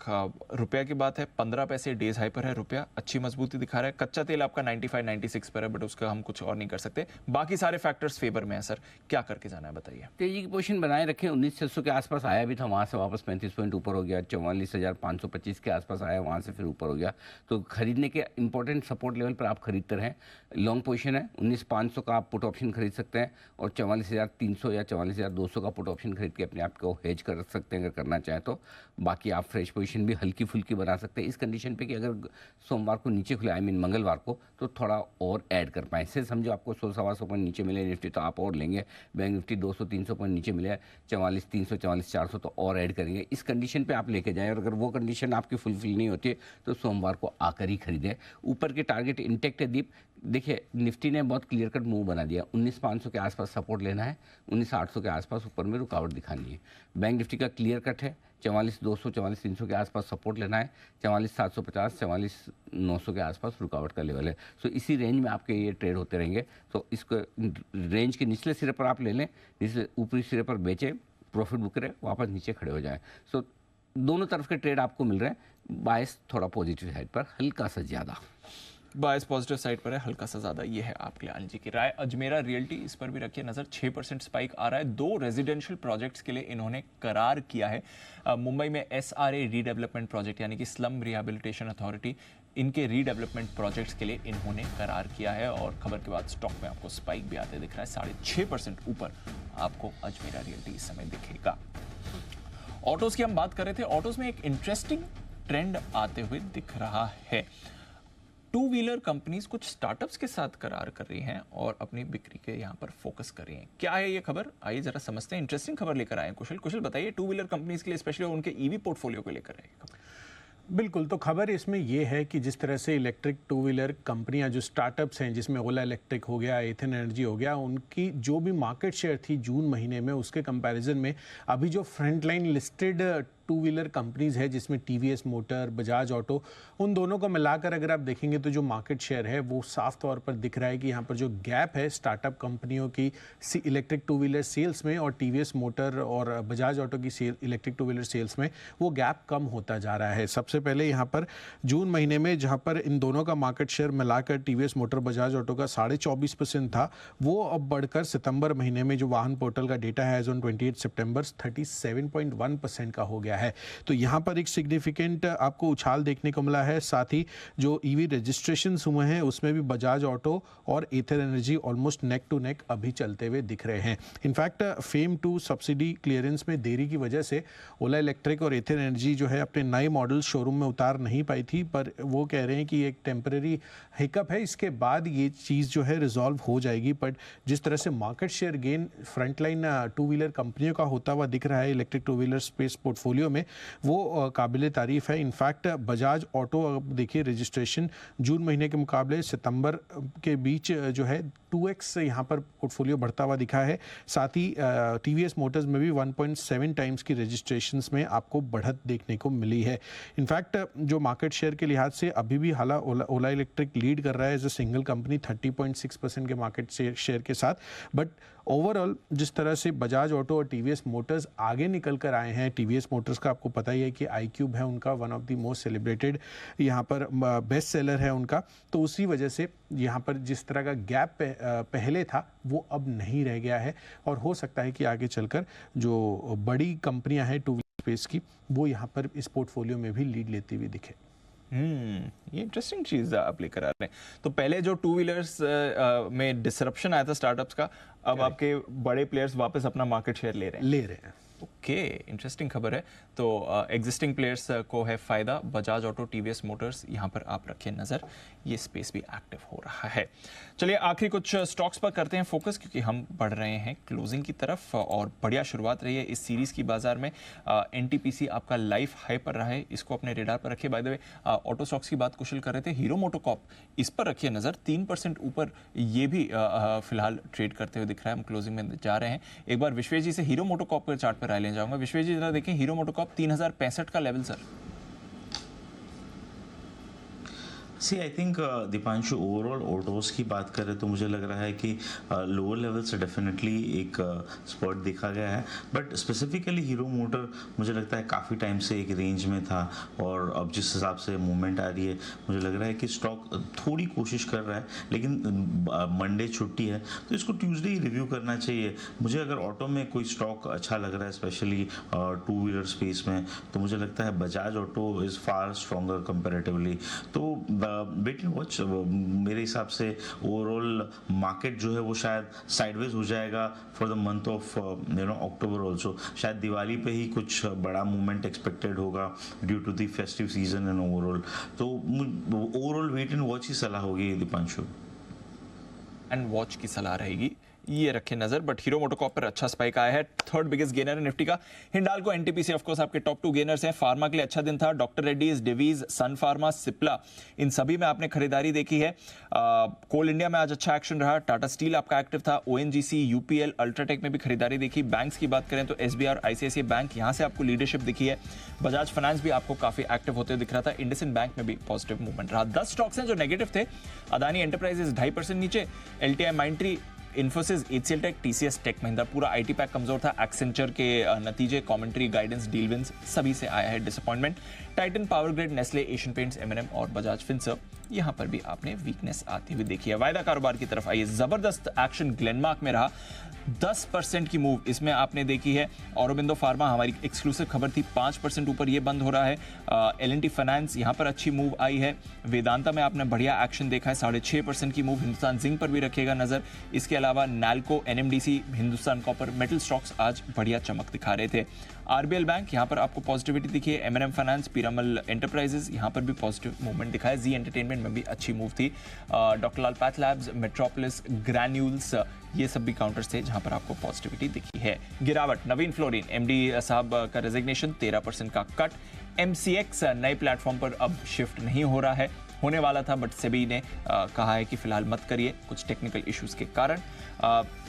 रुपया की बात है 15 पैसे डेज हाई पर है रुपया, अच्छी मजबूती दिखा रहा है। कच्चा तेल आपका 95-96 पर है बट उसका हम कुछ और नहीं कर सकते। बाकी सारे फैक्टर्स फेवर में है। सर क्या करके जाना है बताइए? तेजी की पोजीशन बनाए रखें। 19,600 के आसपास आया भी था, वहाँ से वापस 35 पॉइंट ऊपर हो गया। 44,525 के आसपास आया, वहाँ से फिर ऊपर हो गया। तो खरीदने के इंपॉर्टेंट सपोर्ट लेवल पर आप खरीदते रहें। लॉन्ग पोजीशन है 19,500 का आप पुट ऑप्शन खरीद सकते हैं और 44,300 या 44,200 का पुट ऑप्शन खरीद के अपने आप को हेज कर सकते हैं अगर करना चाहें तो। बाकी आप फ्रेश पोजीशन भी हल्की फुल्की बना सकते हैं इस कंडीशन पे कि अगर सोमवार को नीचे खुले, आई मीन मंगलवार को, तो थोड़ा और ऐड कर पाएँ। इससे समझो आपको 100-125 पॉइंट नीचे मिले निफ्टी तो आप और लेंगे। बैंक निफ्टी 200-300 पॉइंट नीचे मिले, 44,300 44,400 तो और ऐड करेंगे। इस कंडीशन पे आप लेके जाएं और अगर वो कंडीशन आपकी फुलफिल नहीं होती है तो सोमवार को आकर ही खरीदें। ऊपर के टारगेट इंटेक्ट है दीप। देखिए निफ्टी ने बहुत क्लियर कट मूव बना दिया। 19,500 के आसपास सपोर्ट लेना है, 19,800 के आसपास ऊपर में रुकावट दिखानी है। बैंक निफ्टी का क्लियर कट है 44,200 44,300 के आसपास सपोर्ट लेना है, 44,750 44,900 के आसपास रुकावट का लेवल है। सो इसी रेंज में आपके ये ट्रेड होते रहेंगे। तो इसको रेंज के निचले सिरे पर आप ले लें, निचले ऊपरी सिरे पर बेचें, प्रॉफिट बुक करें, वापस नीचे खड़े हो जाएं। सो दोनों तरफ के ट्रेड आपको मिल रहे हैं। बायस थोड़ा पॉजिटिव साइड पर, हल्का सा ज़्यादा बायस पॉजिटिव साइड पर है, हल्का सा ज्यादा। ये है आपके लिए अनिल जी की राय। अजमेरा रियल्टी, इस पर भी रखिए नजर। 6% स्पाइक आ रहा है। 2 रेजिडेंशियल प्रोजेक्ट्स के लिए इन्होंने करार किया है। मुंबई में SRA रीडेवलपमेंट प्रोजेक्ट यानी कि स्लम रिहेबिलिटेशन अथॉरिटी, इनके रीडेवलपमेंट प्रोजेक्ट्स के लिए इन्होंने करार किया है और खबर के बाद स्टॉक में आपको स्पाइक भी आते दिख रहा है। 6.5% ऊपर आपको अजमेरा रियल्टी इस समय दिखेगा। ऑटोज की हम बात कर रहे थे। ऑटोज में एक इंटरेस्टिंग ट्रेंड आते हुए दिख रहा है। 2 व्हीलर कंपनीज कुछ स्टार्टअप्स के साथ करार कर रही हैं और अपनी बिक्री के यहाँ पर फोकस कर रही हैं। क्या है ये खबर? आइए जरा समझते हैं। इंटरेस्टिंग खबर लेकर आए हैं कुशल बताइए। 2 व्हीलर कंपनीज के लिए स्पेशली उनके EV पोर्टफोलियो को लेकर आए खबर। बिल्कुल, तो खबर इसमें ये है कि जिस तरह से इलेक्ट्रिक 2 व्हीलर कंपनियां जो स्टार्टअप्स हैं, जिसमें ओला इलेक्ट्रिक हो गया, एथन एनर्जी हो गया, उनकी जो भी मार्केट शेयर थी जून महीने में, उसके कंपैरिजन में अभी जो front line listed two wheeler companies है जिसमें टीवीएस मोटर, बजाज ऑटो, उन दोनों को मिलाकर अगर आप देखेंगे तो जो मार्केट शेयर है वो साफ तौर पर दिख रहा है कि यहाँ पर जो गैप है स्टार्टअप कंपनियों की इलेक्ट्रिक टू व्हीलर सेल्स में और टीवीएस मोटर और बजाज ऑटो की इलेक्ट्रिक टू व्हीलर सेल्स में वो गैप कम होता जा रहा है। सबसे पहले यहाँ पर जून महीने में जहाँ पर इन दोनों का मार्केट शेयर मिलाकर टीवीएस मोटर, बजाज ऑटो का 24.5% था, वो अब बढ़कर सितंबर महीने में जो वाहन पोर्टल का डेटा है एज ऑन 28 सितंबर 37.1% का हो गया है। तो यहाँ पर एक सिग्निफिकेंट आपको उछाल देखने को मिला है। साथ ही जो ईवी रजिस्ट्रेशन हुए हैं उसमें भी बजाज ऑटो और Ather energy almost neck to neck अभी चलते हुए दिख रहे हैं। इनफैक्ट फेम 2 सब्सिडी क्लियरेंस में देरी की वजह से ओला इलेक्ट्रिक और एथर एनर्जी जो है अपने नए मॉडल शोरूम में उतार नहीं पाई थी, पर वो कह रहे हैं कि एक टेम्पररी हिकअप है, इसके बाद ये चीज़ जो है रिजॉल्व हो जाएगी। बट जिस तरह से market share gain frontline two wheeler कंपनियों का होता हुआ दिख रहा है electric two wheeler space portfolio में, वो काबिल तारीफ है। इनफैक्ट बजाज ऑटो देखिए रजिस्ट्रेशन जून महीने के मुकाबले सितंबर के बीच जो है 2x यहाँ पर पोर्टफोलियो बढ़ता हुआ दिखा है। साथ ही टीवीएस मोटर्स में भी 1.7 टाइम्स की रजिस्ट्रेशंस में आपको बढ़त देखने को मिली है। इनफैक्ट जो मार्केट शेयर के लिहाज से अभी भी ओला इलेक्ट्रिक लीड कर रहा है एज अ सिंगल कंपनी 30.6% के मार्केट शेयर के साथ। बट ओवरऑल जिस तरह से बजाज ऑटो और टीवीएस मोटर्स आगे निकल कर आए हैं, टीवीएस मोटर्स का आपको पता ही है कि iQube है उनका one of the most celebrated यहाँ पर बेस्ट सेलर है उनका, तो उसी वजह से यहाँ पर जिस तरह का गैप पहले था वो अब नहीं रह गया है और हो सकता है कि आगे चलकर जो बड़ी कंपनियां हैं टू व्हीलर स्पेस की वो यहाँ पर इस पोर्टफोलियो में भी लीड लेती हुई दिखे। ये इंटरेस्टिंग चीज आप लेकर आ रहे हैं। तो पहले जो टू व्हीलर्स में डिसरप्शन आया था स्टार्टअप्स का, अब आपके बड़े प्लेयर्स वापस अपना मार्केट शेयर ले रहे हैं। ओके, इंटरेस्टिंग खबर है। तो एग्जिस्टिंग प्लेयर्स को है फायदा, बजाज ऑटो, टीवीएस मोटर्स, यहाँ पर आप रखिए नजर, ये स्पेस भी एक्टिव हो रहा है। चलिए आखिरी कुछ स्टॉक्स पर करते हैं फोकस, क्योंकि हम बढ़ रहे हैं क्लोजिंग की तरफ और बढ़िया शुरुआत रही है इस सीरीज की बाजार में। एनटीपीसी आपका लाइफ हाई पर रहा है, इसको अपने रेडार पर रखिए। By the way auto stocks की बात कुशल कर रहे थे, हीरो मोटोकॉर्प, इस पर रखिए नजर, 3% ऊपर ये भी फिलहाल ट्रेड करते हुए दिख रहा है। हम क्लोजिंग में जा रहे हैं। एक बार विश्वेश जी से हीरो मोटोकॉर्प पर चार्ट पर राय लेने जाऊंगा। विश्वेश जी जरा देखें हीरो मोटोकॉर्प 3065 का level sir. See I think Deepanshu overall autos की बात करें तो मुझे लग रहा है कि लोअर लेवल से डेफिनेटली एक स्पॉट देखा गया है, बट स्पेसिफिकली हीरो मोटर मुझे लगता है काफ़ी टाइम से एक रेंज में था और अब जिस हिसाब से मूवमेंट आ रही है मुझे लग रहा है कि स्टॉक थोड़ी कोशिश कर रहा है, लेकिन मंडे छुट्टी है तो इसको ट्यूसडे ही रिव्यू करना चाहिए। मुझे अगर ऑटो में कोई स्टॉक अच्छा लग रहा है स्पेशली टू व्हीलर स्पेस में, तो मुझे लगता है Bajaj auto is far stronger comparatively. तो वेट एंड वॉच, मेरे हिसाब से ओवरऑल मार्केट जो है वो शायद साइडवेज हो जाएगा for the month of October also. शायद दिवाली पे ही कुछ बड़ा मूवमेंट एक्सपेक्टेड होगा due to the festive season and overall. तो ओवरऑल वेट एंड वॉच की सलाह होगी दीपांशु। एंड वॉच की सलाह रहेगी, ये रखे नजर। बट हीरो मोटोकॉर्प पर अच्छा स्पाइक आया है, थर्ड बिगेस्ट गेनर है निफ्टी का। हिंडाल्को, एनटीपीसी ऑफ कोर्स आपके टॉप 2 गेनर्स हैं। फार्मा के लिए अच्छा दिन था, डॉक्टर रेड्डीज, डिवीज, सन फार्मा, सिप्ला, इन सभी में आपने खरीदारी देखी है। कोल इंडिया में आज अच्छा एक्शन रहा, टाटा स्टील आपका एक्टिव था, ओएनजीसी, यूपीएल, अल्ट्राटेक में भी खरीदारी देखी। बैंक्स की बात करें तो एसबीआई और आईसीआईसीआई बैंक, यहां से आपको लीडरशिप दिखी है। बजाज फाइनेंस भी आपको काफी एक्टिव होते दिख रहा था। इंडसइंड बैंक में भी पॉजिटिव मूवमेंट रहा। 10 स्टॉक्स हैं जो नेगेटिव थे। अदानी एंटरप्राइजेस 2.5% नीचे, LTI Mindtree, Infosys, HCL tech, TCS, tech Mahindra, पूरा आईटी पैक कमजोर था। एक्सेंचर के नतीजे, कमेंट्री, गाइडेंस, डील विंस सभी से आया है disappointment. Titan, power grid, Nestle, Asian paints, MNM और बजाज फिनसर्व, यहां पर भी आपने वीकनेस आती हुई देखी है। वायदा कारोबार की तरफ आइए, जबरदस्त एक्शन ग्लेनमार्क में रहा, 10% की मूव इसमें आपने देखी है। औरोबिंदो फार्मा हमारी एक्सक्लूसिव खबर थी, 5% ऊपर ये बंद हो रहा है। एल&टी फाइनेंस यहां पर अच्छी मूव आई है। वेदांता में आपने बढ़िया एक्शन देखा है, 6.5% की मूव। हिंदुस्तान जिंक पर भी रखिएगा नजर। इसके अलावा NALCO, NMDC, Hindustan copper, metal stocks आज बढ़िया चमक दिखा रहे थे। आरबीएल बैंक यहां पर आपको पॉजिटिविटी दिखी है। एमएनएम फाइनेंस, पीरामल एंटरप्राइजेस यहां पर भी पॉजिटिव मूवमेंट दिखा है। जी एंटरटेनमेंट में भी अच्छी मूव थी। डॉक्टर लाल पैथ लैब्स, मेट्रोपोलिस, ग्रैन्यूल्स, ये सब भी काउंटर्स थे जहां पर आपको पॉजिटिविटी दिखी है। गिरावट, नवीन फ्लोरिन एमडी साहब का रेजिग्नेशन, 13% का कट। एमसीएक्स नए प्लेटफॉर्म पर अब शिफ्ट नहीं हो रहा है। होने वाला था, बट सेबी ने कहा है कि फिलहाल मत करिए कुछ टेक्निकल इश्यूज के कारण।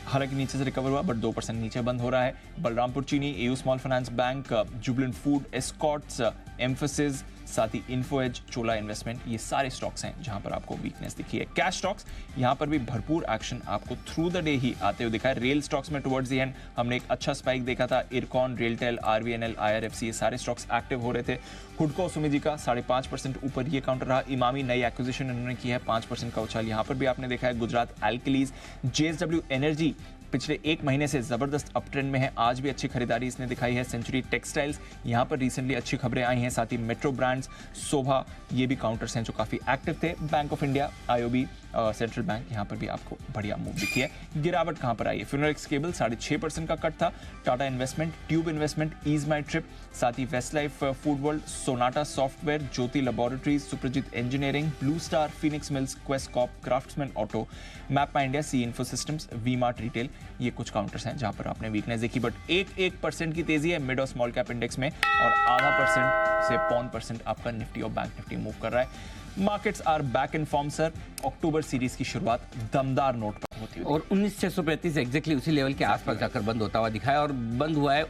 हालांकि नीचे से रिकवर हुआ बट 2% नीचे बंद हो रहा है। बलरामपुर चीनी, AU small finance bank, Jubilant food, Escorts, emphasis, साथ ही इन्फो एज, चोला इन्वेस्टमेंट, ये सारे स्टॉक्स हैं जहां पर आपको वीकनेस दिखी है। कैश स्टॉक्स यहां पर भी भरपूर एक्शन आपको थ्रू द डे ही आते हुए दिखा है। रेल स्टॉक्स में टुवर्ड्स द एंड हमने एक अच्छा स्पाइक देखा था। इरकॉन, रेलटेल, आरवीएनएल, आईआरएफसी, ये सारे स्टॉक्स एक्टिव हो रहे थे। हुडको सुमिजी का 5.5% ऊपर ये काउंटर रहा। इमामी नई एक्विजिशन इन्होंने की है, 5% का उछाल यहां पर भी आपने देखा है। गुजरात एल्कलीज, जेएसडब्ल्यू एनर्जी पिछले एक महीने से जबरदस्त अप ट्रेंड में है, आज भी अच्छी खरीदारी इसने दिखाई है। सेंचुरी टेक्सटाइल्स, यहां पर रिसेंटली अच्छी खबरें आई हैं। साथ ही मेट्रो ब्रांड्स, शोभा, ये भी काउंटर्स हैं जो काफी एक्टिव थे। Bank of India, IOB, central bank, यहां पर भी आपको बढ़िया मूव दिखी है। गिरावट कहां पर आई है? फिनोलेक्स केबल 6.5% का कट था। Tata investment, Tube investment, EaseMyTrip, साथ ही Westlife Foodworld, Sonata software, Jyothy laboratories, Suprajit engineering, Blue Star, Phoenix Mills, Quess Corp, Craftsman auto, MapmyIndia, C info systems, V mart retail, ये कुछ counters हैं जहां पर आपने weakness देखी। But 1% की तेजी है मिड और स्मॉल कैप इंडेक्स में, और 0.5% से 0.25% आपका निफ्टी और बैंक निफ्टी मूव कर रहा है। Markets are back in form sir. October series की शुरुआत दमदार नोट पर होती है और 19,635 एग्जैक्टली उसी लेवल के आसपास जाकर बंद होता हुआ दिखा है, और बंद हुआ है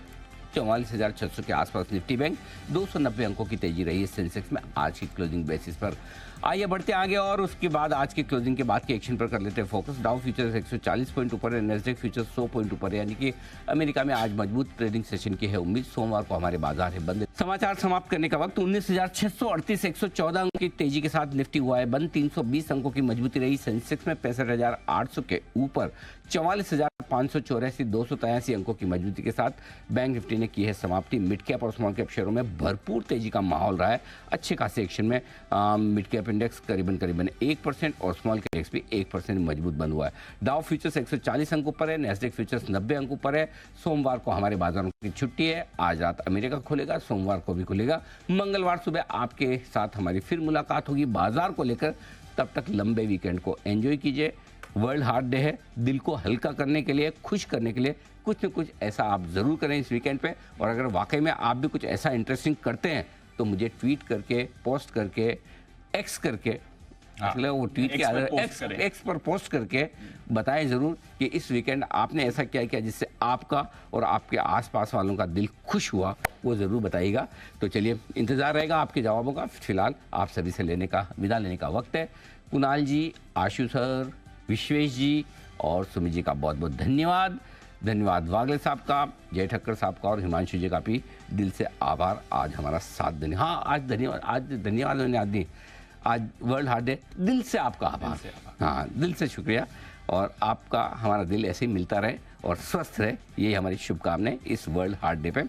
44,600 के आसपास निफ्टी बैंक। 290 अंकों की तेजी रही है सेंसेक्स में आज की क्लोजिंग बेसिस पर। आइए बढ़ते आगे और उसके बाद आज के क्लोजिंग के बाद के एक्शन पर कर लेते हैं फोकस। डाउ फ्यूचर्स 140 पॉइंट ऊपर है, नेस्डेक फ्यूचर्स 100 पॉइंट ऊपर है, यानी कि अमेरिका में आज मजबूत ट्रेडिंग सेशन की है उम्मीद। सोमवार को हमारे बाजार है बंद। समाचार समाप्त करने का वक्त। 19,638 114 अंक की तेजी के साथ निफ्टी हुआ है बंद। 320 अंकों की मजबूती रही सेंसेक्स में, 65,800 के ऊपर। 44,584 283 अंकों की मजबूती के साथ बैंक निफ्टी ने की है समाप्ति। मिड कैप और स्मॉल कैप शेयरों में भरपूर तेजी का माहौल रहा है। अच्छे खासे एक्शन में मिड कैप इंडेक्स करीबन 1% और स्मॉल कैप इंडेक्स भी 1% मजबूत बंद हुआ है। डाउ फ्यूचर्स 140 अंक ऊपर है, नेस्डेक फ्यूचर्स 90 अंक ऊपर है। सोमवार को हमारे बाजारों की छुट्टी है, आज रात अमेरिका खुलेगा, सोमवार को भी खुलेगा। मंगलवार सुबह आपके साथ हमारी फिर मुलाकात होगी बाजार को लेकर। तब तक लंबे वीकेंड को एंजॉय कीजिए। वर्ल्ड हार्ट डे है, दिल को हल्का करने के लिए, खुश करने के लिए कुछ न कुछ ऐसा आप जरूर करें इस वीकेंड पे। और अगर वाकई में आप भी कुछ ऐसा इंटरेस्टिंग करते हैं तो मुझे ट्वीट करके, पोस्ट करके, एक्स करके, मतलब वो ट्वीट के एक्स पर पोस्ट करके बताएं जरूर कि इस वीकेंड आपने ऐसा क्या किया जिससे आपका और आपके आसपास वालों का दिल खुश हुआ, वो ज़रूर बताइएगा। तो चलिए, इंतज़ार रहेगा आपके जवाबों का। फिलहाल आप सभी से विदा लेने का वक्त है। कुणाल जी, आशु सर, विश्वेश जी और सुमित जी का बहुत बहुत धन्यवाद। धन्यवाद वागले साहब का, जय ठक्कर साहब का और हिमांशु जी का भी दिल से आभार आज हमारा साथ देने। हाँ, आज धन्यवाद मैंने आदमी, आज वर्ल्ड हार्ट डे, दिल से आपका आभार। हाँ, दिल से शुक्रिया, और आपका हमारा दिल ऐसे ही मिलता रहे और स्वस्थ रहे, यही हमारी शुभकामनाएं इस वर्ल्ड हार्ट डे पे।